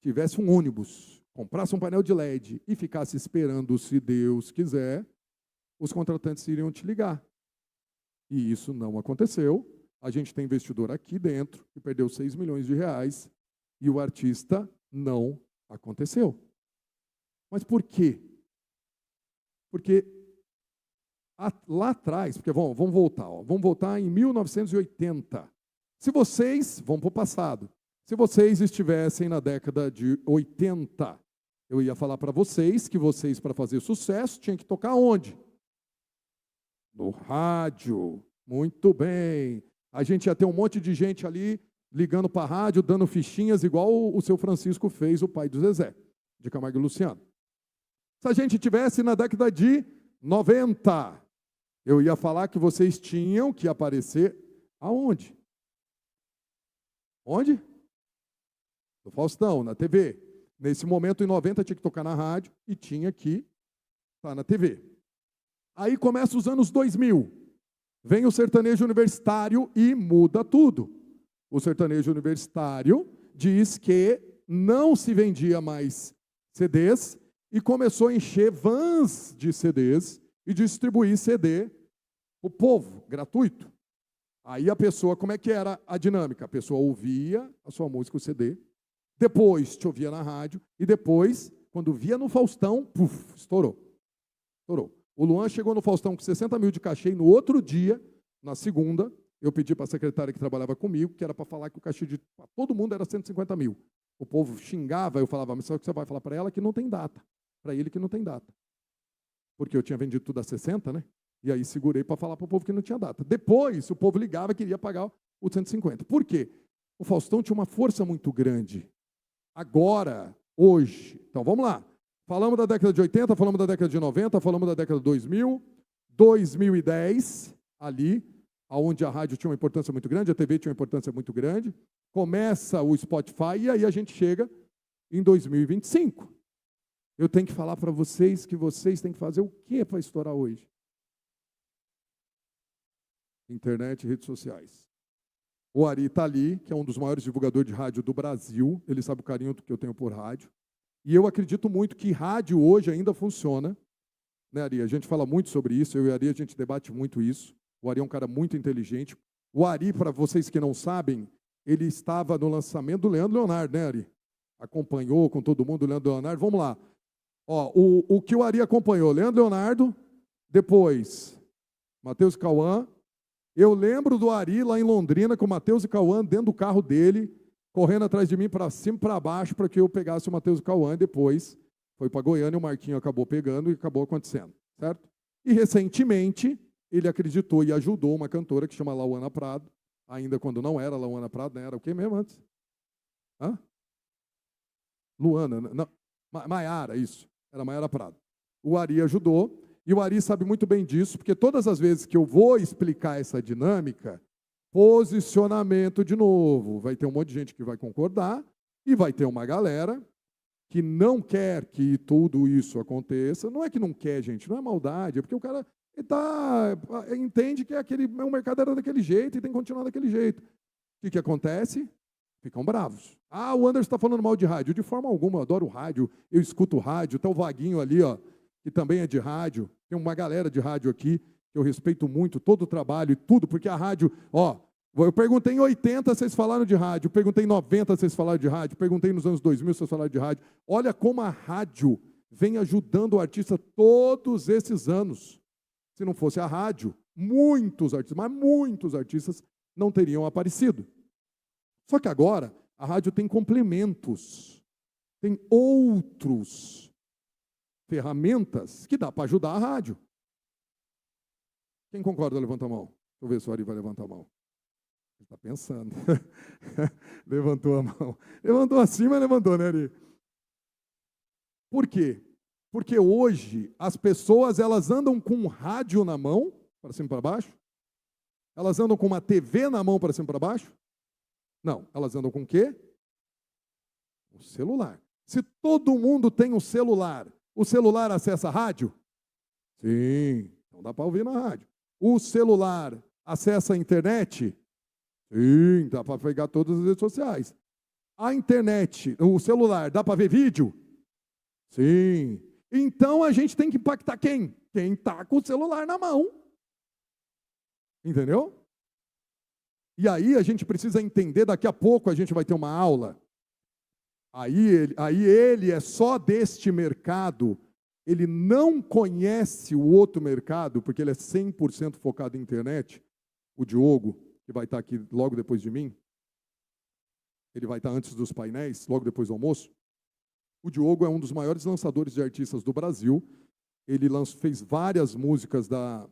tivesse um ônibus, comprasse um painel de LED e ficasse esperando, se Deus quiser, os contratantes iriam te ligar. E isso não aconteceu. A gente tem investidor aqui dentro que perdeu 6 milhões de reais e o artista não aconteceu. Mas por quê? Porque lá atrás, porque vamos voltar, vamos voltar em 1980. Se vocês, vamos para o passado, se vocês estivessem na década de 80, eu ia falar para vocês que vocês, para fazer sucesso, tinham que tocar onde? No rádio. Muito bem. A gente ia ter um monte de gente ali ligando para a rádio, dando fichinhas, igual o seu Francisco fez, o pai do Zezé, de Camargo e Luciano. Se a gente tivesse na década de 90, eu ia falar que vocês tinham que aparecer aonde? Onde? No Faustão, na TV. Nesse momento, em 90, tinha que tocar na rádio e tinha que estar na TV. Aí começa os anos 2000. Vem o sertanejo universitário e muda tudo. O sertanejo universitário diz que não se vendia mais CDs e começou a encher vans de CDs e distribuir CD para o povo, gratuito. Aí a pessoa, como é que era a dinâmica? A pessoa ouvia a sua música, o CD, depois te ouvia na rádio e depois, quando via no Faustão, puf, estourou. Estourou. O Luan chegou no Faustão com 60 mil de cachê e no outro dia, na segunda, eu pedi para a secretária que trabalhava comigo, que era para falar que o cachê de todo mundo era 150 mil. O povo xingava, eu falava, mas sabe o que você vai falar para ela? Que não tem data. Para ele que não tem data. Porque eu tinha vendido tudo a 60, né? E aí segurei para falar para o povo que não tinha data. Depois, o povo ligava e queria pagar o 150. Por quê? O Faustão tinha uma força muito grande. Agora, hoje, então vamos lá. Falamos da década de 80, falamos da década de 90, falamos da década de 2000, 2010, ali, onde a rádio tinha uma importância muito grande, a TV tinha uma importância muito grande, começa o Spotify e aí a gente chega em 2025. Eu tenho que falar para vocês que vocês têm que fazer o que para estourar hoje? Internet e redes sociais. O Ari está ali, que é um dos maiores divulgadores de rádio do Brasil, ele sabe o carinho que eu tenho por rádio. E eu acredito muito que rádio hoje ainda funciona. Né, Ari? A gente fala muito sobre isso, eu e o Ari, a gente debate muito isso. O Ari é um cara muito inteligente. O Ari, para vocês que não sabem, ele estava no lançamento do Leandro Leonardo, né, Ari? Acompanhou com todo mundo o Leandro Leonardo. Vamos lá. Ó, o que o Ari acompanhou? Leandro Leonardo, depois Matheus e Cauã. Eu lembro do Ari lá em Londrina, com o Matheus e Cauã dentro do carro dele, correndo atrás de mim para cima e para baixo para que eu pegasse o Matheus e Cauã e depois foi para Goiânia e o Marquinho acabou pegando e acabou acontecendo, certo? E recentemente ele acreditou e ajudou uma cantora que chama Lauana Prado, ainda quando não era Lauana Prado, né? Era o que mesmo antes? Hã? Luana, não, Maiara, isso, era Maiara Prado. O Ari ajudou e o Ari sabe muito bem disso, porque todas as vezes que eu vou explicar essa dinâmica, posicionamento de novo. Vai ter um monte de gente que vai concordar e vai ter uma galera que não quer que tudo isso aconteça. Não é que não quer, gente, não é maldade, é porque o cara entende que o mercado era daquele jeito e tem que continuar daquele jeito. O que acontece? Ficam bravos. Ah, o Anderson está falando mal de rádio. De forma alguma, eu adoro rádio, eu escuto rádio. Está o Vaguinho ali, ó, que também é de rádio. Tem uma galera de rádio aqui que eu respeito muito, todo o trabalho e tudo, porque a rádio, ó, eu perguntei em 80, vocês falaram de rádio, perguntei em 90, vocês falaram de rádio, perguntei nos anos 2000, vocês falaram de rádio. Olha como a rádio vem ajudando o artista todos esses anos. Se não fosse a rádio, muitos artistas, mas muitos artistas não teriam aparecido. Só que agora, a rádio tem complementos, tem outras ferramentas que dá para ajudar a rádio. Quem concorda, levanta a mão. Deixa eu ver se o Ari vai levantar a mão. Está pensando. Levantou a mão. Levantou assim, mas levantou, né, Ari? Por quê? Porque hoje as pessoas elas andam com um rádio na mão, para cima e para baixo. Elas andam com uma TV na mão, para cima e para baixo. Não, elas andam com o quê? O celular. Se todo mundo tem um celular, o celular acessa a rádio? Sim, então dá para ouvir na rádio. O celular acessa a internet? Sim, dá para pegar todas as redes sociais. A internet, o celular, dá para ver vídeo? Sim. Então a gente tem que impactar quem? Quem está com o celular na mão. Entendeu? E aí a gente precisa entender, daqui a pouco a gente vai ter uma aula. Aí ele é só deste mercado, ele não conhece o outro mercado, porque ele é 100% focado em internet. O Diogo, que vai estar aqui logo depois de mim, ele vai estar antes dos painéis, logo depois do almoço. O Diogo é um dos maiores lançadores de artistas do Brasil. Ele fez várias músicas da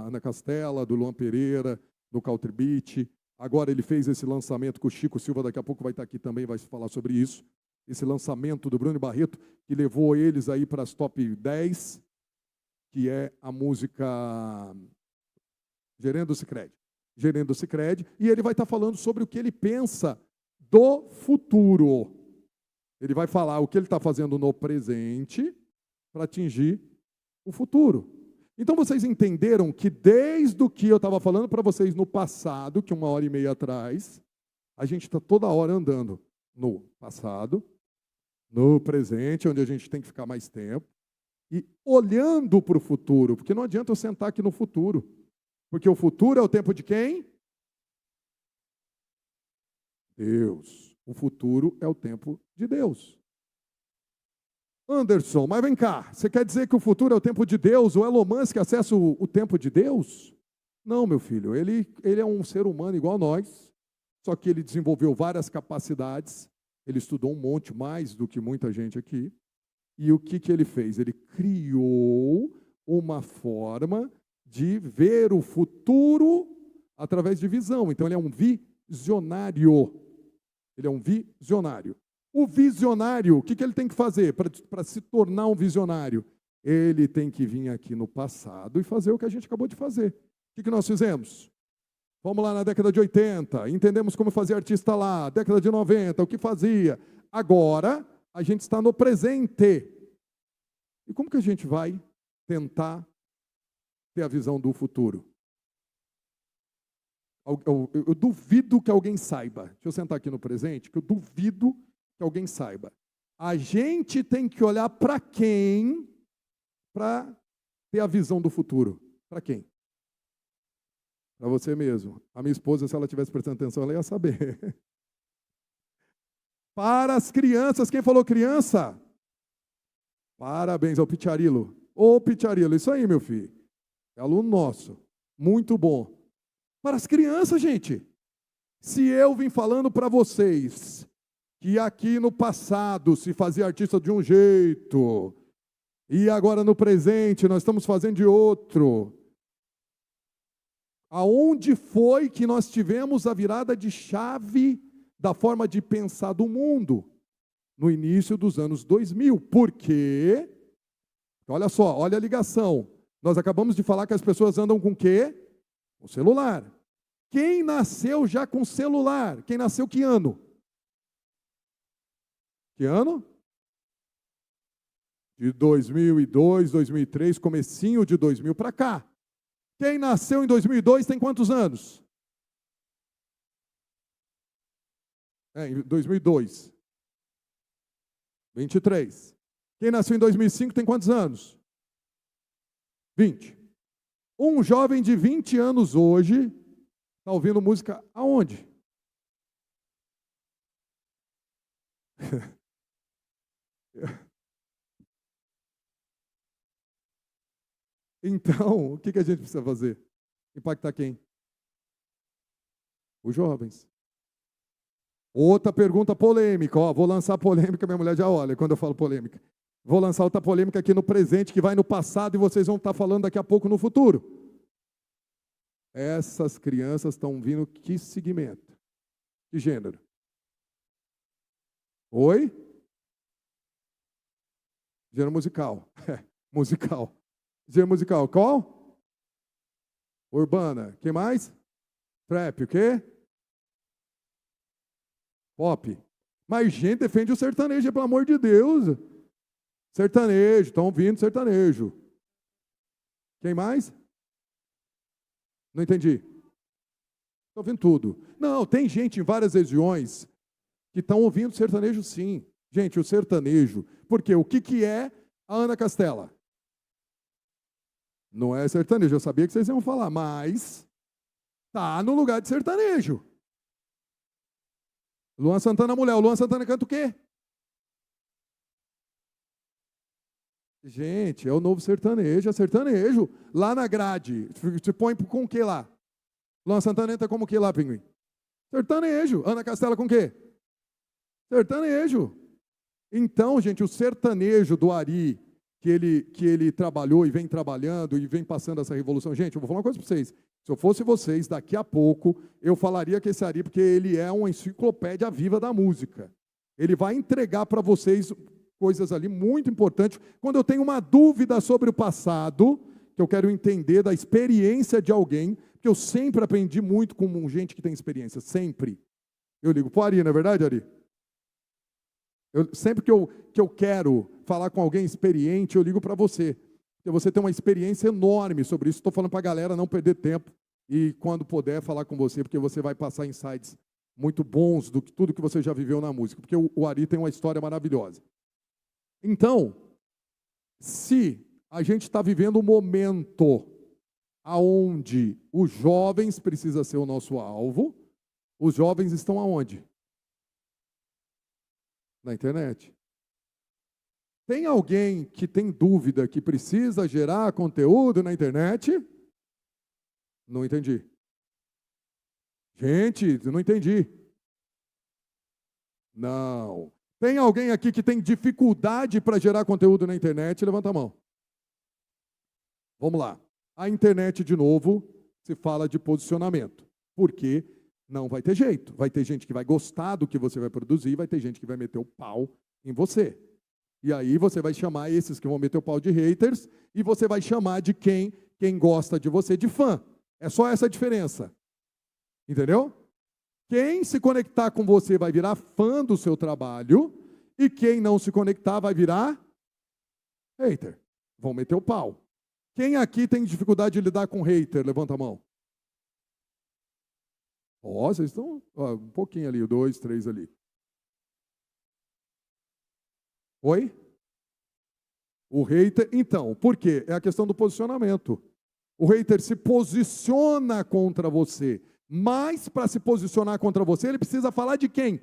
Ana Castela, do Luan Pereira, do Country Beat. Agora ele fez esse lançamento com o Chico Silva, daqui a pouco vai estar aqui também, vai falar sobre isso. Esse lançamento do Bruno Barreto, que levou eles aí para as top 10, que é a música Gerando Sicredi. Gerando Sicredi. E ele vai estar falando sobre o que ele pensa do futuro. Ele vai falar o que ele está fazendo no presente para atingir o futuro. Então vocês entenderam que desde o que eu estava falando para vocês no passado, que 1h30 atrás, a gente está toda hora andando no passado, no presente, onde a gente tem que ficar mais tempo, e olhando para o futuro, porque não adianta eu sentar aqui no futuro, porque o futuro é o tempo de quem? Deus. O futuro é o tempo de Deus. Anderson, mas vem cá, você quer dizer que o futuro é o tempo de Deus? O Elon Musk acessa o tempo de Deus? Não, meu filho, ele é um ser humano igual a nós, só que ele desenvolveu várias capacidades, ele estudou um monte mais do que muita gente aqui, e o que ele fez? Ele criou uma forma de ver o futuro através de visão. Então ele é um visionário. Ele é um visionário. O visionário, o que ele tem que fazer para se tornar um visionário? Ele tem que vir aqui no passado e fazer o que a gente acabou de fazer. O que nós fizemos? Vamos lá na década de 80, entendemos como fazer artista lá, década de 90, o que fazia. Agora, a gente está no presente. E como que a gente vai tentar ter a visão do futuro? Eu duvido que alguém saiba. Deixa eu sentar aqui no presente, que eu duvido que alguém saiba. A gente tem que olhar para quem para ter a visão do futuro? Para quem? Para você mesmo. A minha esposa, se ela estivesse prestando atenção, ela ia saber. Para as crianças. Quem falou criança? Parabéns ao Picharilo. Ô, Picharilo, isso aí, meu filho. É aluno nosso. Muito bom. Para as crianças, gente. Se eu vim falando para vocês que aqui no passado se fazia artista de um jeito e agora no presente nós estamos fazendo de outro, aonde foi que nós tivemos a virada de chave da forma de pensar do mundo? No início dos anos 2000. Por quê? Olha só, olha a ligação. Nós acabamos de falar que as pessoas andam com o quê? O celular. Quem nasceu já com celular? Quem nasceu que ano? Que ano? De 2002, 2003, comecinho de 2000 para cá. Quem nasceu em 2002 tem quantos anos? Em 2002. 23. Quem nasceu em 2005 tem quantos anos? 20. Um jovem de 20 anos hoje está ouvindo música aonde? Então, o que a gente precisa fazer? Impactar quem? Os jovens. Outra pergunta polêmica. Vou lançar polêmica, minha mulher já olha quando eu falo polêmica. Vou lançar outra polêmica aqui no presente, que vai no passado e vocês vão estar falando daqui a pouco no futuro. Essas crianças estão vindo que segmento? Que gênero? Oi? Gênero musical. Musical. Gênero musical. Qual? Urbana. Quem mais? Trap. O quê? Pop. Mas gente defende o sertanejo, pelo amor de Deus. Sertanejo. Estão ouvindo sertanejo. Quem mais? Não entendi. Estou ouvindo tudo. Não, tem gente em várias regiões que estão ouvindo sertanejo, sim. Gente, o sertanejo. Porque o que é a Ana Castela? Não é sertanejo. Eu sabia que vocês iam falar, mas tá no lugar de sertanejo. Luan Santana, mulher. O Luan Santana canta o quê? Gente, é o novo sertanejo, é sertanejo. Lá na grade, se põe com o que lá? Luan Santana entra como o que lá, Pinguim? Sertanejo. Ana Castela com o quê? Sertanejo. Então, gente, o sertanejo do Ari, que ele trabalhou e vem trabalhando e vem passando essa revolução. Gente, eu vou falar uma coisa para vocês. Se eu fosse vocês, daqui a pouco, eu falaria que esse Ari, porque ele é uma enciclopédia viva da música. Ele vai entregar para vocês coisas ali muito importantes. Quando eu tenho uma dúvida sobre o passado, que eu quero entender da experiência de alguém, porque eu sempre aprendi muito com gente que tem experiência, sempre. Eu ligo para o Ari, não é verdade, Ari? Sempre que eu quero falar com alguém experiente, eu ligo para você. Porque você tem uma experiência enorme sobre isso. Estou falando para a galera não perder tempo e, quando puder, falar com você, porque você vai passar insights muito bons do que tudo que você já viveu na música. Porque o Ari tem uma história maravilhosa. Então, se a gente está vivendo um momento onde os jovens precisam ser o nosso alvo, os jovens estão aonde? Na internet. Tem alguém que tem dúvida que precisa gerar conteúdo na internet? Não entendi. Gente, não entendi. Não. Tem alguém aqui que tem dificuldade para gerar conteúdo na internet? Levanta a mão. Vamos lá. A internet, de novo, se fala de posicionamento. Porque não vai ter jeito. Vai ter gente que vai gostar do que você vai produzir, vai ter gente que vai meter o pau em você. E aí você vai chamar esses que vão meter o pau de haters e você vai chamar de quem gosta de você de fã. É só essa a diferença. Entendeu? Quem se conectar com você vai virar fã do seu trabalho e quem não se conectar vai virar hater. Vão meter o pau. Quem aqui tem dificuldade de lidar com hater? Levanta a mão. Ó, vocês estão um pouquinho ali, 2, 3 ali. Oi? O hater, então, por quê? É a questão do posicionamento. O hater se posiciona contra você. Mas, para se posicionar contra você, ele precisa falar de quem?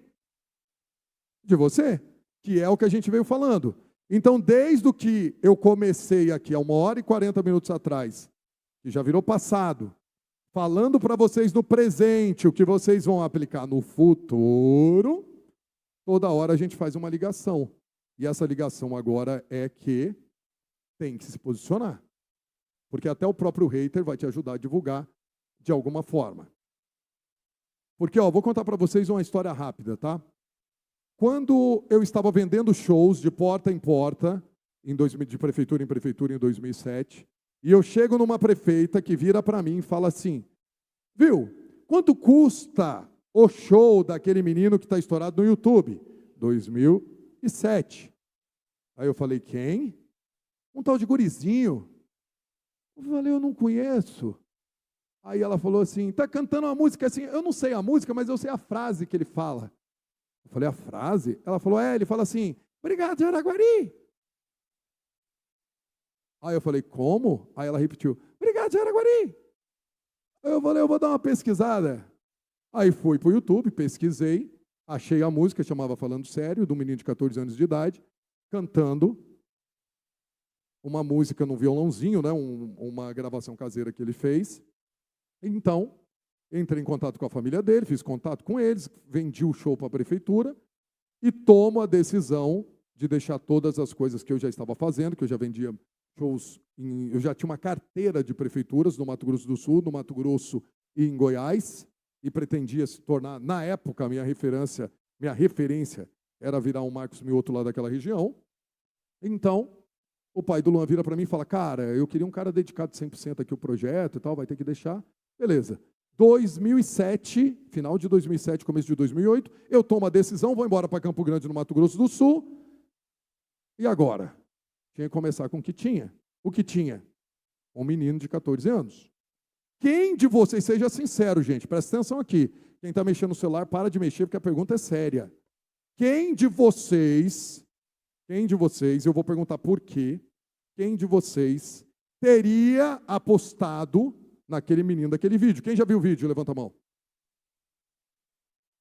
De você, que é o que a gente veio falando. Então, desde o que eu comecei aqui, há 1h40 atrás, que já virou passado, falando para vocês no presente, o que vocês vão aplicar no futuro, toda hora a gente faz uma ligação. E essa ligação agora é que tem que se posicionar. Porque até o próprio hater vai te ajudar a divulgar de alguma forma. Porque, vou contar para vocês uma história rápida, tá? Quando eu estava vendendo shows de porta em porta, de prefeitura em prefeitura em 2007, e eu chego numa prefeita que vira para mim e fala assim, viu, quanto custa o show daquele menino que está estourado no YouTube? 2007. Aí eu falei, quem? Um tal de gurizinho. Eu falei, eu não conheço. Aí ela falou assim, está cantando uma música assim, eu não sei a música, mas eu sei a frase que ele fala. Eu falei, a frase? Ela falou, ele fala assim, obrigado, Araguari. Aí eu falei, como? Aí ela repetiu, obrigado, Araguari. Aí eu falei, eu vou dar uma pesquisada. Aí fui para o YouTube, pesquisei, achei a música, chamava Falando Sério, de um menino de 14 anos de idade, cantando uma música num violãozinho, né, uma gravação caseira que ele fez. Então, entrei em contato com a família dele, fiz contato com eles, vendi o show para a prefeitura e tomo a decisão de deixar todas as coisas que eu já estava fazendo, que eu já vendia shows, eu já tinha uma carteira de prefeituras no Mato Grosso do Sul, no Mato Grosso e em Goiás, e pretendia se tornar, na época, a minha referência era virar um Marcos Mioto lá daquela região. Então, o pai do Luan vira para mim e fala, cara, eu queria um cara dedicado 100% aqui ao projeto e tal, vai ter que deixar. Beleza. 2007, final de 2007, começo de 2008, eu tomo a decisão, vou embora para Campo Grande, no Mato Grosso do Sul. E agora? Tinha que começar com o que tinha. O que tinha? Um menino de 14 anos. Quem de vocês, seja sincero, gente, presta atenção aqui. Quem está mexendo no celular, para de mexer, porque a pergunta é séria. Quem de vocês, eu vou perguntar por quê, quem de vocês teria apostado naquele menino daquele vídeo? Quem já viu o vídeo? Levanta a mão.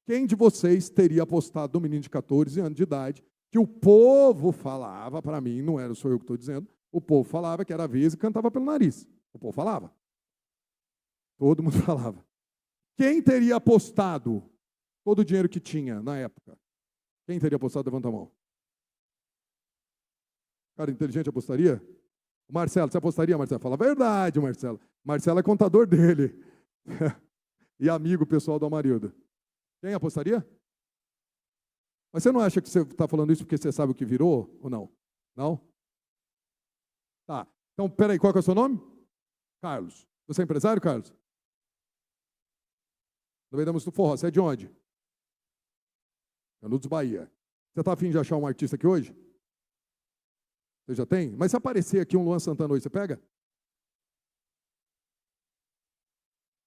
Quem de vocês teria apostado no menino de 14 anos de idade, que o povo falava, para mim, não era só eu que estou dizendo, o povo falava que era a vez e cantava pelo nariz. O povo falava. Todo mundo falava. Quem teria apostado todo o dinheiro que tinha na época? Quem teria apostado? Levanta a mão. Cara inteligente apostaria? O Marcelo, você apostaria, Marcelo? Fala a verdade, Marcelo. Marcelo é contador dele. E amigo pessoal do Amarildo. Quem apostaria? Mas você não acha que você está falando isso porque você sabe o que virou ou não? Não? Tá. Então, peraí, qual que é o seu nome? Carlos. Você é empresário, Carlos? Também damos do forró. Você é de onde? Canudos, Bahia. Você está afim de achar um artista aqui hoje? Você já tem? Mas se aparecer aqui um Luan Santana hoje, você pega?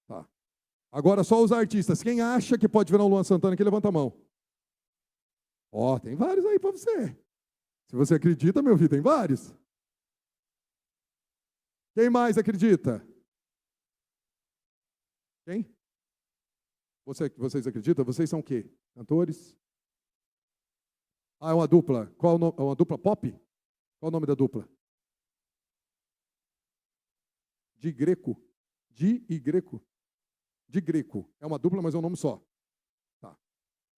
Tá. Agora só os artistas. Quem acha que pode virar um Luan Santana aqui, levanta a mão. Ó, tem vários aí para você. Se você acredita, meu filho, tem vários. Quem mais acredita? Quem? Vocês acreditam? Vocês são o quê? Cantores? Ah, é uma dupla. Qual o nome? É uma dupla pop? Qual o nome da dupla? De Greco. De e Greco. De Greco. É uma dupla, mas é um nome só. Tá.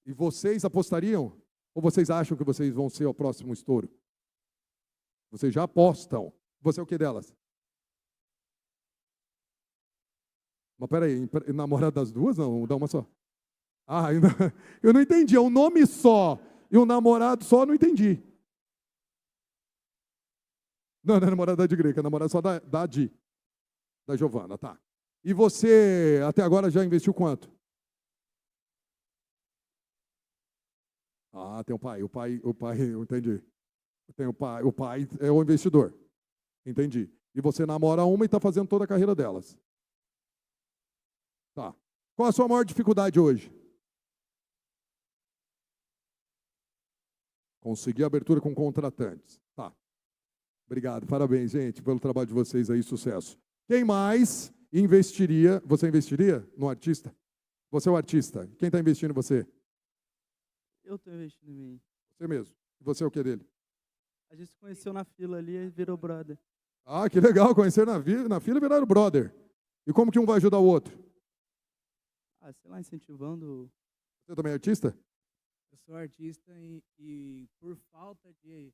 E vocês apostariam? Ou vocês acham que vocês vão ser o próximo estouro? Vocês já apostam. Você é o que delas? Mas peraí, namorada das duas? Não, dá uma só. Ah, ainda, eu não entendi. É um nome só. E um namorado só, não entendi. Não, não é namorada de Greca, é namorada só da Giovana, tá. E você, até agora, já investiu quanto? Ah, tem o pai, eu entendi. Tem o pai é o investidor. Entendi. E você namora uma e está fazendo toda a carreira delas. Tá. Qual a sua maior dificuldade hoje? Conseguir abertura com contratantes. Tá. Obrigado, parabéns, gente, pelo trabalho de vocês aí, sucesso. Quem mais investiria? Você investiria no artista? Você é o artista. Quem está investindo em você? Eu estou investindo em mim. Você mesmo. E você é o que dele? A gente se conheceu na fila ali e virou brother. Ah, que legal, conhecer na fila e viraram brother. E como que um vai ajudar o outro? Ah, sei lá, incentivando. Você também é artista? Eu sou artista e por falta de,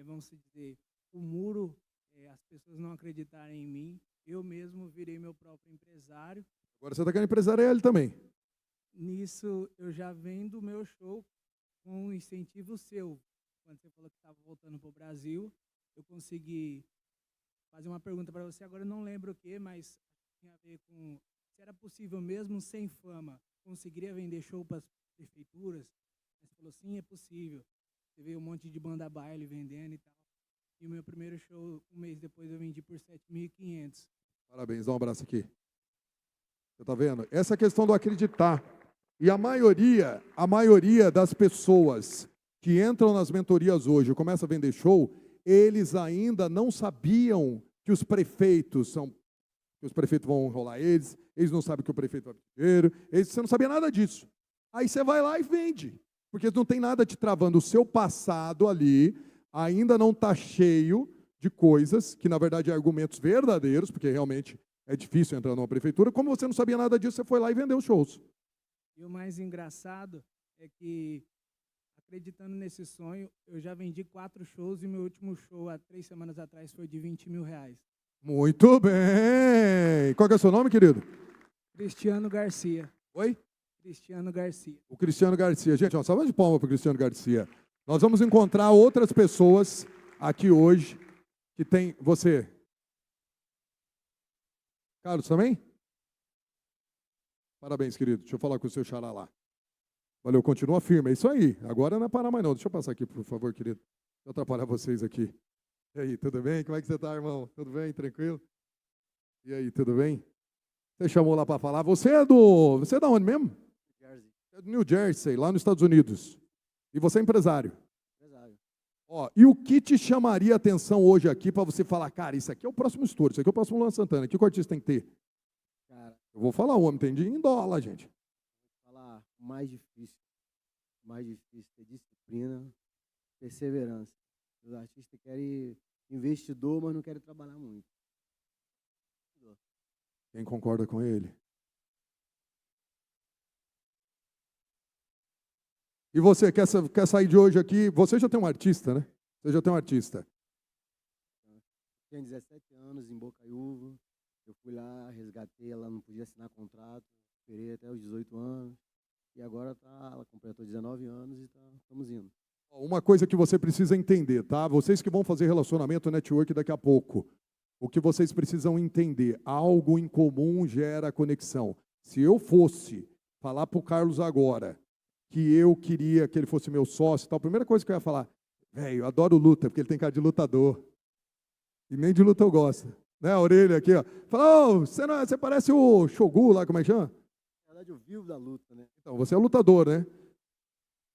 vamos dizer, o muro, as pessoas não acreditarem em mim, eu mesmo virei meu próprio empresário. Agora você está querendo empresariar ele também. Nisso, eu já vendo o meu show com um incentivo seu. Quando você falou que estava voltando para o Brasil, eu consegui fazer uma pergunta para você, agora eu não lembro o que, mas tinha a ver com se era possível mesmo sem fama, conseguiria vender show para as prefeituras. Você falou, sim, é possível. Você veio um monte de banda baile vendendo e tal. E o meu primeiro show, um mês depois, eu vendi por 7.500. Parabéns, dá um abraço aqui. Você está vendo? Essa questão do acreditar. E a maioria das pessoas que entram nas mentorias hoje, começam a vender show, eles ainda não sabiam que os prefeitos vão enrolar eles não sabem que o prefeito vai pedir dinheiro, você não sabia nada disso. Aí você vai lá e vende, porque não tem nada te travando. O seu passado ali ainda não está cheio de coisas, que na verdade é argumentos verdadeiros, porque realmente é difícil entrar numa prefeitura. Como você não sabia nada disso, você foi lá e vendeu os shows. E o mais engraçado é que acreditando nesse sonho, eu já vendi 4 shows e meu último show, há 3 semanas atrás, foi de R$ 20.000. Muito bem. Qual que é o seu nome, querido? Cristiano Garcia. Oi? Cristiano Garcia. O Cristiano Garcia. Gente, uma salva de palmas para o Cristiano Garcia. Nós vamos encontrar outras pessoas aqui hoje que tem... Você? Carlos também? Parabéns, querido. Deixa eu falar com o seu xará lá. Valeu, continua firme. É isso aí. Agora não é parar mais não. Deixa eu passar aqui, por favor, querido. Deixa eu atrapalhar vocês aqui. E aí, tudo bem? Como é que você está, irmão? Tudo bem? Tranquilo? E aí, tudo bem? Você chamou lá para falar. Você é da onde mesmo? Jersey. É do New Jersey, lá nos Estados Unidos. E você é empresário. Empresário. Ó, e o que te chamaria a atenção hoje aqui para você falar, cara, isso aqui é o próximo estouro, isso aqui é o próximo Luan Santana. O que o artista tem que ter? Cara, Eu vou falar, o homem tem dinheiro em dólar, gente. vou falar mais difícil ter disciplina, perseverança. Os artistas querem investidor, mas não querem trabalhar muito. Quem concorda com ele? E você, quer sair de hoje aqui? Você já tem um artista, né? Você já tem um artista. Tinha 17 anos em Bocaiúva. Eu fui lá, resgatei, ela não podia assinar contrato. Esperei até os 18 anos. E agora ela completou 19 anos e estamos indo. Uma coisa que você precisa entender, tá? Vocês que vão fazer relacionamento network daqui a pouco. O que vocês precisam entender, algo em comum gera conexão. Se eu fosse falar para o Carlos agora que eu queria que ele fosse meu sócio, tal, a primeira coisa que eu ia falar, velho, eu adoro luta, porque ele tem cara de lutador. E nem de luta eu gosto. Né? A orelha aqui, ó. Fala, oh, você parece o Shogun lá, como é que chama? Na verdade, eu vivo da luta, né? Então, você é lutador, né?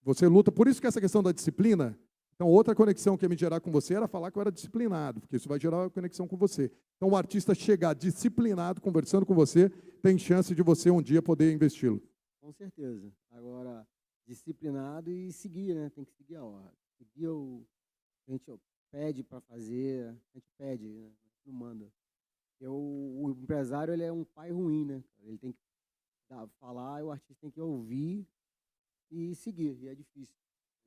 Você luta, por isso que essa questão da disciplina. Então, outra conexão que ia me gerar com você era falar que eu era disciplinado, porque isso vai gerar uma conexão com você. Então, o artista chegar disciplinado, conversando com você, tem chance de você um dia poder investi-lo. Com certeza. Agora, disciplinado e seguir, né? Tem que seguir a ordem. Seguir a gente pede para fazer, a gente pede, né? Não manda. O empresário, ele é um pai ruim, né? Ele tem que falar, o artista tem que ouvir e seguir, e é difícil.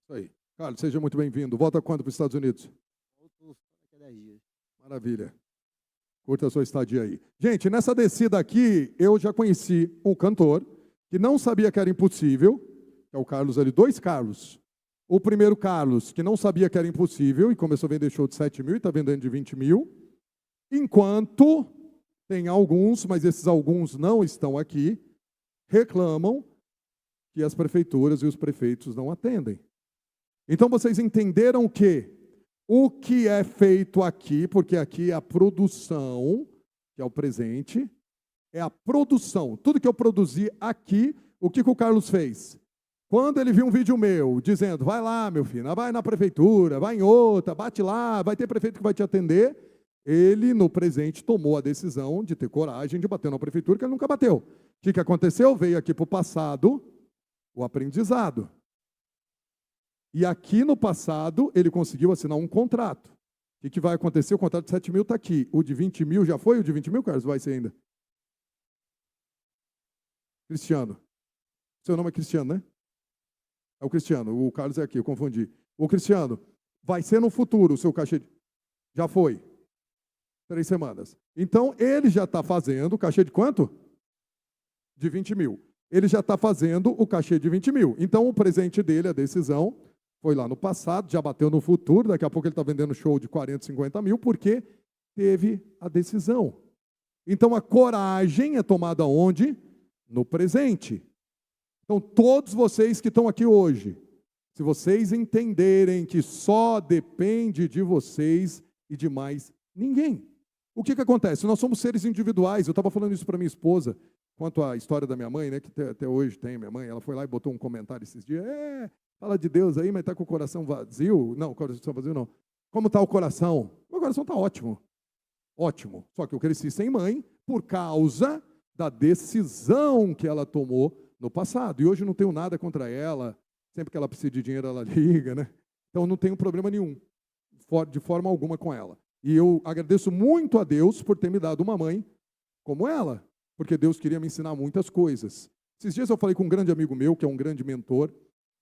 Isso aí. Carlos, seja muito bem-vindo. Volta quando para os Estados Unidos? Volto daqui a 10 dias. Maravilha. Curta a sua estadia aí. Gente, nessa descida aqui, eu já conheci um cantor que não sabia que era impossível, que é o Carlos ali, 2 Carlos. O primeiro Carlos, que não sabia que era impossível e começou a vender show de 7 mil e está vendendo de 20 mil. Enquanto tem alguns, mas esses alguns não estão aqui, reclamam que as prefeituras e os prefeitos não atendem. Então, vocês entenderam que o que é feito aqui, porque aqui é a produção, que é o presente, é a produção. Tudo que eu produzi aqui, o que o Carlos fez? Quando ele viu um vídeo meu dizendo, vai lá, meu filho, vai na prefeitura, vai em outra, bate lá, vai ter prefeito que vai te atender, ele, no presente, tomou a decisão de ter coragem de bater na prefeitura, que ele nunca bateu. O que aconteceu? Veio aqui para o passado o aprendizado. E aqui no passado, ele conseguiu assinar um contrato. O que vai acontecer? O contrato de 7 mil está aqui. O de 20 mil já foi? O de 20 mil, Carlos? Vai ser ainda? Cristiano. Seu nome é Cristiano, né? É o Cristiano. O Carlos é aqui, eu confundi. O Cristiano, vai ser no futuro o seu cachê. Já foi. 3 semanas. Então, ele já está fazendo o cachê de quanto? De 20 mil. Ele já está fazendo o cachê de 20 mil. Então, o presente dele, a decisão, foi lá no passado, já bateu no futuro, daqui a pouco ele está vendendo show de 40, 50 mil, porque teve a decisão. Então, a coragem é tomada onde? No presente. Então, todos vocês que estão aqui hoje, se vocês entenderem que só depende de vocês e de mais ninguém. O que acontece? Nós somos seres individuais. Eu estava falando isso para minha esposa, quanto à história da minha mãe, né, que até hoje tem minha mãe. Ela foi lá e botou um comentário esses dias. Fala de Deus aí, mas está com o coração vazio. Não, coração vazio não. Como está o coração? Meu coração está ótimo. Ótimo. Só que eu cresci sem mãe por causa da decisão que ela tomou no passado. E hoje não tenho nada contra ela. Sempre que ela precisa de dinheiro, ela liga, né? Então não tenho problema nenhum, de forma alguma com ela. E eu agradeço muito a Deus por ter me dado uma mãe como ela, porque Deus queria me ensinar muitas coisas. Esses dias eu falei com um grande amigo meu, que é um grande mentor,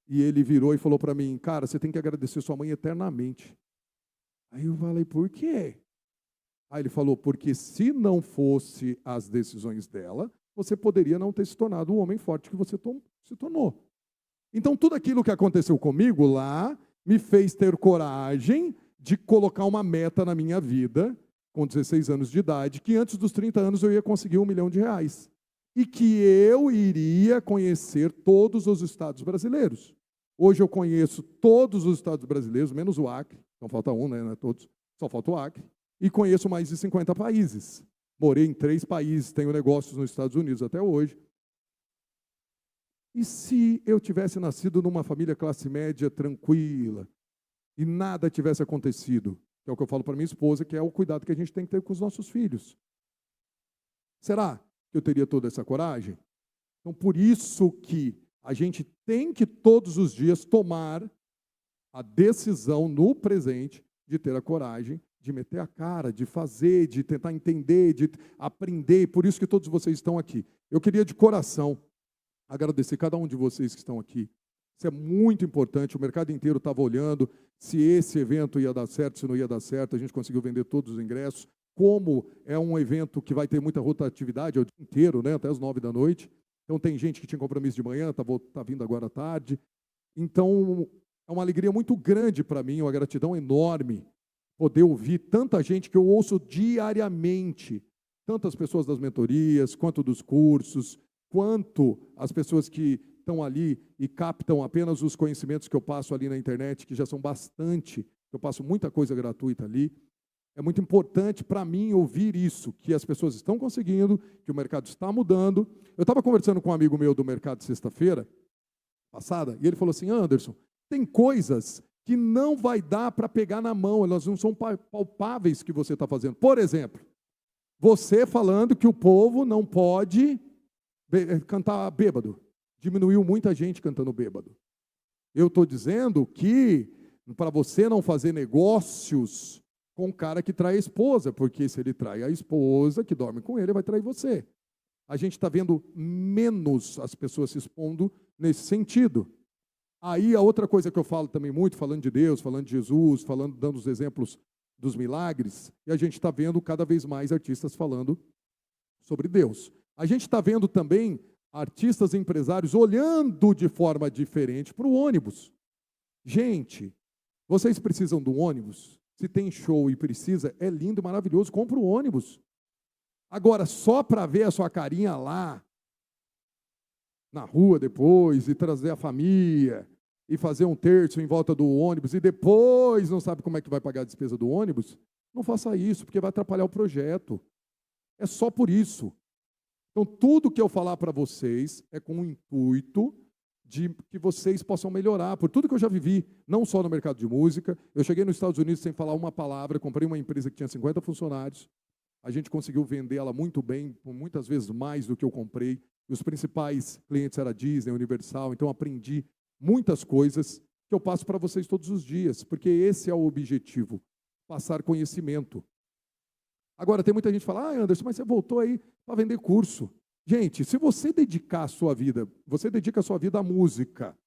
E ele virou e falou para mim, cara, você tem que agradecer sua mãe eternamente. Aí eu falei, por quê? Aí ele falou, porque se não fosse as decisões dela, você poderia não ter se tornado o homem forte que você se tornou. Então, tudo aquilo que aconteceu comigo lá me fez ter coragem de colocar uma meta na minha vida, com 16 anos de idade, que antes dos 30 anos eu ia conseguir R$1 milhão. E que eu iria conhecer todos os estados brasileiros. Hoje eu conheço todos os estados brasileiros, menos o Acre, então falta um, né? Não é todos, só falta o Acre. E conheço mais de 50 países. Morei em 3 países, tenho negócios nos Estados Unidos até hoje. E se eu tivesse nascido numa família classe média tranquila e nada tivesse acontecido, que é o que eu falo para minha esposa, que é o cuidado que a gente tem que ter com os nossos filhos. Será que eu teria toda essa coragem? Então, por isso que a gente tem que todos os dias tomar a decisão no presente de ter a coragem de meter a cara, de fazer, de tentar entender, de aprender. Por isso que todos vocês estão aqui. Eu queria de coração agradecer cada um de vocês que estão aqui. Isso é muito importante. O mercado inteiro estava olhando se esse evento ia dar certo, se não ia dar certo. A gente conseguiu vender todos os ingressos. Como é um evento que vai ter muita rotatividade, é o dia inteiro, né, até as 9 da noite. Então, tem gente que tinha compromisso de manhã, está vindo agora à tarde. Então, é uma alegria muito grande para mim, uma gratidão enorme, poder ouvir tanta gente que eu ouço diariamente, tanto as pessoas das mentorias, quanto dos cursos, quanto as pessoas que estão ali e captam apenas os conhecimentos que eu passo ali na internet, que já são bastante, eu passo muita coisa gratuita ali. É muito importante para mim ouvir isso, que as pessoas estão conseguindo, que o mercado está mudando. Eu estava conversando com um amigo meu do mercado sexta-feira passada, e ele falou assim, Anderson, tem coisas que não vai dar para pegar na mão, elas não são palpáveis que você está fazendo. Por exemplo, você falando que o povo não pode cantar bêbado. Diminuiu muita gente cantando bêbado. Eu estou dizendo que para você não fazer negócios com o cara que trai a esposa, porque se ele trai a esposa que dorme com ele, vai trair você. A gente está vendo menos as pessoas se expondo nesse sentido. Aí a outra coisa que eu falo também muito, falando de Deus, falando de Jesus, dando os exemplos dos milagres, e a gente está vendo cada vez mais artistas falando sobre Deus. A gente está vendo também artistas e empresários olhando de forma diferente para o ônibus. Gente, vocês precisam do ônibus? Se tem show e precisa, é lindo, maravilhoso, compra o ônibus. Agora, só para ver a sua carinha lá, na rua depois, e trazer a família, e fazer um terço em volta do ônibus, e depois não sabe como é que vai pagar a despesa do ônibus, não faça isso, porque vai atrapalhar o projeto. É só por isso. Então, tudo que eu falar para vocês é com o intuito de que vocês possam melhorar, por tudo que eu já vivi, não só no mercado de música. Eu cheguei nos Estados Unidos sem falar uma palavra, comprei uma empresa que tinha 50 funcionários, a gente conseguiu vender ela muito bem, muitas vezes mais do que eu comprei. E os principais clientes eram a Disney, Universal, então aprendi muitas coisas que eu passo para vocês todos os dias, porque esse é o objetivo, passar conhecimento. Agora, tem muita gente que fala, Anderson, mas você voltou aí para vender curso. Gente, se você dedicar a sua vida, você dedica a sua vida à música,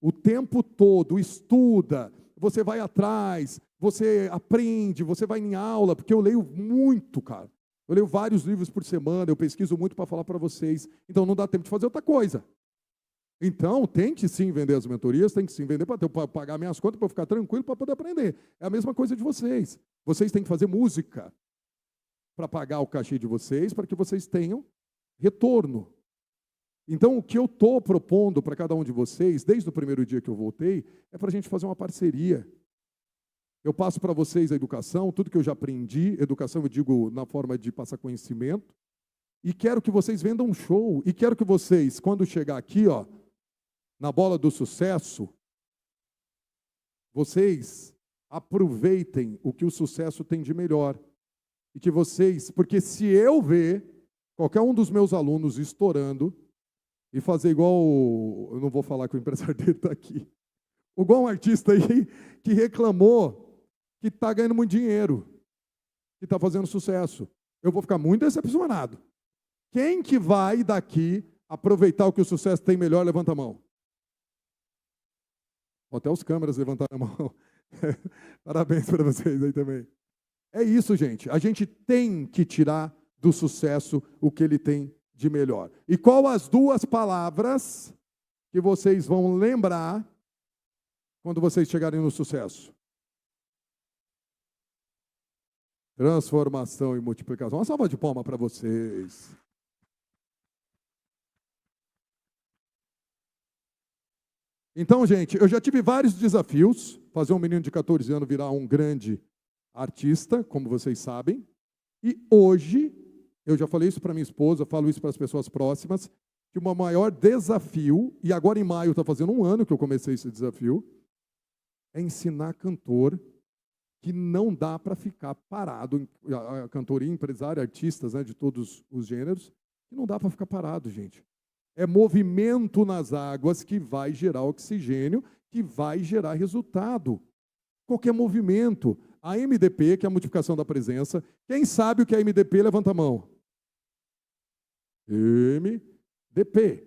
o tempo todo, estuda, você vai atrás, você aprende, você vai em aula, porque eu leio muito, cara. Eu leio vários livros por semana, eu pesquiso muito para falar para vocês, então não dá tempo de fazer outra coisa. Então, tem que sim vender as mentorias, tem que sim vender para pagar minhas contas, para eu ficar tranquilo, para poder aprender. É a mesma coisa de vocês. Vocês têm que fazer música para pagar o cachê de vocês, para que vocês tenham retorno. Então, o que eu estou propondo para cada um de vocês, desde o primeiro dia que eu voltei, é para a gente fazer uma parceria. Eu passo para vocês a educação, tudo que eu já aprendi, educação eu digo na forma de passar conhecimento, e quero que vocês vendam um show, e quero que vocês, quando chegar aqui, ó, na bola do sucesso, vocês aproveitem o que o sucesso tem de melhor. E que vocês, porque se eu ver qualquer um dos meus alunos estourando e fazer igual, eu não vou falar que o empresário dele está aqui, igual um artista aí que reclamou que está ganhando muito dinheiro, que está fazendo sucesso, eu vou ficar muito decepcionado. Quem que vai daqui aproveitar o que o sucesso tem melhor, levanta a mão. Até os câmeras levantaram a mão. Parabéns para vocês aí também. É isso, gente. A gente tem que tirar do sucesso o que ele tem de melhor. E qual as duas palavras que vocês vão lembrar quando vocês chegarem no sucesso? Transformação e multiplicação. Uma salva de palmas para vocês. Então, gente, eu já tive vários desafios. Fazer um menino de 14 anos virar um grande artista, como vocês sabem. E hoje, eu já falei isso para minha esposa, falo isso para as pessoas próximas, que o meu maior desafio, e agora em maio está fazendo um ano que eu comecei esse desafio, é ensinar cantor que não dá para ficar parado, cantoria, empresário, artistas, né, de todos os gêneros, que não dá para ficar parado, gente. É movimento nas águas que vai gerar oxigênio, que vai gerar resultado. Qualquer movimento. A MDP, que é a multiplicação da presença, quem sabe o que é MDP, levanta a mão. MDP.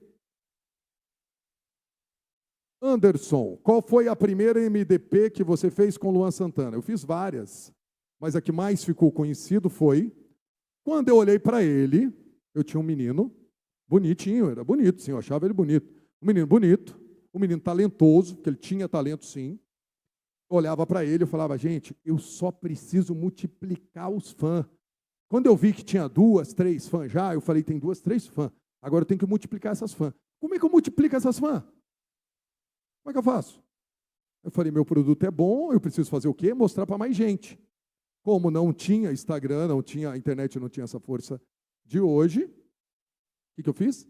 Anderson, qual foi a primeira MDP que você fez com Luan Santana? Eu fiz várias, mas a que mais ficou conhecido foi quando eu olhei para ele, eu tinha um menino bonitinho, era bonito, sim, eu achava ele bonito. Um menino bonito, um menino talentoso, porque ele tinha talento, sim. Eu olhava para ele e falava, gente, eu só preciso multiplicar os fãs. Quando eu vi que tinha 2, 3 fãs já, eu falei, tem 2, 3 fãs. Agora eu tenho que multiplicar essas fãs. Como é que eu multiplico essas fãs? Como é que eu faço? Eu falei, meu produto é bom, eu preciso fazer o quê? Mostrar para mais gente. Como não tinha Instagram, não tinha, a internet não tinha essa força de hoje, o que eu fiz?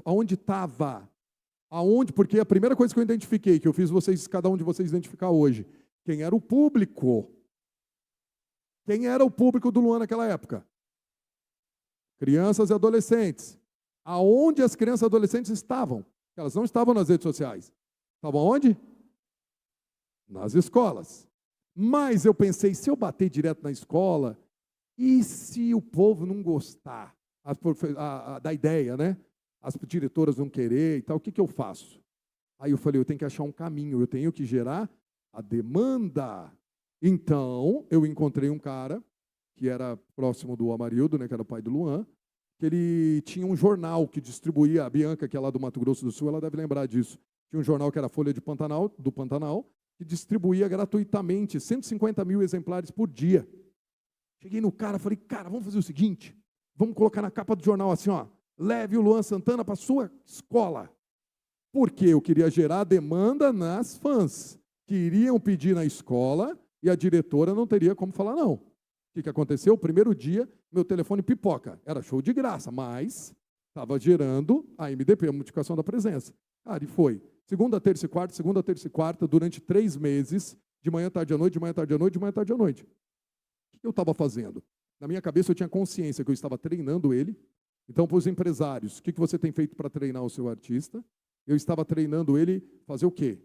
Aonde estava? Aonde? Porque a primeira coisa que eu identifiquei, que eu fiz vocês, cada um de vocês identificar hoje, quem era o público? Quem era o público do Luan naquela época? Crianças e adolescentes. Aonde as crianças e adolescentes estavam? Elas não estavam nas redes sociais. Estavam onde? Nas escolas. Mas eu pensei, se eu bater direto na escola, e se o povo não gostar da ideia, né? As diretoras não querer e tal, o que eu faço? Aí eu falei, eu tenho que achar um caminho, eu tenho que gerar a demanda. Então, eu encontrei um cara, que era próximo do Amarildo, né, que era o pai do Luan, que ele tinha um jornal que distribuía, a Bianca, que é lá do Mato Grosso do Sul, ela deve lembrar disso. Tinha um jornal que era a Folha do Pantanal, que distribuía gratuitamente 150 mil exemplares por dia. Cheguei no cara, falei, cara, vamos fazer o seguinte, vamos colocar na capa do jornal assim, ó, leve o Luan Santana para a sua escola. Porque eu queria gerar demanda nas fãs, que iriam pedir na escola e a diretora não teria como falar não. O que aconteceu? O primeiro dia, meu telefone pipoca. Era show de graça, mas estava gerando a MDP, a multiplicação da presença. Cara, e foi. Segunda, terça e quarta, durante 3 meses, de manhã, tarde à noite, de manhã, tarde à noite, de manhã, tarde à noite. O que eu estava fazendo? Na minha cabeça eu tinha consciência que eu estava treinando ele. Então, para os empresários, o que você tem feito para treinar o seu artista? Eu estava treinando ele fazer o quê?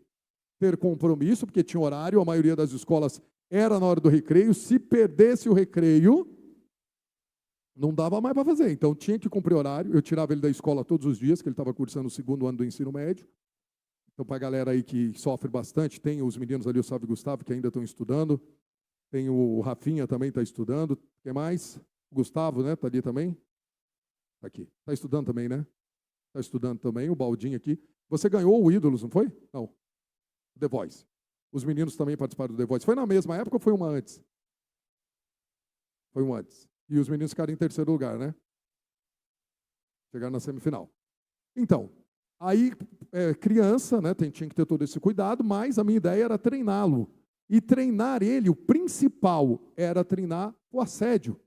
Ter compromisso, porque tinha horário, a maioria das escolas era na hora do recreio. Se perdesse o recreio, não dava mais para fazer. Então, tinha que cumprir horário. Eu tirava ele da escola todos os dias, que ele estava cursando o 2º ano do ensino médio. Então, para a galera aí que sofre bastante, tem os meninos ali, o Sávio e o Gustavo, que ainda estão estudando. Tem o Rafinha também, está estudando. Quem mais? O Gustavo, né? Está ali também. Tá aqui. Está estudando também, né? Está estudando também. O Baldinho aqui. Você ganhou o Ídolos, não foi? Não. The Voice. Os meninos também participaram do The Voice. Foi na mesma época ou foi uma antes? Foi uma antes. E os meninos ficaram em 3º lugar, né? Chegaram na semifinal. Então, aí, criança, né? Tinha que ter todo esse cuidado, mas a minha ideia era treiná-lo. E treinar ele, o principal era treinar o assédio.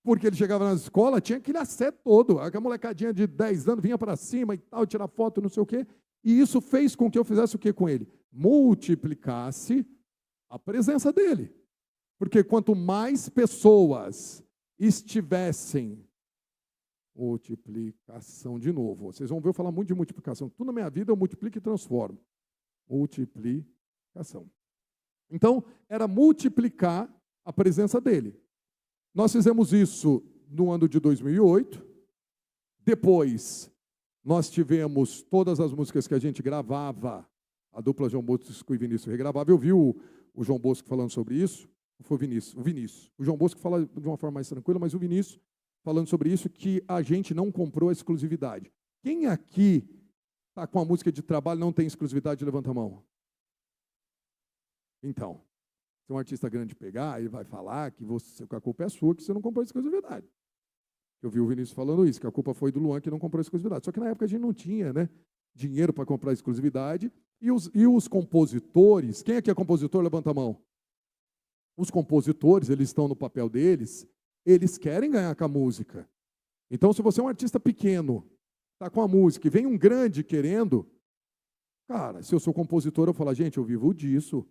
Porque ele chegava na escola, tinha aquele assédio todo. A molecadinha de 10 anos vinha para cima e tal, tirar foto, não sei o quê. E isso fez com que eu fizesse o quê com ele? Multiplicasse a presença dele. Porque quanto mais pessoas estivessem... Multiplicação de novo. Vocês vão ver eu falar muito de multiplicação. Tudo na minha vida eu multiplico e transformo. Multiplicação. Então, era multiplicar a presença dele. Nós fizemos isso no ano de 2008. Depois, nós tivemos todas as músicas que a gente gravava A dupla João Bosco e Vinícius regravava. Eu vi o João Bosco falando sobre isso, foi o Vinícius. O João Bosco fala de uma forma mais tranquila, mas o Vinícius falando sobre isso, que a gente não comprou a exclusividade. Quem aqui está com a música de trabalho e não tem exclusividade, levanta a mão. Então, se um artista grande pegar, ele vai falar que a culpa é sua, que você não comprou a exclusividade. Eu vi o Vinícius falando isso, que a culpa foi do Luan que não comprou a exclusividade. Só que na época a gente não tinha, né, dinheiro para comprar a exclusividade. E os compositores, quem aqui é compositor, levanta a mão. Os compositores, eles estão no papel deles, eles querem ganhar com a música. Então, se você é um artista pequeno, está com a música, e vem um grande querendo, cara, se eu sou compositor, eu falo, gente, eu vivo disso.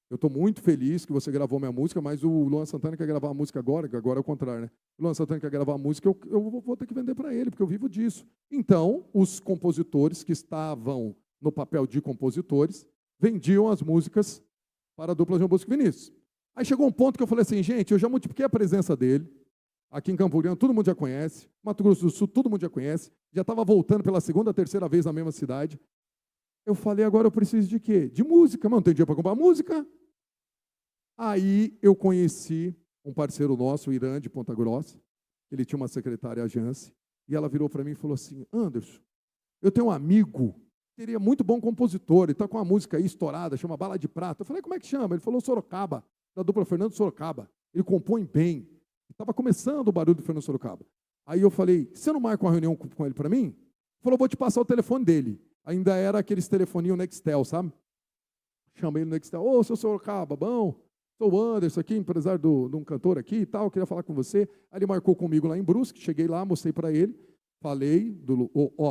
Eu estou muito feliz que você gravou minha música, mas o Luan Santana quer gravar a música agora, que agora é o contrário, né? O Luan Santana quer gravar a música, eu vou ter que vender para ele, porque eu vivo disso. Então, os compositores que estavam no papel de compositores vendiam as músicas para a dupla João Bosco e Vinícius. Aí chegou um ponto que eu falei assim, gente, eu já multipliquei a presença dele. Aqui em Campo Grande, todo mundo já conhece. Mato Grosso do Sul, todo mundo já conhece. Já estava voltando pela segunda, terceira vez na mesma cidade. Eu falei, agora eu preciso de quê? De música, mas não tem dinheiro para comprar música. Aí eu conheci um parceiro nosso, o Irã, de Ponta Grossa. Ele tinha uma secretária, a Jance, e ela virou para mim e falou assim, Anderson, eu tenho um amigo, seria muito bom compositor, ele está com uma música aí estourada, chama Bala de Prata. Eu falei, como é que chama? Ele falou Sorocaba, da dupla Fernando Sorocaba. Ele compõe bem. Estava começando o barulho do Fernando Sorocaba. Aí eu falei, você não marca uma reunião com ele para mim? Ele falou, vou te passar o telefone dele. Ainda era aqueles telefoninhos Nextel, sabe? Chamei ele no Nextel. Ô, seu Sorocaba, bom? Sou o Anderson aqui, empresário de um cantor aqui e tal, queria falar com você. Aí ele marcou comigo lá em Brusque, cheguei lá, mostrei para ele, falei,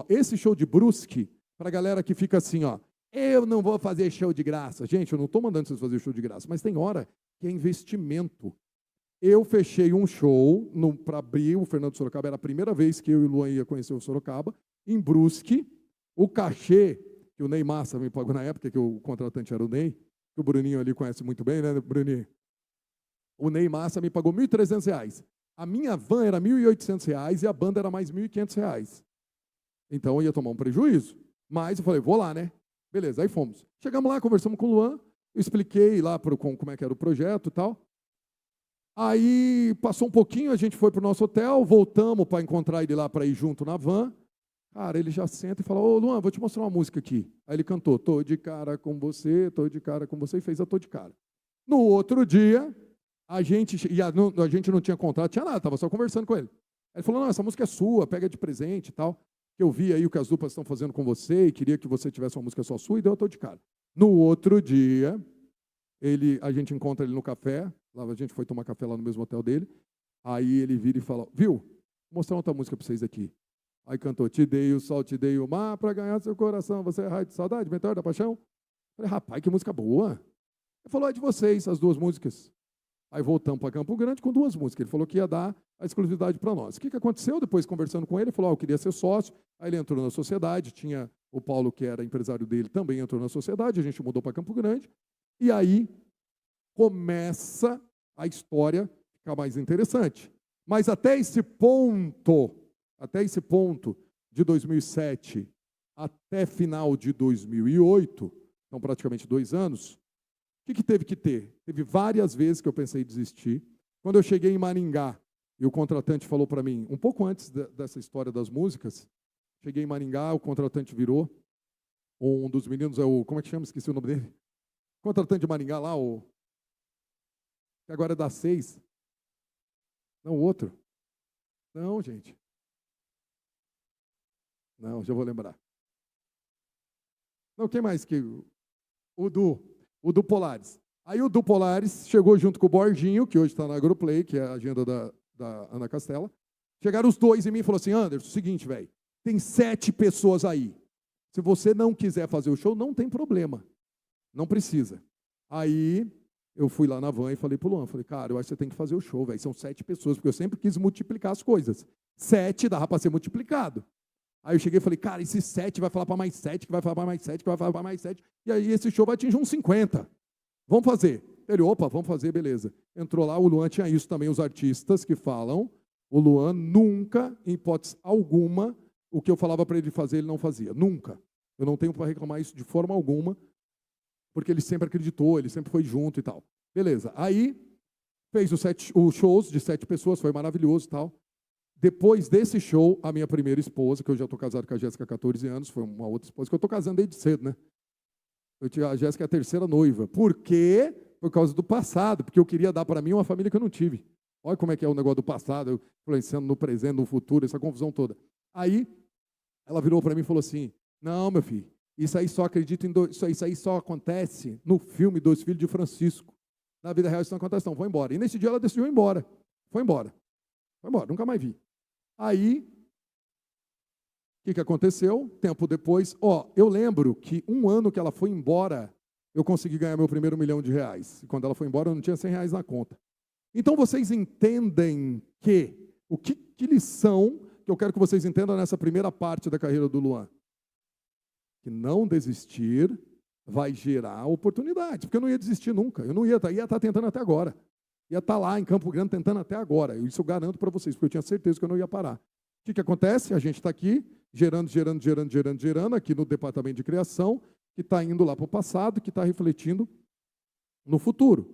esse show de Brusque, para a galera que fica assim, ó, eu não vou fazer show de graça. Gente, eu não estou mandando vocês fazer show de graça, mas tem hora que é investimento. Eu fechei um show para abrir o Fernando Sorocaba, era a primeira vez que eu e o Luan ia conhecer o Sorocaba, em Brusque. O cachê que o Ney Massa me pagou na época, que o contratante era o Ney, que o Bruninho ali conhece muito bem, né, Bruninho? O Ney Massa me pagou R$ 1.300. A minha van era R$ 1.800 e a banda era mais R$ 1.500. Então eu ia tomar um prejuízo. Mas eu falei, vou lá, né? Beleza, aí fomos. Chegamos lá, conversamos com o Luan, eu expliquei lá como é que era o projeto e tal. Aí passou um pouquinho, a gente foi para o nosso hotel, voltamos para encontrar ele lá para ir junto na van. Cara, ele já senta e fala, ô Luan, vou te mostrar uma música aqui. Aí ele cantou, tô de cara com você, e fez a Tô de Cara. No outro dia, a gente não tinha contrato, tinha nada, estava só conversando com ele. Aí ele falou, não, essa música é sua, pega de presente e tal. Eu vi aí o que as duplas estão fazendo com você e queria que você tivesse uma música só sua e deu a Tô de Cara. No outro dia, a gente encontra ele no café, lá a gente foi tomar café lá no mesmo hotel dele, aí ele vira e fala, viu, vou mostrar outra música para vocês aqui. Aí cantou, te dei o sol, te dei o mar, para ganhar seu coração, você é raio de saudade, mentor da paixão. Eu falei, rapaz, que música boa. Ele falou, é de vocês, as duas músicas. Aí voltamos para Campo Grande com duas músicas. Ele falou que ia dar a exclusividade para nós. O que aconteceu? Depois, conversando com ele, ele falou, eu queria ser sócio. Aí ele entrou na sociedade, tinha o Paulo, que era empresário dele, também entrou na sociedade, a gente mudou para Campo Grande. E aí começa a história ficar mais interessante. Mas até esse ponto de 2007 até final de 2008, então praticamente 2 anos, o que teve que ter? Teve várias vezes que eu pensei em desistir. Quando eu cheguei em Maringá, e o contratante falou para mim, um pouco antes dessa história das músicas, cheguei em Maringá, o contratante virou, um dos meninos, como é que chama? Esqueci o nome dele. O contratante de Maringá lá, que agora é da 6. Não, o outro. Não, gente. Não, já vou lembrar. Não, quem mais que... O do Polaris. Aí o do Polaris chegou junto com o Borginho, que hoje está na Agroplay, que é a agenda da Ana Castela. Chegaram os dois em mim e falaram assim, Anderson, seguinte, velho, tem 7 pessoas aí. Se você não quiser fazer o show, não tem problema. Não precisa. Aí eu fui lá na van e falei pro Luan, falei, cara, eu acho que você tem que fazer o show, velho. São 7 pessoas, porque eu sempre quis multiplicar as coisas. 7 dava para ser multiplicado. Aí eu cheguei e falei, cara, esse 7 vai falar para mais 7, que vai falar para mais 7, que vai falar para mais 7, e aí esse show vai atingir uns 50. Vamos fazer. Ele, opa, vamos fazer, beleza. Entrou lá, o Luan tinha isso também, os artistas que falam, o Luan nunca, em hipótese alguma, o que eu falava para ele fazer, ele não fazia. Nunca. Eu não tenho para reclamar isso de forma alguma, porque ele sempre acreditou, ele sempre foi junto e tal. Beleza. Aí, fez os shows de 7 pessoas, foi maravilhoso e tal. Depois desse show, a minha primeira esposa, que eu já estou casado com a Jéssica há 14 anos, foi uma outra esposa, que eu estou casando desde cedo, né? A Jéssica é a terceira noiva. Por quê? Por causa do passado, porque eu queria dar para mim uma família que eu não tive. Olha como é que é o negócio do passado, eu influenciando no presente, no futuro, essa confusão toda. Aí, ela virou para mim e falou assim, não, meu filho, isso aí só acredito em isso aí só acontece no filme Dois Filhos de Francisco. Na vida real isso não acontece, não. Foi embora. E nesse dia ela decidiu ir embora. Foi embora. Foi embora, nunca mais vi. Aí, o que aconteceu? Tempo depois, eu lembro que 1 ano que ela foi embora, eu consegui ganhar meu primeiro R$1 milhão. E quando ela foi embora, eu não tinha R$100 na conta. Então, vocês entendem que, que lição que eu quero que vocês entendam nessa primeira parte da carreira do Luan? Que não desistir vai gerar oportunidades, porque eu não ia desistir nunca. Eu não ia estar tentando até agora. Ia estar lá em Campo Grande tentando até agora. Isso eu garanto para vocês, porque eu tinha certeza que eu não ia parar. O que acontece? A gente está aqui, gerando aqui no departamento de criação, que está indo lá para o passado, que está refletindo no futuro.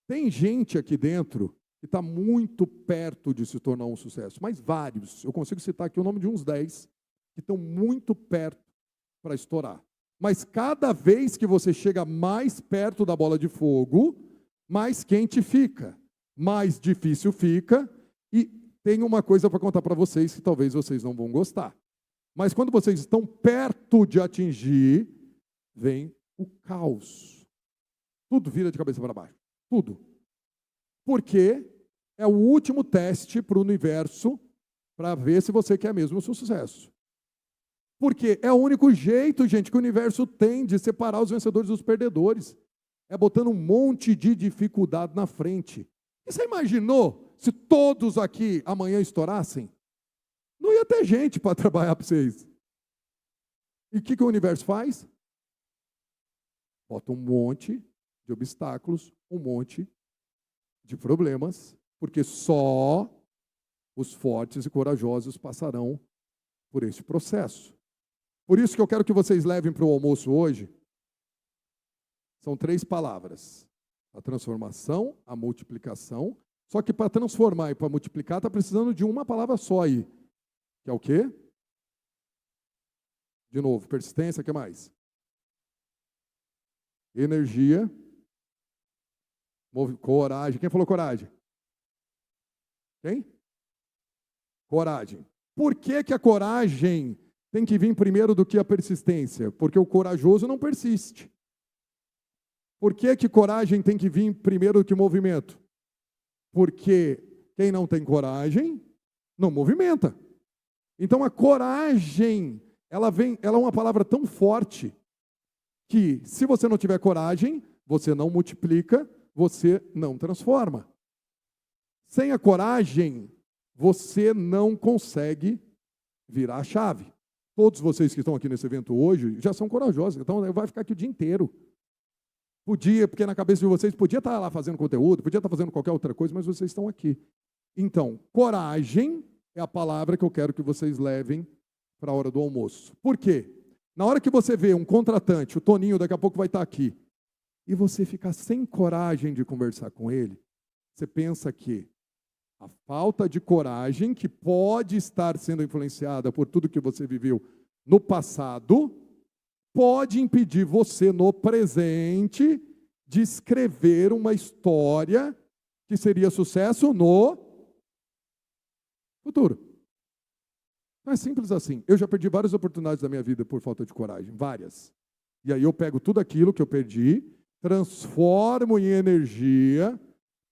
Tem gente aqui dentro que está muito perto de se tornar um sucesso, mas vários. Eu consigo citar aqui o nome de uns 10 que estão muito perto para estourar. Mas cada vez que você chega mais perto da bola de fogo, mais quente fica, mais difícil fica, e tem uma coisa para contar para vocês que talvez vocês não vão gostar. Mas quando vocês estão perto de atingir, vem o caos. Tudo vira de cabeça para baixo. Tudo. Porque é o último teste para o universo para ver se você quer mesmo o seu sucesso. Porque é o único jeito, gente, que o universo tem de separar os vencedores dos perdedores. É botando um monte de dificuldade na frente. E você imaginou se todos aqui amanhã estourassem? Não ia ter gente para trabalhar para vocês. E o que o universo faz? Bota um monte de obstáculos, um monte de problemas, porque só os fortes e corajosos passarão por esse processo. Por isso que eu quero que vocês levem para o almoço hoje, são 3 palavras. A transformação, a multiplicação. Só que para transformar e para multiplicar, está precisando de uma palavra só aí. Que é o quê? De novo, persistência, o que mais? Energia. Coragem. Quem falou coragem? Quem? Coragem. Por que a coragem tem que vir primeiro do que a persistência? Porque o corajoso não persiste. Por que coragem tem que vir primeiro do que movimento? Porque quem não tem coragem não movimenta. Então a coragem, ela é uma palavra tão forte que se você não tiver coragem, você não multiplica, você não transforma. Sem a coragem, você não consegue virar a chave. Todos vocês que estão aqui nesse evento hoje já são corajosos, então vai ficar aqui o dia inteiro. Podia, porque na cabeça de vocês podia estar lá fazendo conteúdo, podia estar fazendo qualquer outra coisa, mas vocês estão aqui. Então, coragem é a palavra que eu quero que vocês levem para a hora do almoço. Por quê? Na hora que você vê um contratante, o Toninho daqui a pouco vai estar aqui, e você ficar sem coragem de conversar com ele, você pensa que a falta de coragem, que pode estar sendo influenciada por tudo que você viveu no passado, pode impedir você no presente de escrever uma história que seria sucesso no futuro. Não é simples assim. Eu já perdi várias oportunidades da minha vida por falta de coragem, várias. E aí eu pego tudo aquilo que eu perdi, transformo em energia,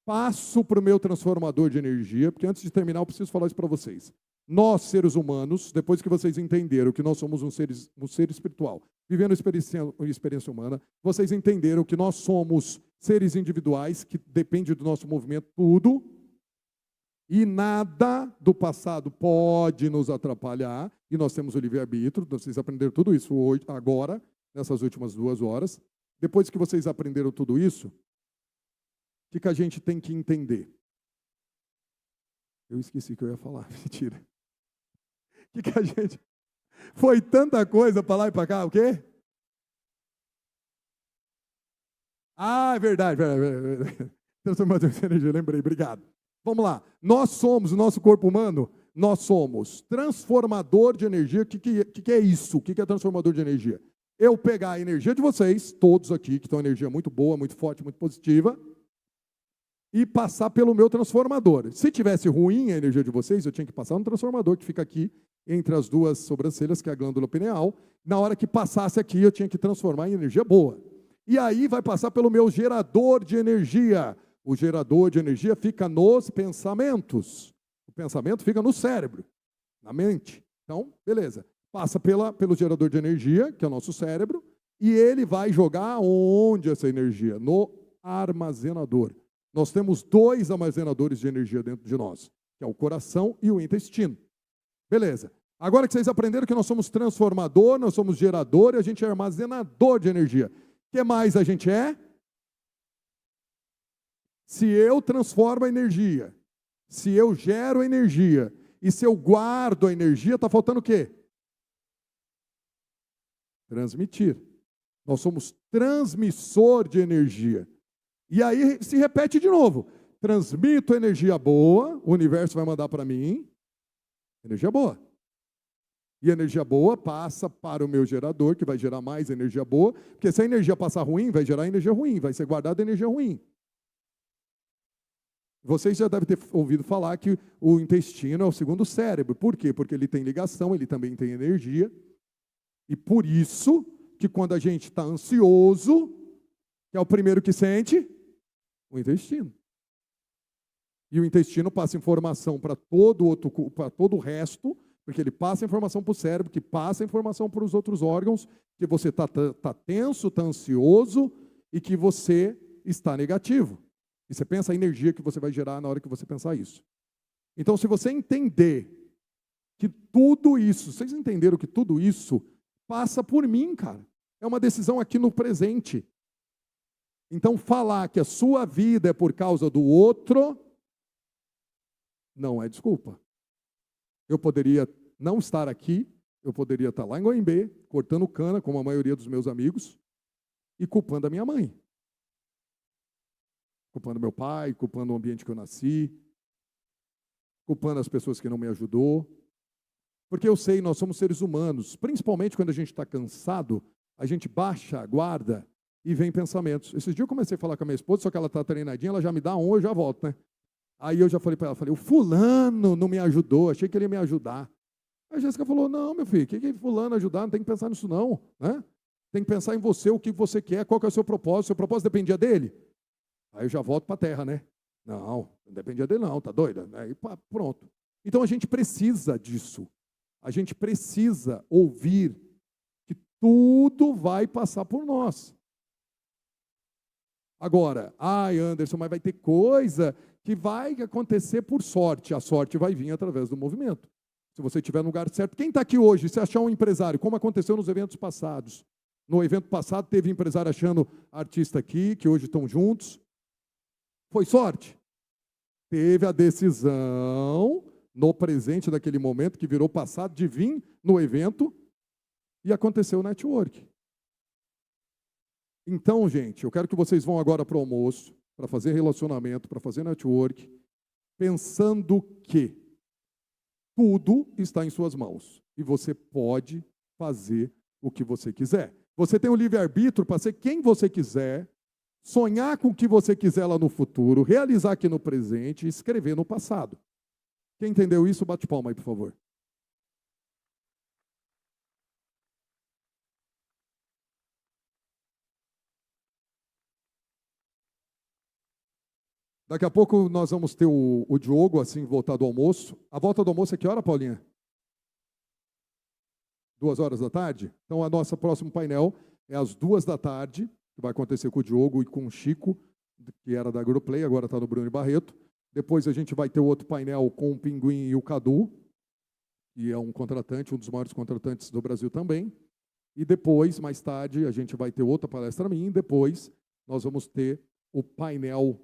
passo para o meu transformador de energia, porque antes de terminar eu preciso falar isso para vocês. Nós, seres humanos, depois que vocês entenderam que nós somos um ser espiritual, vivendo uma experiência humana, vocês entenderam que nós somos seres individuais, que depende do nosso movimento, tudo, e nada do passado pode nos atrapalhar, e nós temos o livre-arbítrio, vocês aprenderam tudo isso hoje, agora, nessas últimas 2 horas. Depois que vocês aprenderam tudo isso, o que a gente tem que entender? Eu esqueci o que eu ia falar, mentira. O que a gente... Foi tanta coisa para lá e para cá, o quê? Ah, é verdade. Transformador de energia, lembrei, obrigado. Vamos lá. Nós somos, o nosso corpo humano, nós somos transformador de energia. O que é isso? O que é transformador de energia? Eu pegar a energia de vocês, todos aqui, que estão energia muito boa, muito forte, muito positiva, e passar pelo meu transformador. Se tivesse ruim a energia de vocês, eu tinha que passar no transformador que fica aqui entre as duas sobrancelhas, que é a glândula pineal. Na hora que passasse aqui, eu tinha que transformar em energia boa. E aí vai passar pelo meu gerador de energia. O gerador de energia fica nos pensamentos. O pensamento fica no cérebro, na mente. Então, beleza. Passa pelo gerador de energia, que é o nosso cérebro, e ele vai jogar onde essa energia? No armazenador. Nós temos 2 armazenadores de energia dentro de nós, que é o coração e o intestino. Beleza. Agora que vocês aprenderam que nós somos transformador, nós somos gerador e a gente é armazenador de energia. O que mais a gente é? Se eu transformo a energia, se eu gero a energia e se eu guardo a energia, está faltando o quê? Transmitir. Nós somos transmissor de energia. E aí se repete de novo. Transmito energia boa, o universo vai mandar para mim energia boa. E a energia boa passa para o meu gerador, que vai gerar mais energia boa, porque se a energia passar ruim, vai gerar energia ruim, vai ser guardada energia ruim. Vocês já devem ter ouvido falar que o intestino é o segundo cérebro. Por quê? Porque ele tem ligação, ele também tem energia. E por isso que quando a gente está ansioso, que é o primeiro que sente, o intestino. E o intestino passa informação para todo o resto, porque ele passa informação para o cérebro, que passa informação para os outros órgãos, que você está tenso, está ansioso e que você está negativo. E você pensa a energia que você vai gerar na hora que você pensar isso. Então, se você entender que tudo isso, vocês entenderam que tudo isso passa por mim, cara. É uma decisão aqui no presente. Então, falar que a sua vida é por causa do outro, não é desculpa. Eu poderia não estar aqui, eu poderia estar lá em Goiânia, cortando cana, como a maioria dos meus amigos, e culpando a minha mãe. Culpando meu pai, culpando o ambiente que eu nasci, culpando as pessoas que não me ajudou. Porque eu sei, nós somos seres humanos, principalmente quando a gente está cansado, a gente baixa a guarda e vem pensamentos. Esses dias eu comecei a falar com a minha esposa, só que ela está treinadinha, ela já me dá eu já volto, né? Aí eu já falei para ela, o fulano não me ajudou, achei que ele ia me ajudar. A Jéssica falou, não, meu filho, o que é fulano ajudar? Não tem que pensar nisso não, né? Tem que pensar em você, o que você quer, qual que é o seu propósito dependia dele? Aí eu já volto para a terra, né? Não dependia dele não, tá doida? Aí pronto. Então a gente precisa disso. A gente precisa ouvir que tudo vai passar por nós. Agora, Anderson, mas vai ter coisa que vai acontecer por sorte. A sorte vai vir através do movimento. Se você estiver no lugar certo. Quem está aqui hoje, se achar um empresário, como aconteceu nos eventos passados? No evento passado, teve empresário achando artista aqui, que hoje estão juntos. Foi sorte? Teve a decisão no presente daquele momento, que virou passado, de vir no evento e aconteceu o network. Então, gente, eu quero que vocês vão agora para o almoço, para fazer relacionamento, para fazer network, pensando que tudo está em suas mãos e você pode fazer o que você quiser. Você tem o livre-arbítrio para ser quem você quiser, sonhar com o que você quiser lá no futuro, realizar aqui no presente e escrever no passado. Quem entendeu isso, bate palma aí, por favor. Daqui a pouco nós vamos ter o Diogo, assim, voltar do almoço. A volta do almoço é que hora, Paulinha? 2 da tarde? Então, a nossa próximo painel é às 2 da tarde, que vai acontecer com o Diogo e com o Chico, que era da Agroplay, agora está no Bruno Barreto. Depois a gente vai ter outro painel com o Pinguim e o Cadu, que é um contratante, um dos maiores contratantes do Brasil também. E depois, mais tarde, a gente vai ter outra palestra minha, e depois nós vamos ter o painel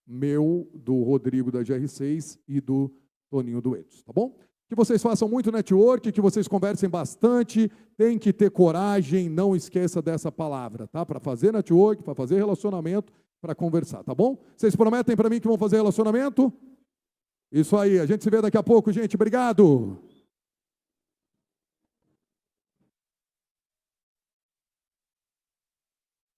meu, do Rodrigo da GR6 e do Toninho do Etos, tá bom? que vocês façam muito network, que vocês conversem bastante, tem que ter coragem, não esqueça dessa palavra, tá? Para fazer network, para fazer relacionamento, para conversar, tá bom? Vocês prometem para mim que vão fazer relacionamento? Isso aí, a gente se vê daqui a pouco, gente. Obrigado!